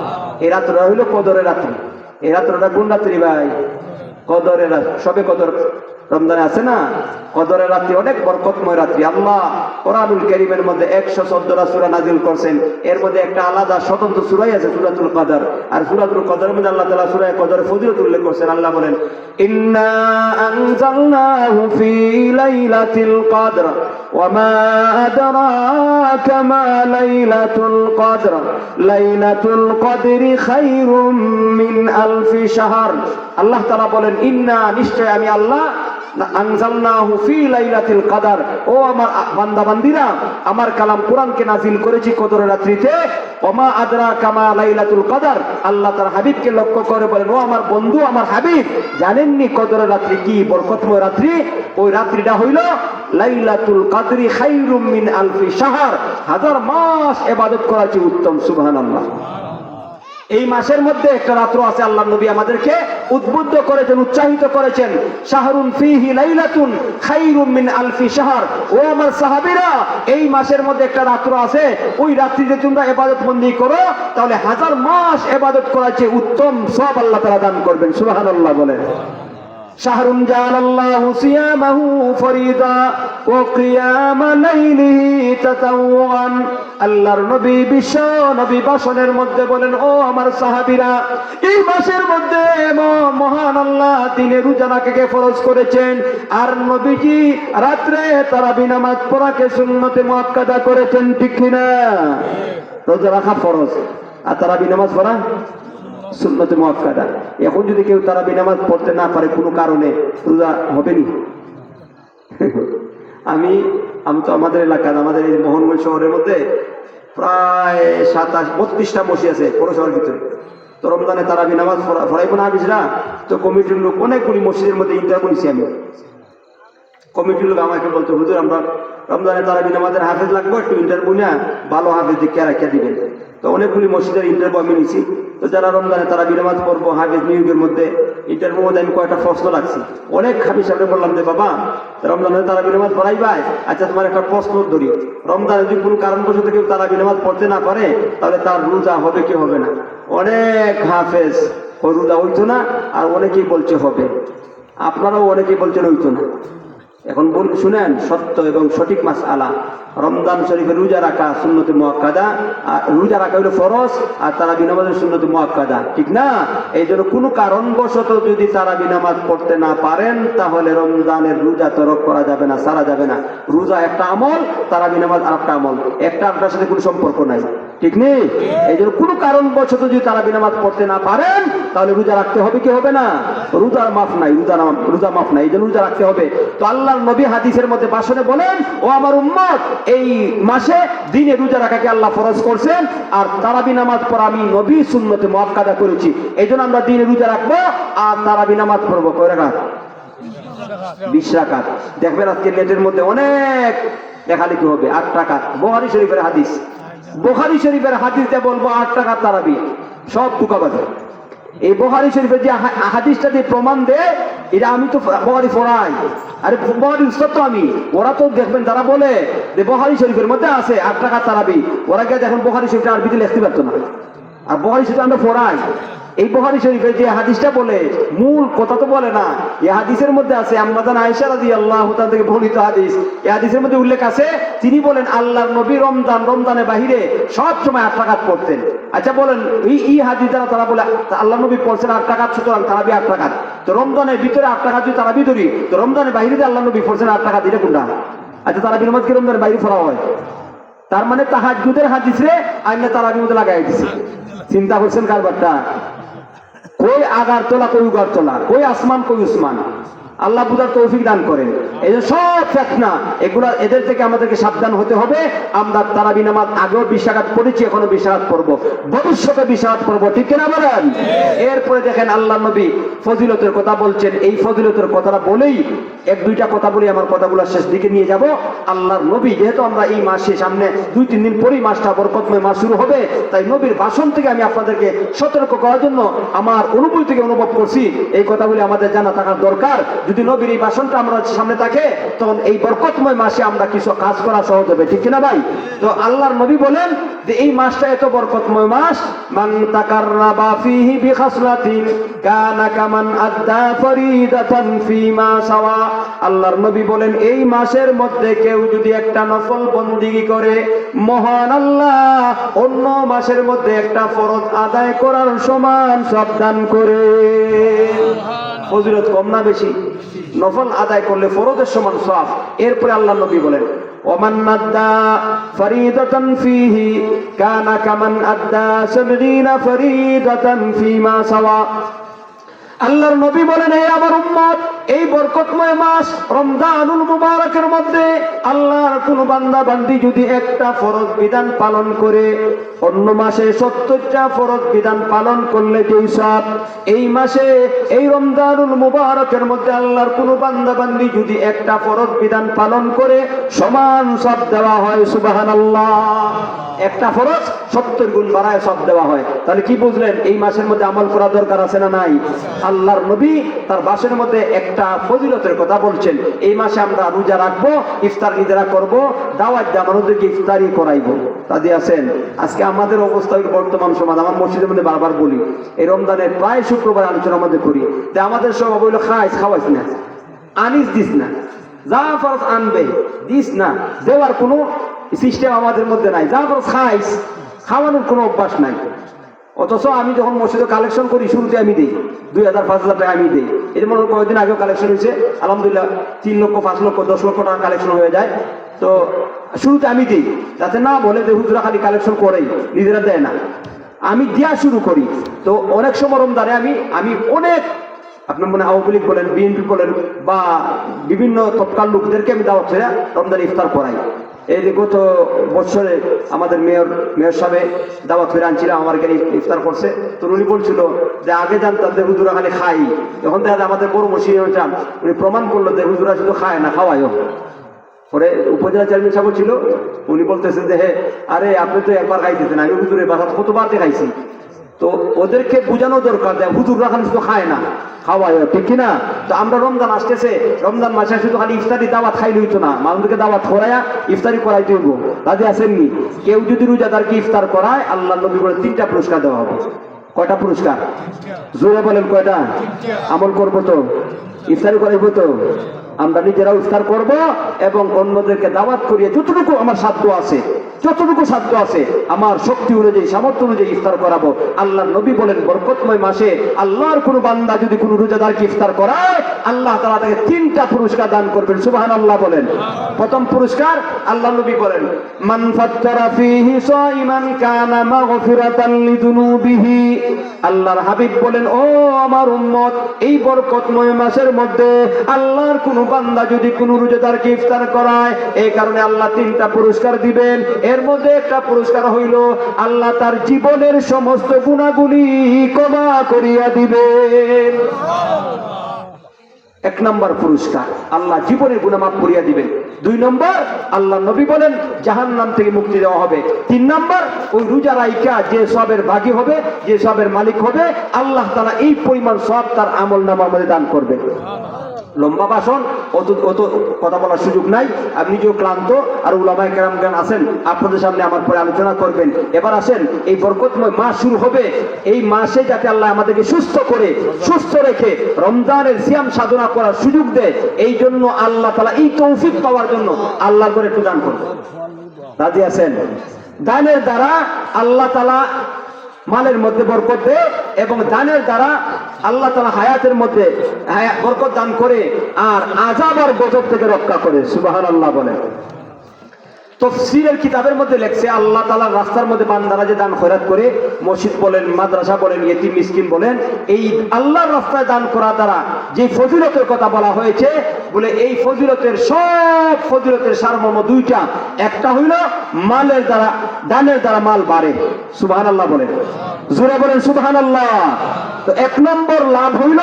এই রাত্রটা হইল কদরের রাত্রি। এই রাত্রটা কোন রাত্রি ভাই? কদরের রাত্রি। সবে কদর রমজানে আছে না, কদরের রাত্রি অনেক বরকতময় রাত্রি। আল্লাহ কোরআনুল কারীমের মধ্যে 114টা সূরা নাযিল করছেন। এর মধ্যে একটা আলাদা স্বতন্ত্র সূরাই আছে, সূরাতুল কদর। আর সূরাতুল কদরের মধ্যে আল্লাহ তাআলা সূরা কদরের ফজিলত উল্লেখ করছেন। আল্লাহ বলেন, ইন্না আনজালনাহু ফি লাইলাতিল কদর ওয়া মা আদরাকা মা লাইলাতুল কদর লাইলাতুল কদরি খায়রুম মিন আলফি শাহর। আল্লাহ তাআলা বলেন, ইন্না, নিশ্চয় আমি আল্লাহ, আনজালনাহু ফি লাইলাতিল কদর, ও আমার বান্দা বান্দিরা, আমার কালাম কোরআনকে নাজিল করেছি কদরের রাত্রিতে। ওমা আদরাকা মা লাইলাতুল কদর, আল্লাহ তার হাবিবকে লক্ষ্য করে বলেন, ও আমার বন্ধু, আমার হাবিব, জানেননি কদরের রাত্রি কি বরকতময় রাত্রি? ওই রাত্রিটা হইল লাইলাতুল কদরি খায়রুম মিন আলফি শাহর, 1000 মাস ইবাদত করার চেয়ে উত্তম। সুবহানাল্লাহ। এই মাসের মধ্যে একটা রাত্র আছে, আল্লাহ নবী আমাদেরকে উদ্বুদ্ধ করেছেন, উৎসাহিত করেছেন, শাহরুন ফিহি লাইলাতুন খায়রুম মিন আলফি শাহর। ও আমার সাহাবীরা, এই মাসের মধ্যে একটা রাত্র আছে, ওই রাত্রিতে তোমরা ইবাদত বন্দি করো, তাহলে 1000 মাস ইবাদত করার চেয়ে উত্তম সওয়াব আল্লাহ তাআলা দান করবেন। সুবহানাল্লাহ বলেন। শাহরুন জাআলাল্লাহু সিয়ামাহু ফরিদা ওয়া কিয়ামা লাইলিহি তাতাওয়ান। আল্লাহর নবী বিশ্ব নবী ভাষণের মধ্যে বলেন, ও আমার সাহাবীরা, এই মাসের মধ্যে মহান আল্লাহ দিনে রোজা রাখাকে ফরজ করেছেন, আর নবীজি রাত্রে তারাবি নামাজ পড়াকে সুন্নতে মুআক্কাদা করেছেন। ঠিক কিনা? রোজা রাখা ফরজ আর তারাবি নামাজ পড়া সুন্নতে মুআক্কাদা। এখন যদি কেউ তারাবি নামাজ পড়তে না পারে কোনো কারণে, রোজা হবে নি? আমি তো আমাদের এলাকায়, আমাদের এই মোহনগঞ্জ শহরের মধ্যে প্রায় 32টা মসজিদ আছে পৌরসভার ভিতরে। তো রমজানে তারাবি নামাজ পড়াইবো না হাফিজরা, তো কমিটির লোক অনেকগুলি মসজিদের মধ্যে ইন্টারভিউ নিছি আমি। কমিটির লোক আমাকে বলতো, হুজুর আমরা রমজানে তারাবি নামাজের হাফেজ লাগবে, একটু ইন্টারভিউ না, ভালো হাফেজ দিকে রাখিয়া দিবেন। তো অনেকগুলি মসজিদের ইন্টারভিউ আমি নিছি। তো যারা রমজানে তারাবি নামাজ পড়বো হাফেজ নিয়োগের মধ্যে ইন্টারভিউ মধ্যে আমি কয়েকটা প্রশ্ন রাখছি। অনেক হাফিজ সাহেবকে বললাম যে বাবা, রমজানে তারাবি নামাজ পড়াই ভাই, আচ্ছা তোমার একটা প্রশ্ন ধরি, রমজানে যদি কোনো কারণবশত কেউ তারাবি নামাজ পড়তে না পারে তাহলে তার রোজা হবে কি হবে না? অনেক হাফেজ ওই রোজা হইতো না, আর অনেকেই বলছে হবে। আপনারাও অনেকেই বলছেন হইতো না। এখন শুনেন, সত্য এবং সঠিক মাসআলা, রমজান শরীফের রোজা রাখা সুন্নতে মুআক্কাদা, আর রোজা রাখা হলো ফরজ, আর তারাবি নামাজের সুন্নতে মুআক্কাদা। ঠিক না? এই জন্য কোনো কারণবশত যদি তারাবি নামাজ পড়তে না পারেন তাহলে রমজানের রোজা তরক করা যাবে না, সারা যাবে না। রোজা একটা আমল, তারাবি নামাজ আরেকটা আমল, একটা আরেকটার সাথে কোনো সম্পর্ক নাই। ঠিক নেই? এই জন্য কোনো কারণবশত যদি তারাবি নামাজ পড়তে না পারেন তাহলে রোজা রাখতে হবে কি হবে না? রোজার মাফ নাই, রোজা মাফ নাই, এই জন্য রোজা রাখতে হবে। তো আল্লাহর নবী হাদিসের মধ্যে ভাষণে বলেন, ও আমার উম্মত, এই মাসে দিনে রোজা রাখাকে আল্লাহ ফরজ করছেন, আর তারাবি নামাজ পড়া আমি নবী সুন্নতে মুআক্কাদা করেছি। এই জন্য আমরা দিনে রোজা রাখবো আর তারাবি নামাজ পড়বো। কয় রাকাত? 20 রাকাত। দেখবেন আজকে নেটের মধ্যে অনেক লেখালেখি হবে 8 টাকা। বুখারী শরীফের হাদিস, বুখারী শরীফের হাদিসে বলবো 8 টাকা তারাবি, সব ধোঁকাবাজি। এই বুখারী শরীফের যে হাদিসটা দিয়ে প্রমাণ দেয়, এটা আমি তো বুখারী পড়াই, আরে বুখারী উস্তাদ তো আমি। ওরা তো দেখবেন যারা বলে যে বুখারী শরীফের মধ্যে আছে 8 টাকা তারাবি, ওরা গিয়ে দেখেন বুখারী শরীফটা আরবিতে লিখতে পারতো না। আর বুখারী শরীফ আমরা পড়াই। এই বুখারী শরীফের যে হাদিসটা বলে, মূল কথা তো বলে না। এই হাদিসের মধ্যে আছে আম্মাজান আয়েশা রাদিয়াল্লাহু তাআলা থেকে বর্ণিত হাদিস। এই হাদিসের মধ্যে উল্লেখ আছে, তিনি বলেন আল্লাহর নবী রমজানের বাহিরে সব সময় 8 রাকাত পড়তেন। আচ্ছা বলেন, এই হাদিস দ্বারা তারা বলে আল্লাহর নবী পড়ছেন 8 রাকাত, সুতরাং তারাবি 8 রাকাত। তো রমজানের ভিতরে 8 রাকাত যদি তারাবি ধরি, তো রমজানের বাহিরে যে আল্লাহর নবী পড়ছেন 8 রাকাত, এটা কোনটা? আচ্ছা তারাবির নামাজ কি রমজানের বাইরে পড়া হয়? তার মানে তাহাজ্জুদের হাদিস রে আইনা তারাবির মধ্যে লাগাই দিছে। চিন্তা করছেন কারবারটা? কই আগার তোলা, কই উগার তোলা, কই আসমান, কই উসমান। আল্লাহ বুঝার তৌফিক দান করেন। এই যে সব ফিতনা, এগুলা এদের থেকে আমাদেরকে সাবধান হতে হবে। আমরা তারাবি নামাজ আগেও 20 রাকাত পড়েছি, এখনো 20 রাকাত পড়বো, ভবিষ্যতে 20 রাকাত পড়বো, ঠিক কিনা বলেন? এরপরে দেখেন আল্লাহ নবী ফজিলতের কথা বলছেন। এই ফজিলতের কথাটা বলেই 1-2টা কথা বলি, আমার কথাগুলো শেষ দিকে নিয়ে যাব। আল্লাহর নবী, যেহেতু আমরা এই মাসে সামনে 2-3 দিন পরেই মাসটা বরকতময় মাস শুরু হবে, তাই নবীর ভাষণ থেকে আমি আপনাদেরকে সতর্ক করার জন্য আমার অনুভূতি থেকে অনুভব করছি, এই কথাগুলি আমাদের জানা থাকার দরকার। যদি নবীর এই ভাষণটা আমরা সামনে থাকে, তখন এই বরকতময় মাসে আমরা কিছু কাজ করা সহজ হবে, ঠিক কিনা ভাই? তো আল্লাহর নবী বলেন যে এই মাসটা এত বরকতময় মাস, মান তাকাররাবা ফীহি বিখাসলাতিন কানা কামান আদ্দা ফরিদাতান ফীমা সাওয়া। আল্লাহর নবী বলেন এই মাসের মধ্যে কেউ যদি একটা নফল বন্দেগী করে, মহান আল্লাহ অন্য মাসের মধ্যে একটা ফরজ আদায় করার সমান সব দান করে। ফজিলত কম না বেশি? নফল আদায় করলে ফরজের সমান সওয়াব। এরপরে আল্লাহর নবী বলেন ওমান আদ্দা ফরিদাতান ফীহি কানা কামান আদ্দা 70 ফরিদাতান ফীমা সাওয়া। আল্লাহর নবী বলেন, হে আমার উম্মত, এই বরকতময় মাস রমজানুল মুবারকের মধ্যে আল্লাহর কোন বান্দা বান্দি যদি একটা ফরজ বিধান পালন করে, অন্য মাসে 70টা ফরজ বিধান পালন করলে যেই সওয়াব, এই মাসে এই রমজানুল মুবারকের মধ্যে আল্লাহর কোন বান্দা বান্দি যদি একটা ফরজ বিধান পালন করে, সমান সওয়াব দেওয়া হয়। সুবহানাল্লাহ। একটা ফরজ 70 গুণ বাড়ায় সওয়াব দেওয়া হয়। তাহলে কি বুঝলেন? এই মাসের মধ্যে আমল করা দরকার আছে না নাই? আল্লাহর নবী তার ভাষণের মধ্যে একটা ফজিলতের কথা বলছেন। এই মাসে আমরা রোজা রাখবো, ইফতার নিজেরা করব, দাওয়াত দিয়ে মানুষদেরকে ইফতারি করাইবো। তাদের আছেন আজকে আমাদের অবস্থা বর্তমান সমাজ, আমার মসজিদের মধ্যে বারবার বলি, এই রমজানের প্রায় শুক্রবার আলোচনার মধ্যে করি যে আমাদের সব বললো খাওয়াইস না, আনিস দিস না, যা ফরজ আনবে দিস না, দেওয়ার কোনো সিস্টেম আমাদের মধ্যে নাই। যা ফরজ খাইস, খাওয়ানোর কোনো অভ্যাস নাই। অথচ আমি যখন মসজিদে কালেকশন করি, শুরুতে আমি দিই 2000-5000 টাকা আমি দিই। এই যেমন কয়েকদিন আগেও কালেকশন হয়েছে, আলহামদুলিল্লাহ 3 লক্ষ, 5 লক্ষ, 10 লক্ষ টাকা কালেকশন হয়ে যায়। তো শুরুতে আমি দিই, যাতে না বলে যে হুজুরা খালি কালেকশন করেই, নিজেরা দেয় না। আমি দেওয়া শুরু করি। তো অনেক সময় রমজানে আমি অনেক, আপনার মনে আওয়ামী লীগ বলেন, বিএনপি বলেন, বা বিভিন্ন তৎকাল লোকদেরকে আমি দাওয়াত ছেড়ে রমজানে ইফতার করাই। এই যে গত বছরে আমাদের মেয়র সাহেব দাওয়াত ফিরে আনছিলাম, আমার এখানে ইফতার করছে। তো উনি বলছিল যে আগে জানতাম যে হুজুরা খালি খাই, এখন দেখা যায় আমাদের বড় মসজিদ উনি প্রমাণ করলো যে হুজুরা শুধু খায় না, খাওয়ায়ও। পরে উপজেলা চেয়ারম্যান সাহেব ছিল, উনি বলতেছেন যে হে, আরে আপনি তো একবার খাইতেছেন, আমি হুজুরের বাসা কতবার খাইছি। তো ওদেরকে বোঝানো দরকার যে হুজুররা খালি শুধু খায় না, খাওয়ায়, ঠিক কিনা? তো আমরা রমজান আসতেছে, রমজান মাসে শুধু খালি ইফতারি দাওয়াত খাইলে হইতো না, মানুষদেরকে দাওয়াত করাইয়া ইফতারি করাইতে হইব। তাদের আসেননি? কেউ যদি রোজাদারকে ইফতার করায়, আল্লাহ নবী বলে 3টা পুরস্কার দেওয়া হবে। কয়টা পুরস্কার? জোরে বলেন কয়টা? আমল করবো তো, ইফতারি করাইব তো, আমরা নিজেরাও ইফতার করব এবং অন্যদেরকে দাওয়াত করিয়ে যতটুকু আমার সাধ্য আছে, যতটুকু সাধ্য আছে আমার শক্তি অনুযায়ী, সামর্থ্য অনুযায়ী ইফতার করাবো। আল্লাহর নবী বলেন বরকতময় মাসে আল্লাহর কোনো বান্দা যদি কোনো রোজাদারকে ইফতার করায়, আল্লাহ তাআলা তাকে 3টা পুরস্কার দান করবেন। সুবহানাল্লাহ বলেন। প্রথম পুরস্কার আল্লাহর নবী বলেন, মান ফাত্তারা ফীহি সাইমান কানা মাগফিরাতান লিযুনুবিহি। আল্লাহর হাবিব বলেন, ও আমার উম্মত, এই বরকতময় মাসের মধ্যে আল্লাহর কোনো বান্দা যদি কোনো রোজাদারকে ইফতার করায়, এই কারণে আল্লাহ 3টা পুরস্কার দিবেন। এর মধ্যে একটা পুরস্কার হইল আল্লাহ তার জীবনের সমস্ত গুনাহগুলি ক্ষমা করিয়া দিবেন। এক নম্বর পুরস্কার, আল্লাহ জীবনের গুনাহ মাফ করিয়া দিবেন। 2 নম্বর, আল্লাহ নবী বলেন জাহান্নাম থেকে মুক্তি দেওয়া হবে। 3 নম্বর, ওই রোজা রাইখা যে সবের ভাগী হবে, যে সবের মালিক হবে, আল্লাহ তাআলা এই পরিমাণ সব তার আমলনামার মধ্যে দান করবে। লম্বা ভাষণ, অত কথা বলার সুযোগ নাই, আপনি নিজেও ক্লান্ত, আর উলামায়ে কেরামগণ আছেন আপনাদের সামনে আমার পরে আলোচনা করবেন। এবার আসেন, এই বরকতময় মাস শুরু হবে, এই মাসে যাতে আল্লাহ আমাদেরকে সুস্থ রেখে রমজানের সিয়াম সাধনা করার সুযোগ দেয়, এই জন্য আল্লাহ তাআলা এই তৌফিক পাওয়ার জন্য আল্লাহর করে একটু দান করবেন। রাজি আছেন? দানের দ্বারা আল্লাহ তাআলা মালের মধ্যে বরকত দেয়, এবং দানের দ্বারা আল্লাহ তাআলা হায়াতের মধ্যে বরকত দান করে, আর আযাব আর গজব থেকে রক্ষা করে। সুবহানাল্লাহ বলে। তাফসীরের কিতাবের মধ্যে লেখছে, আল্লাহ তাআলার রাস্তার মধ্যে বান্দারা যে দান খয়রাত করে, মসজিদ বলেন, মাদ্রাসা বলেন, ইয়েতিম মিসকিন বলেন, এই আল্লাহর রাস্তায় দান করা দ্বারা যে ফজিলতের কথা বলা হয়েছে, বলে এই ফজিলতের সব ফজিলতের সারমর্ম 2টা। একটা হইল মালের দ্বারা, দানের দ্বারা মাল বাড়ে। সুবহানাল্লাহ বলেন, জোরে বলেন সুবহানাল্লাহ। তো 1 নম্বর লাভ হইল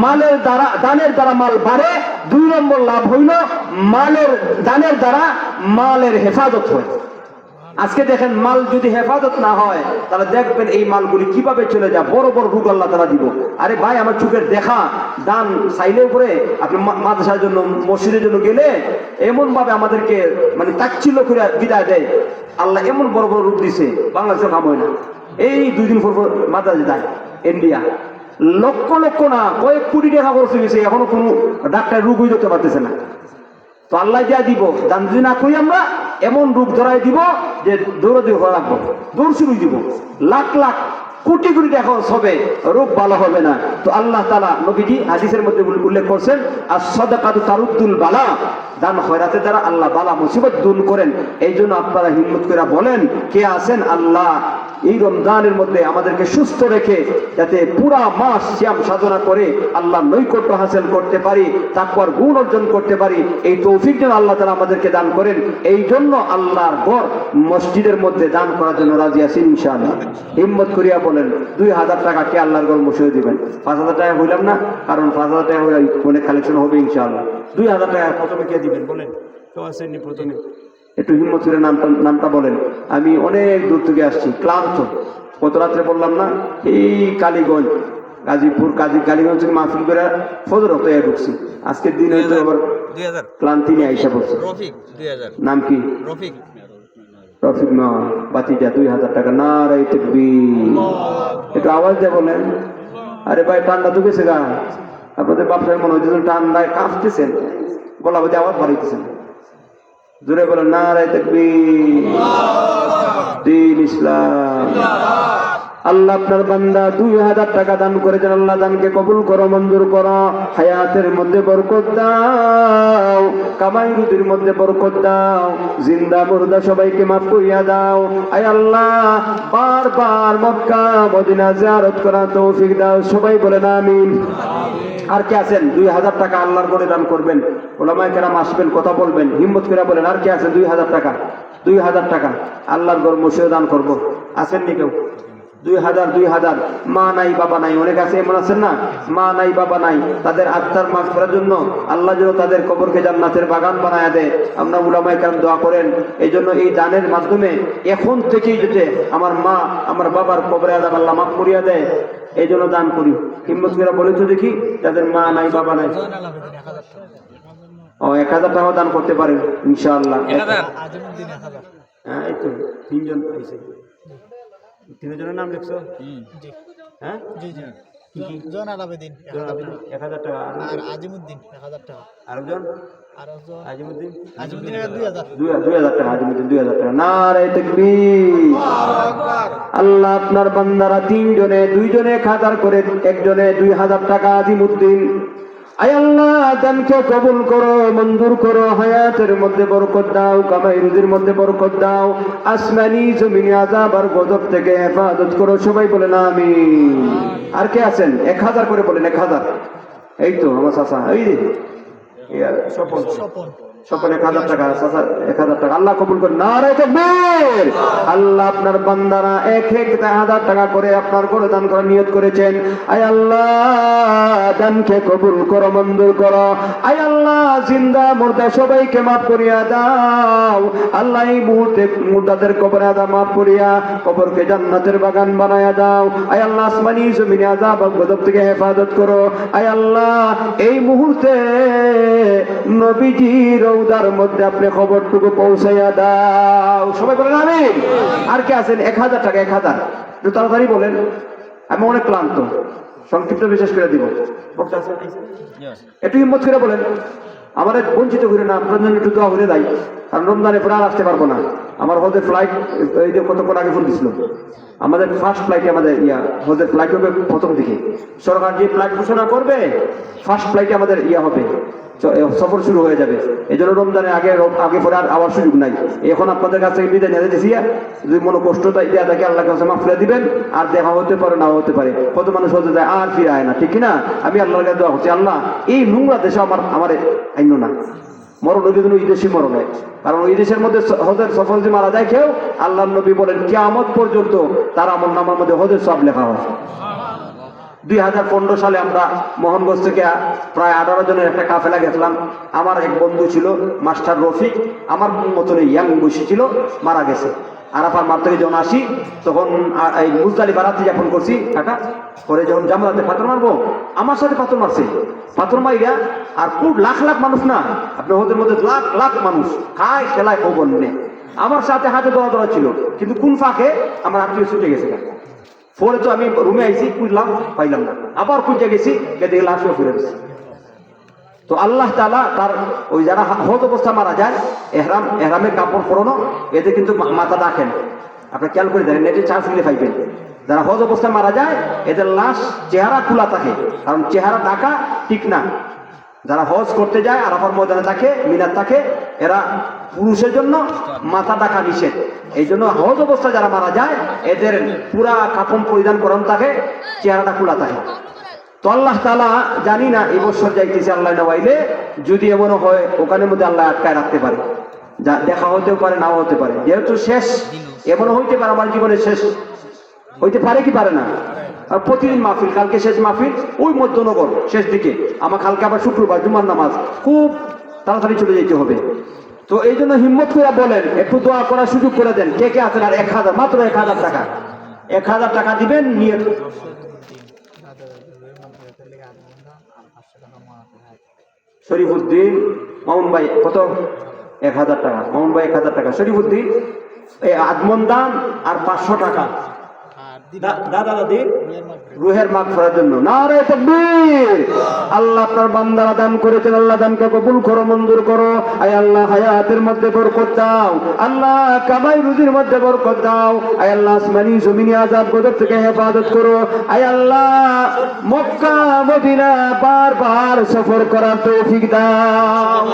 মালের দ্বারা, দানের দ্বারা মাল বাড়ে। 2 নম্বর লাভ হইল দানের দ্বারা মালের হেফাজত হয়। আজকে দেখেন, মাল যদি হেফাজত না হয়, তাহলে দেখবেন এই মালগুলি কিভাবে চলে যায়, বড় বড় রোগ আল্লাহ তাআলা দিব। আরে ভাই, আমার চোখের দেখা দান চাইলে উপরে আপনি মাদ্রাসার জন্য, মসজিদের জন্য গেলে এমন ভাবে আমাদেরকে মানে তাচ্ছিল্য করে বিদায় দেয়। আল্লাহ এমন বড় বড় রূপ দিছে, বাংলাদেশে কাম হয় না। এই 2 দিন পর মাদ্রাসা যায় ইন্ডিয়া, লক্ষ লক্ষ না কয়েক কোটি টাকা খরচ হয়েছে, এখনো কোনো ডাক্তার রোগ হয়ে যেতে পারতেছে না। তো আল্লাহ যা দিব, দান যদি না করি আমরা, এমন রূপ ধরাই দিব যে দৌড়াদৌড়ি করা লাগবো, দৌড় শুরু দিব, লাখ লাখ কোটি কোটি টাকা খরচ হবে, রোগ ভালো হবে না। তো আল্লাহ তাআলা নবীজি হাদিসের মধ্যে উল্লেখ করছেন, as-সাদাকাতু তারুদ্দুল বালা, দান খয়রাতের দ্বারা আল্লাহ বালা মুসিবত দূর করেন। এই জন্য আপনারা হিম্মত করে বলেন, কে আছেন আল্লাহ এই রমজানের মধ্যে আমাদেরকে সুস্থ রেখে যাতে পুরা মাস সিয়াম সাধনা করে আল্লাহ নৈকট্য হাসিল করতে পারি, তাকওয়ার গুণ অর্জন করতে পারি, এই তৌফিক যেন আল্লাহ তাআলা আমাদেরকে দান করেন। এই জন্য আল্লাহর ঘর মসজিদের মধ্যে দান করার জন্য রাজি আছি ইনশাআল্লাহ। হিম্মত করিয়া বলেন, 2000 টাকা কে আল্লাহর ঘর মসজিদে দিবেন? 5000 টাকা হইলাম না, কারণ 5000 টাকা হলে অনেক কালেকশন হবে ইনশাআল্লাহ। 2000 টাকা প্রথমে কে দিবেন বলেন? কেউ আসেননি প্রথমে? একটু হিম্মত করে নামটা বলেন। আমি অনেক দূর থেকে আসছি, ক্লান্ত। কত রাত্রে বললাম না, এই কালীগঞ্জ, গাজীপুর, কালীগঞ্জ থেকে মাহফিল করে ফজর হতে ঢুকছি। আজকের দিন হয়তো আবার ক্লান্তি নিয়ে আইসা পড়ছে। নাম কি? রফিক না, বাতিটা 2000 টাকা। নারায়ে তাকবীর। একটু আওয়াজ দিয়ে বলেন। আরে ভাই, ঠান্ডা তো গেছে গা, আপনাদের ব্যবসায় মনে হচ্ছে ঠান্ডায় কাঁপতেছেন, গলা বাজে আওয়াজ বাড়াইতেছেন। জোরে বলেন নারায়ে তাকবীর। দ্বীন ইসলাম। আল্লাহ আপনার বান্দা 2000 টাকা দান করেছেন, আল্লাহ দানকে কবুল করো, মঞ্জুর করো, হায়াতের মধ্যে বরকত দাও, কামাই রুজির মধ্যে বরকত দাও, জিন্দা মুর্দা সবাইকে মাফ করিয়া দাও। আয় আল্লাহ, বারবার মক্কা মদিনা জিয়ারত করার তৌফিক দাও। সবাই বলেন আমিন। আর কে আছেন 2000 টাকা আল্লাহর ঘরে দান করবেন? ওলামায়ে কেরাম আসবেন, কথা বলবেন, হিম্মত করে বলেন। আর কে আছেন 2000 টাকা? 2000 টাকা আল্লাহর ঘর মসজিদে দান করব? আসেননি কেউ? 2000 মা নাই বাবা নাই, অনেক আছে এমন আছেন না, মা নাই বাবা নাই, তাদের আত্মার মাগফিরাতের জন্য আল্লাহ যেন তাদের কবরকে জান্নাতের বাগান বানায়া দেয়। আমরা উলামায়ে কেরাম দোয়া করেন। এই জন্য এই দানের মাধ্যমে এখন থেকেই যাতে আমার মা আমার বাবার কবরে আযাব আল্লাহ মাফ করিয়া দেয়, এই জন্য দান করি। হিম্মত করে বলে তো দেখি, যাদের মা নাই বাবা নাই। 1000 টাকা দান করতে পারেন ইনশাআল্লাহ। হ্যাঁ, এই তো 3 জন পাইছে। 3 জনের নাম লিখছো? হ্যাঁ, জি জি। কি জন আলাবেদিন 1000 টাকা, আর আজিমউদ্দিন 1000 টাকা, আরেকজন আজিমউদ্দিন 2000 টাকা, আজিমউদ্দিন 2000 টাকা। নারে তাকবীর। আল্লাহ আপনার বান্দারা 3 জনে 2 জনে 1000 করে, একজনে 2000 টাকা। আজিমউদ্দিন, আয় আল্লাহ দানকে কবুল করো, মঞ্জুর করো, হায়াতের মধ্যে বরকত দাও, কামাই রুজির মধ্যে বরকত দাও, আসমানি জমিনি আযাব আর গজব থেকে হেফাজত করো। সবাই বলেন আমিন। আর কে আছেন? 1000 করে বলেন, 1000। এই তো আমার চাচা, এই যে স্বপন, সকলে 1000 টাকা, 1000 টাকা আল্লাহ কবুল করে। নারে তাকবীর। আল্লাহ আপনার বান্দারা এক এক 1000 টাকা করে আপনার করে দান করার নিয়ত করেছেন। আয় আল্লাহ দানকে কবুল করো, মঞ্জুর করো। আয় আল্লাহ জিন্দা মুর্দা সবাইকে মাফ করিয়া দাও। আল্লাহ এই মুহূর্তে মুর্দাদের কবরে আদা মাফ করিয়া কবরকে জান্নাতের বাগান বানায়া দাও। আয় আল্লাহ আসমানি জমিনে আযাব ও গজব থেকে হেফাজত করো। আয় আল্লাহ এই মুহূর্তে নবীজি রওজার মধ্যে আপনি খবরটুকু পৌঁছাইয়া দাও। সবাই বলেন আমিন। আর কে আছেন? 1000 টাকা, 1000 একটু তাড়াতাড়ি বলেন, আমি অনেক ক্লান্ত, সংক্ষিপ্ত বিশেষ করে দিব। একটু হিম্মত করে বলেন, আমাদের বঞ্চিত করে না, আপনার জন্য একটু দোয়া করে দেয়, কারণ রমজানে পরে আর আসতে পারবো না। আমার হজের ফ্লাইট এই যে কতক্ষণ আগে ফোন দিছিল, আমাদের ফার্স্ট ফ্লাইটে আমাদের হজের ফ্লাইট হবে প্রথম দিকে। সরকার যে ফ্লাইট ঘোষণা করবে ফার্স্ট ফ্লাইটে আমাদের হবে, সফর শুরু হয়ে যাবে। এই জন্য রমজানের আগে পরে আর আবার সুযোগ নাই। এখন আপনাদের কাছ থেকে বিদায় নিয়ে দিয়েছি, যদি মনে কষ্ট দেওয়া থাকে আল্লাহ কাছে মাফ করে দিবেন। আর দেখা হতে পারে, নাও হতে পারে, কত মানুষ হতে যায় আর ফিরে আয় না, ঠিক কিনা? আমি আল্লাহর কাছে দোয়া করছি, আল্লাহ এই নোংরা দেশে আমার আইন না, মরণ ওই জন্য ওই দেশে মরণ হয়। কারণ ওই দেশের মধ্যে হজের সফল যে মারা যায় কেউ, আল্লাহ নবী বলেন কিয়ামত পর্যন্ত তার আমল নামার মধ্যে হজের সব লেখা হয়। 2015 সালে আমরা মোহনগঞ্জ থেকে প্রায় 18 জনের একটা কাফেলা গেছিলাম। আমার এক বন্ধু ছিল মাস্টার রফিক, আমার মতন ইয়াং বসে ছিল, মারা গেছে। আরাফার মার থেকে যখন আসি তখন এই মুজদালিফা রাতে যাপন করছি কাকা, পরে যখন জামরাতে পাথর মারবো, আমার সাথে পাথর মারছে, পাথর মাইরা আর খুব লাখ লাখ মানুষ না, আপনি ওদের মধ্যে লাখ লাখ মানুষ খায় খেলায় খবর নেই, আমার সাথে হাতে দৌড়া ছিল, কিন্তু কোন ফাঁকে আমার আত্মীয় ছুটে গেছে। পরে তো আমি রুমে আইসি, খুঁজলাম পাইলাম না, আবার খুঁজে গেছি, দেখে লাশও ফিরে গেছি। তো আল্লাহ তাআলা তার ওই যারা হজ অবস্থা মারা যায়, এহরামের কাপড় পরানো, এতে কিন্তু মাথা ডাকেন, আপনি খেয়াল করে দেখেন, নেটে চার্জ দিলে পাইবেন। যারা হজ অবস্থায় মারা যায় এদের লাশ চেহারা খোলা থাকে, কারণ চেহারা ঢাকা ঠিক না। যারা হজ করতে যায় আরাফার ময়দানে থাকে, মিনার থাকে, এরা পুরুষের জন্য মাথা ঢাকা নিষেধ। এই জন্য হজ অবস্থায় যারা মারা যায় এদের পুরা কাফন পরিধান করানো থাকে, চেহারাটা খোলা থাকে। তো আল্লাহ তাআলা জানি না এই বছর যাইতেছে, আল্লাহ নওয়াইলে যদি এমন হয় ওখানের মধ্যে আল্লাহ আটকায় রাখতে পারে, যা দেখা হতেও পারে, নাও হতে পারে। যেহেতু শেষ, এমন হইতে পারে আমার জীবনের শেষ, হইতে পারে কি পারে না। আর প্রতিদিন মাহফিল, কালকে শেষ মাহফিল ওই মধ্যনগর শেষ দিকে, আমার কালকে আবার শুক্রবার জুমার নামাজ, খুব তাড়াতাড়ি চলে যেতে হবে। তো এই জন্য হিম্মত করে বলেন, একটু দোয়া করার সুযোগ করে দেন। কে কে আছেন? আর 1000, মাত্র 1000 টাকা, 1000 টাকা দিবেন নিয়ে। শরীফুদ্দিন মামুন ভাই কত? 1000 টাকা। মামুন ভাই 1000 টাকা। শরীফুদ্দিন এই আদমন দান আর 500 টাকা দাদা দাদি রুহের মাগফিরাতের জন্য। নারে তাকবীর। আল্লাহ আপনার বান্দারা দান করেছেন, আল্লাহ দানকে কবুল করো, মঞ্জুর করো। আয় আল্লাহ হায়াতের মধ্যে বরকত দাও, আল্লাহ কামাই রুজির মধ্যে বরকত দাও। আয় আল্লাহ আসমানি জমিনি আযাব গজব থেকে হেফাজত করো। আয় আল্লাহ মক্কা মদিনা বারবার সফর করার তৌফিক দাও।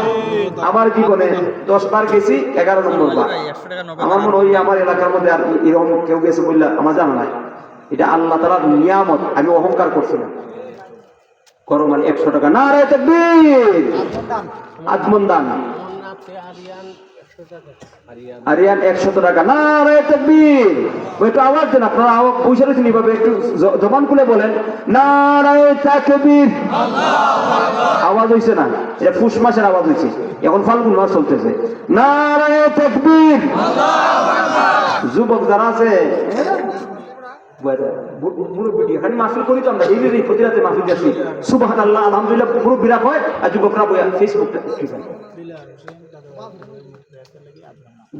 আমার জীবনে 10 বার গেছি, 11 নম্বর বার। আমার মনে হয় আমার এলাকার মধ্যে আর এরকম কেউ গেছে বললে আমার জানা নাই। এটা আল্লাহ তাআলার নিয়ামত, আমি অহংকার করছি না। করো মানে 100 টাকা। নারে তাকবীর। আজমন দান আরিয়ান 100 টাকা। নারে তাকবীর। একটু আওয়াজ দেন, আপনারা আওয়াজ পয়সা রয়েছেন এইভাবে, একটু জবান খুলে বলেন নারে তাকবীর। আওয়াজ হইছে না, এটা পুষ মাসের আওয়াজ হইছে, এখন ফাল্গুন মাস চলতেছে। নারে তাকবীর। যুবক যারা আছে এখানে মাহফিল করি তো আমরা, ডেইলি প্রতি রাতে মাহফিল যাচ্ছি, সুবহানাল্লাহ আলহামদুলিল্লাহ, পুরো বিরাট হয়। আর যুবকরা বইয়া ফেসবুকটা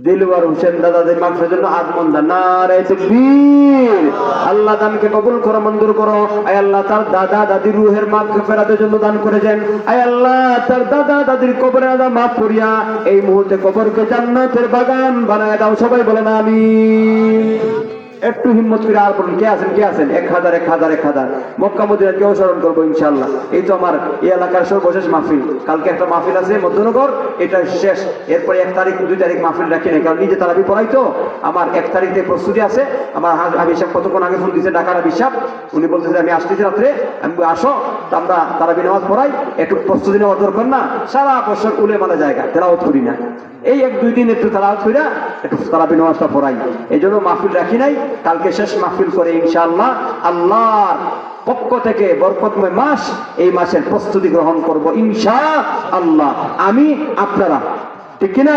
দিলওয়ার হোসেন দাদাদের মাগফিরাতের জন্য আদমন দান। নারে তাকবীর। আল্লাহ দানকে কবুল করো, মঞ্জুর করো। আয় আল্লাহ তার দাদা দাদির রুহের মাগফিরাতের জন্য দান করেছেন। আয় আল্লাহ তার দাদা দাদির কবরে আযাব মাফ করিয়া এই মুহূর্তে কবরকে জান্নাতের বাগান বানায় দাও। সবাই বলেন আমিন। একটু হিম্মত করে আর বলুন কে আছেন 1000 মক্কা মদিনা কেউ স্মরণ করবো ইনশাআল্লাহ। এই তো আমার এই এলাকার সর্বশেষ মাহফিল, কালকে একটা মাহফিল আছে মধ্যনগর, এটা শেষ। এরপরে 1 তারিখ 2 তারিখ মাহফিল রাখি না, কারণ নিজে তারাবি পড়াই তো। আমার 1 তারিখ থেকে প্রস্তুতি আছে। আমার হাবিব সাহেব কতক্ষণ আগে ফোন দিয়েছে, ঢাকার হাবিব সাহেব, উনি বলতেছে আমি আসতেছি রাত্রে, আমি আসো আমরা তারাবি নামাজ পড়াই, একটু প্রস্তুতি নেওয়ার দরকার না, সারা বছর উলেমালা জায়গা তেলাওয়াত করি না, এই 1-2 দিন একটু তেলাওয়াত করি না, একটু তারাবি নামাজটা পড়াই, এই জন্য মাহফিল রাখি নাই। কালকে শেষ মাহফিল করে ইনশাআল্লাহ আল্লাহর পক্ষ থেকে বরকতময় মাস, এই মাসের প্রস্তুতি গ্রহণ করব ইনশাআল্লাহ। আমি আপনারা, ঠিক কিনা?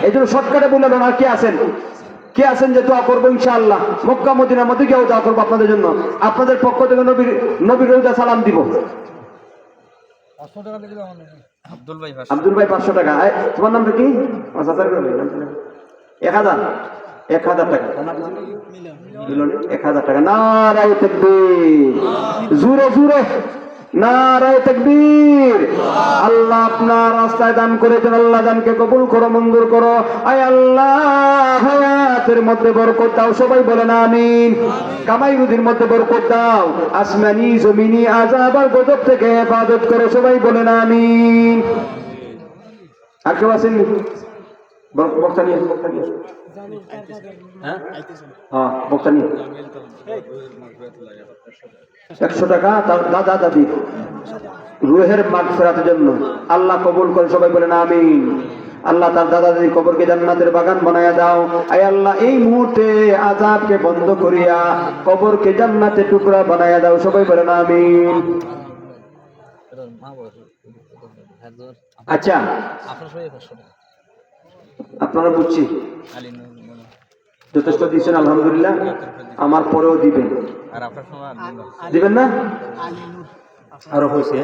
এই জন্য শর্টকাটে বললেন আর কে আছেন যে দোয়া করবো ইনশাআল্লাহ। মক্কা মদিনার মধ্যে গিয়েও দোয়া করবো আপনাদের জন্য, আপনাদের পক্ষ থেকে নবীর রোজা সালাম দিব। আব্দুল ভাই 500 টাকা। তোমার নামটা কি? 1000 টাকা। 1000 টাকা। নারায়ে তাকবীর, জোরে জোরে নারায়ে তাকবীর। আল্লাহ আপনার রাস্তায় দান করেছেন, আল্লাহ দানকে কবুল করো, মঞ্জুর করো। আয় আল্লাহ হায়াতের মধ্যে বরকত দাও, সবাই বলেন আমিন। কামাই রুজির মধ্যে বরকত দাও, আসমানি জমিনি আযাব আর গজব থেকে হেফাজত করো, সবাই বলেন আমিন। আর কেউ আছেন? বক্তা নিয়ে হ্যাঁ বক্তা নিয়ে 100 টাকা তার দাদা দাদি রুহের মাগফিরাতের জন্য আল্লাহ কবুল করে, সবাই বলেন আমিন। আল্লাহ তার দাদা দাদির কবরকে জান্নাতের বাগান বানায়া দাও। আয় আল্লাহ এই মুহূর্তে আযাবকে বন্ধ করিয়া কবরকে জান্নাতের টুকরা বানায়া দাও, সবাই বলেন আমিন। আচ্ছা আপনারা বুঝছি যথেষ্ট দিচ্ছেন আলহামদুলিল্লাহ, আমার পরেও দিবেন, দিবেন না? আরো হয়েছে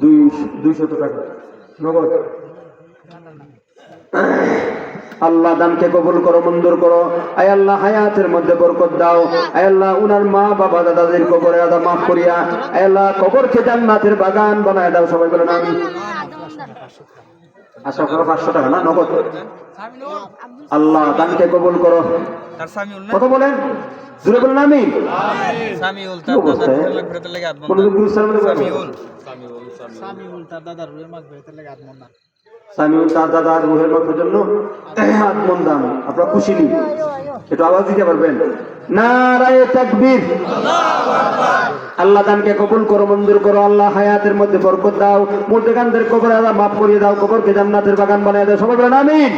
200 টাকা নগদ। আল্লাহ দানকে কবুল করো, মঞ্জুর করো। আয় আল্লাহ হায়াতের মধ্যে বরকত দাও। আয় আল্লাহ উনার মা বাবা দাদাদের কবরে আদা মাফ করিয়া আয় আল্লাহ কবরকে জান্নাতের বাগান বানায় দাও, সবাই বলেন আমিন। আচ্ছা 500 টাকা না নগদ। আল্লাহ দানকে কবুল করো। কত বলেন? জোরে বলেন আমিন। সামিউল তার দাদার রুহের মাগফিরাতের জন্য আত্মন দান। আপনারা খুশি নি? একটু আওয়াজ দিতে পারবেন? নারায়ে তাকবীর। আল্লাহ দানকে কবুল করো, মঞ্জুর করো। আল্লাহ হায়াতের মধ্যে বরকত দাও, মুর্দেগানদের কবরে আল্লাহ মাফ করিয়ে দাও, কবরকে জান্নাতের বাগান বানিয়ে দাও, সবাই বলেন আমিন।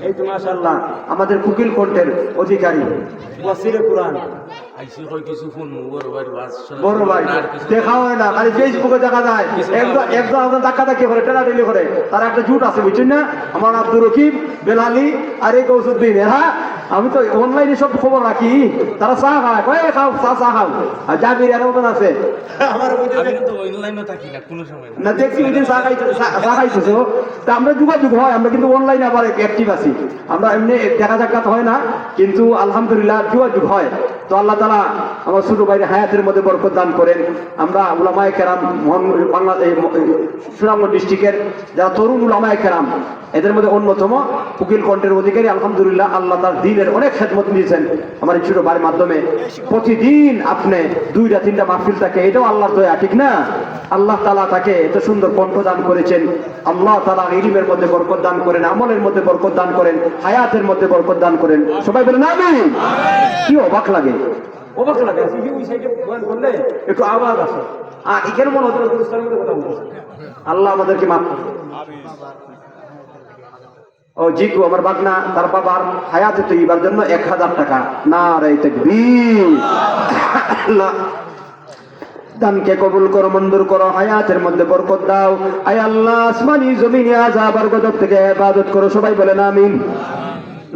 এই তো মাশাআল্লাহ আমাদের কুকিল কণ্ঠের অধিকারী ওয়াসিরে কুরআন বড় ভাই দেখা হয় না, খালি ফেসবুকে দেখা যায়, একদম আপনার ধাক্কাধাক্কি করে টেলাটেলি করে। তার একটা জুট আছে বুঝছেন না, আমার আব্দুর রকিব, বেলালি আর এই কৌসুদ্দিন, হ্যাঁ আমি তো অনলাইনে সব খবর রাখি। তারা চা খায়, কয়ে খাও চা খাও। আর জাবির এরকম আছে না, দেখছি ওই দিন চা খাইতেছে। তা আমরা যোগাযোগ হয়, আমরা কিন্তু অনলাইনে আবার অ্যাক্টিভ আছি। আমরা এমনি দেখা সাক্ষাৎ হয় না, কিন্তু আলহামদুলিল্লাহ যোগাযোগ হয়। তো আল্লাহ তাআলা আমার ছোট ভাইয়ের হায়াতের মধ্যে বরকত দান করেন। আমরা উলামায়ে কেরাম বাংলাদেশ সুনামগঞ্জ ডিস্ট্রিক্টের যারা তরুণ উলামায়ে কেরাম, এদের মধ্যে অন্যতম উকিল কণ্ঠের অধিকারী আলহামদুলিল্লাহ। আল্লাহ তার দিনের অনেক খেদমত নিয়েছেন আমার এই ছোট ভাইয়ের মাধ্যমে। প্রতিদিন আপনি 2-3টা মাহফিল থাকে, এটাও আল্লাহর দয়া, ঠিক না? আল্লাহ তাআলা তাকে এত সুন্দর কণ্ঠ দান করেছেন। আল্লাহ তাআলা ইলমের মধ্যে বরকত দান করেন, আমলের মধ্যে বরকত দান করেন, হায়াতের মধ্যে বরকত দান করেন, সবাই বলেন আমিন। কি অবাক লাগে, অবাক লাগে ওই সাইডে বয়ান করলে একটু আওয়াজ আসে, আর এখানে মনে হচ্ছে কথা বলতেছে। আল্লাহ আমাদেরকে মাফ করুন। ও জিকু আমার বাগনা, তার বাবার হায়াতে তৈবার জন্য 1000 টাকা। নারায়ে তাকবীর। দানকে কবুল করো, মঞ্জুর করো, হায়াতের মধ্যে বরকত দাও। আয় আল্লাহ আসমানি জমিনে আযাব আর গজব থেকে হেফাজত করো, সবাই বলেন আমিন।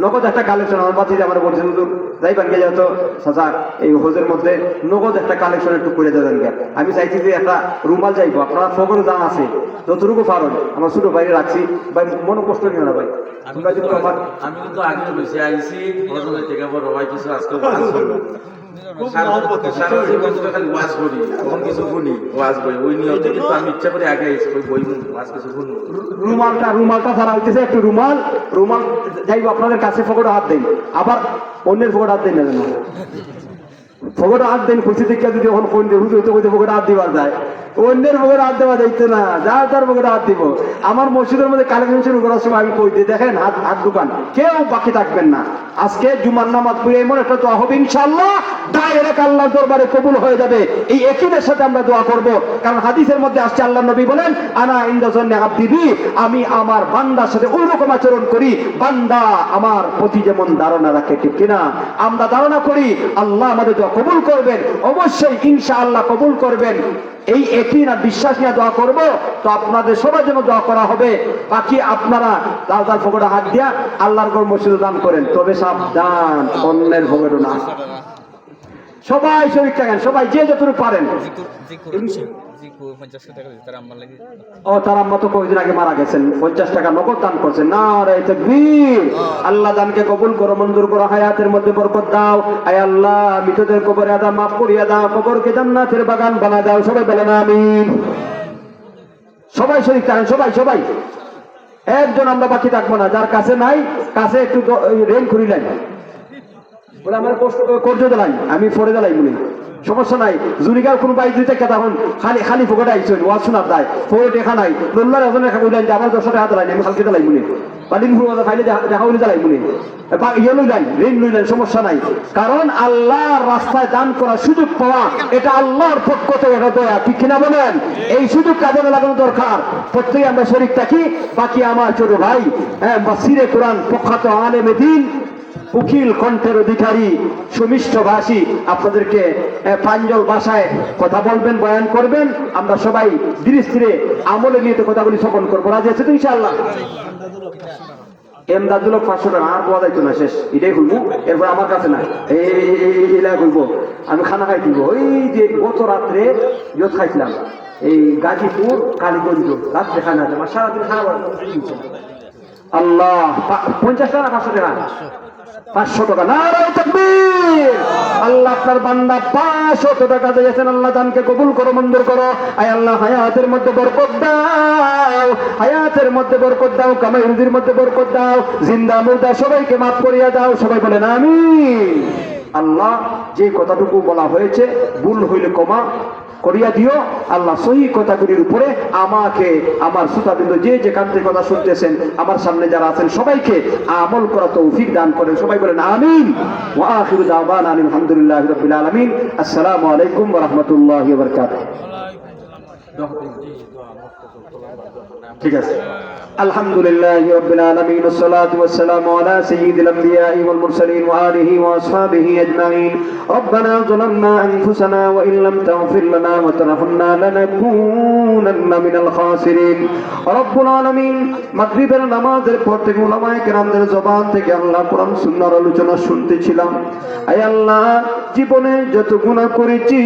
নগদ একটা কালেকশন আমার বাতিতে আমার বলছে হুজুর যাইবান গে যত চাচা এই হোজের মধ্যে নগদ একটা কালেকশন একটু করে দেবেন গে। আমি চাইছি যে একটা রুমাল যাইবো, আপনারা ফগর দাম আছে যতটুকু পারেন। আমার ছোট বাইরে রাখছি ভাই, মনে কষ্ট নিও না ভাই। আমি কিন্তু আগে বসে আইছি থেকে বড় ভাই কিছু আজকে সারা জীবন তো খালি ওয়াজ করি, এখন কিছু শুনি ওয়াজ বই ওই নিয়তে, কিন্তু আমি ইচ্ছা করে আগে আইছি ওই বই ওয়াজ কিছু শুনি। রুমালটা ছাড়া হইতেছে একটু রুমাল যাইব আপনাদের কাছে, ফকটে হাত দেন, আবার অন্যের ফকটে হাত দেন না যেন, ফকটে হাত দেন খুশি দেখে যদি এখন কোন ফকটে হাত দিবার যায়, অন্যের ফকটে হাত দেওয়া যাইতে না, যার তার ফকটে হাত দিব। আমার মসজিদের মধ্যে কালেকশন শুরু করার সময় আমি কই দিই, দেখেন হাত দোকান কেউ বাকি থাকবেন না। আজকে জুমার নামাজ পড়ে এমন একটা দোয়া হবে ইনশাআল্লাহ, ডাইরেক্ট আল্লাহর দরবারে কবুল হয়ে যাবে। এই একীদের সাথে আমরা দোয়া করব, কারণ হাদিসের মধ্যে আসছে আল্লাহ নবী বলেন, আনা ইনদা যন্নি আবদি বি, আমি আমার বান্দার সাথে ওই রকম আচরণ করি বান্দা আমার প্রতি যেমন ধারণা রাখে, ঠিক কিনা? আমরা ধারণা করি আল্লাহ আমাদের দোয়া কবুল করবেন, অবশ্যই ইনশাআল্লাহ কবুল করবেন। এই একই না বিশ্বাস নিয়ে দোয়া করব, তো আপনাদের সবার জন্য দোয়া করা হবে। বাকি আপনারা তার ফকটে হাত দিয়া আল্লাহর ঘর মসজিদে দান করেন, তবে সাবধান অন্যের ফকটে না। সবাই শরীর থাকেন, সবাই যে যতটুকু পারেন। ও তার আম্মা তো কয়েকদিন আগে মারা গেছেন, 50 টাকা নগদ দান করছেন। নারে তাকবীর। আল্লাহ দানকে কবুল করো, মঞ্জুর করো, হায়াতের মধ্যে বরকত দাও। আয় আল্লাহ মৃতদের কবরে আযাব মাফ করিয়া দাও, কবরকে জান্নাতের বাগান বানায় দাও। সবাই বলেন আমিন। সবাই শরীর থাকেন, সবাই একজন আমরা বাকি থাকবো না। যার কাছে নাই, কাছে একটু রেল করিলেন বলে আমার কষ্ট করতে দিলাই, আমি পরে দিলাই মনে সমস্যা নাই। জুনিকার কোন বাইক দিতে তখন খালি ফোকটে আইসেন, ওয়াজ শোনার দায়, ফোরে দেখা নাই, লোল্লার এজনে দেখা বললেন যে আমার 10 টাকা দিলাই, আমি কালকে দিলাই মনে, বা দিন ফুল ফাইলে দেখা হইলে দিলাই মনে, বা ইয়ে লইলেন, ঋণ লইলেন, সমস্যা নাই। কারণ আল্লাহর রাস্তায় দান করার সুযোগ পাওয়া এটা আল্লাহর পক্ষ থেকে একটা দয়া, ঠিক কিনা বলেন? এই সুযোগ কাজে লাগানো দরকার। প্রত্যেকে আমরা শরীক থাকি। বাকি আমার ছোট ভাই বাসিরে কোরআন প্রখ্যাত আলেমে দ্বীন, উকিল কণ্ঠের অধিকারী, সুমিষ্ট ভাষী, আপনাদেরকে প্রাঞ্জল ভাষায় কথা বলবেন, বয়ান করবেন। আমরা সবাই ধীরে ধীরে আমলে নিয়ে কথাগুলি শ্রবণ করবো। রাজি আছে তো ইনশাআল্লাহ? এমদাদুল 500 টাকা আর পাওয়া যাইতো না, শেষ এটাই খুলবো। এরপর আমার কাছে না, এই খুলবো, আমি খানা খাই দিব। ওই যে গত রাত্রে ইয়ত খাইছিলাম এই গাজীপুর কালীগঞ্জ, রাত্রে খানা আছে আমার, সারাদিন খাওয়া আল্লাহ 50 টাকা 500 টাকা 500 টাকা। নারায়ে তাকবীর। আল্লাহ আপনার বান্দা 500 টাকা দিয়েছেন, আল্লাহ দানকে কবুল করো, মঞ্জুর করো। আয় আল্লাহ হায়াতের মধ্যে বরকত দাও, হায়াতের মধ্যে বরকত দাও, কামাই রুজির মধ্যে বরকত দাও, জিন্দা মুর্দা সবাইকে মাফ করিয়া দাও। সবাই বলেন আমিন। আল্লাহ যে কথাটুকু বলা হয়েছে ভুল হইলে ক্ষমা করিয়া দিও আল্লাহ। সহি কথাগুলির উপরে আমাকে, আমার শ্রোতাবৃন্দ যে যেখান থেকে কথা শুনতেছেন, আমার সামনে যারা আছেন সবাইকে আমল করা তৌফিক দান করেন। সবাই বলেন আমিন। ওয়া আখিরু দাওয়ানা আলহামদুলিল্লাহি রাব্বিল আলামিন। আসসালামু আলাইকুম ওয়া রাহমাতুল্লাহি ওয়া বারাকাতুহু। ঠিক আছে। আলহামদুলিল্লাহি রাব্বিল আলামিন, والصلاه والسلام على سيد الانبياء والمرسلين واله واصحابه اجمعين. ربنا ظلمنا انفسنا وان لم تغفر لنا وترحمنا لنكونن من الخاسرين. رب العالمين মাগরিবের নামাজের পর থেকে উলামায়ে কেরামদের জবান থেকে আল্লাহ কোরআন সুন্নাহর আলোচনা শুনতেছিলাম। আয় আল্লাহ জীবনে যত গুনাহ করেছি,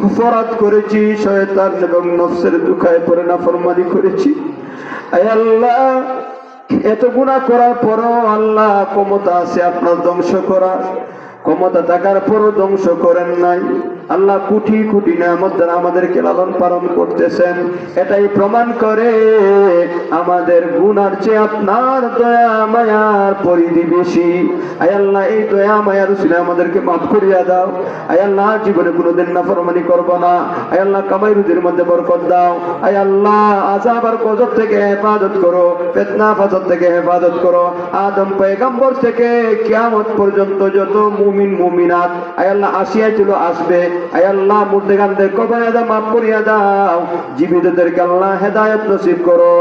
অপরাধ করেছি, শয়তান এবং নফসের দুখায় পড়ে নাফরমানি করেছি। আয় আল্লাহ এত গুনাহ করার পরও আল্লাহ ক্ষমতা আছে আপনার ধ্বংস করার, ক্ষমতা থাকার পরও ধ্বংস করেন নাই। আল্লাহ কোটি কোটি নিয়ামত দ্বারা আমাদেরকে লালন পালন করতেছেন। এটাই প্রমাণ করে আমাদের গুনার চেয়ে আপনার দয়া মায়ার পরিধি বেশি। আয় আল্লাহ এই দয়া মায়ার উসিলায় আমাদেরকে মাফ করিয়া দাও। আয় আল্লাহ জীবনে কোনোদিন নাফরমানি করব না। আয় আল্লাহ কামাই রুজির মধ্যে বরকত দাও। আয় আল্লাহ আযাব আর গজব থেকে হেফাজত করো, ফিতনা ফাসাদ থেকে হেফাজত করো। আদম পয়গম্বর থেকে কিয়ামত পর্যন্ত যত মুমিন মুমিনাত আয় আল্লাহ আসিয়া ছিল, আসবে, আয় আল্লাহ মুর্দেগানদের কবরে আযাব মাফ করিয়া দাও। জীবিতদেরকে আল্লাহ হেদায়েত নসিব করো।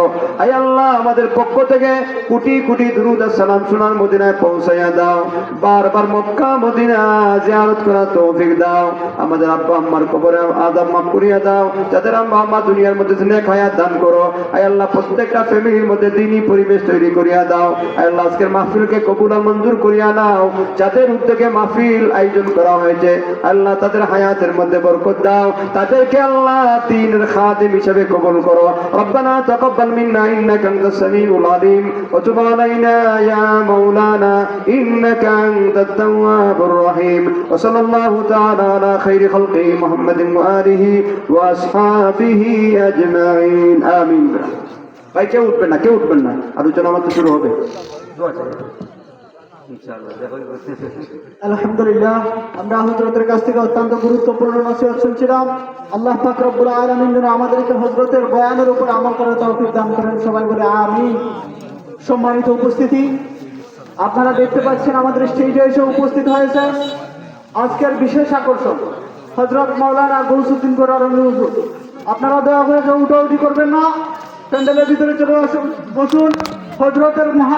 আয় আল্লাহ আমাদের পক্ষ থেকে কোটি কোটি দুরূদ আর সালাম সোনার মদিনায় পৌঁছাইয়া দাও। বারবার মক্কা মদিনা জিয়ারত করার তৌফিক দাও। আমাদের আব্বা আম্মার কবরে আযাব মাফ করিয়া দাও। যাদের আব্বা আম্মা দুনিয়ার মধ্যে নেক হায়াত দান করো। আয় আল্লাহ প্রত্যেকটা ফ্যামিলির মধ্যে দ্বীনি পরিবেশ তৈরি করিয়া দাও। আয় আল্লাহ আজকের মাহফিলকে কবুল আর মঞ্জুর করিয়া নাও। যাদের উদ্যোগে মাহফিল আয়োজন করা হয়েছে আল্লাহ তাদের হায়াত হায়াতের মধ্যে বরকত দাও, তাদেরকে আল্লাহ দ্বীনের খাদিম হিসেবে কবুল করো। রব্বানা তাকাব্বাল মিন্না ইন্নাকা আনতাস সামিউল আলিম ওয়া তুব আলাইনা ইয়া মাওলানা ইন্নাকা আনতাত তাওয়াবুর রহিম। ওয়া সাল্লাল্লাহু তাআলা আলা খাইরি খালকিহি মুহাম্মাদিন ওয়া আলিহি ওয়া আসহাবিহি আজমাইন। আমিন। ভাই কেউ উঠবেন না, কেউ উঠবেন না, আলোচনা আমাদের শুরু হবে। আলহামদুলিল্লাহ, আমরা হযরতের কাছ থেকে অত্যন্ত গুরুত্বপূর্ণ নসিহত শুনছিলাম। আল্লাহ পাক রব্বুল আলামিন যেন আমাদেরকে হযরতের বয়ানের উপর আমল করার তৌফিক দান করেন। সবাই বলে আমিন। সম্মানিত উপস্থিতি, আপনারা দেখতে পাচ্ছেন আমাদের স্টেজে এসে উপস্থিত হয়েছে আজকের বিশেষ আকর্ষণ হযরত মাওলানা গৌসুদ্দিন গোরারঙ্গী হুজুর। আপনারা দয়া করে কেউ উঠাউঠি করবেন না, প্যান্ডেলের ভিতরে চলে আসুন, বসুন। হযরতের মহা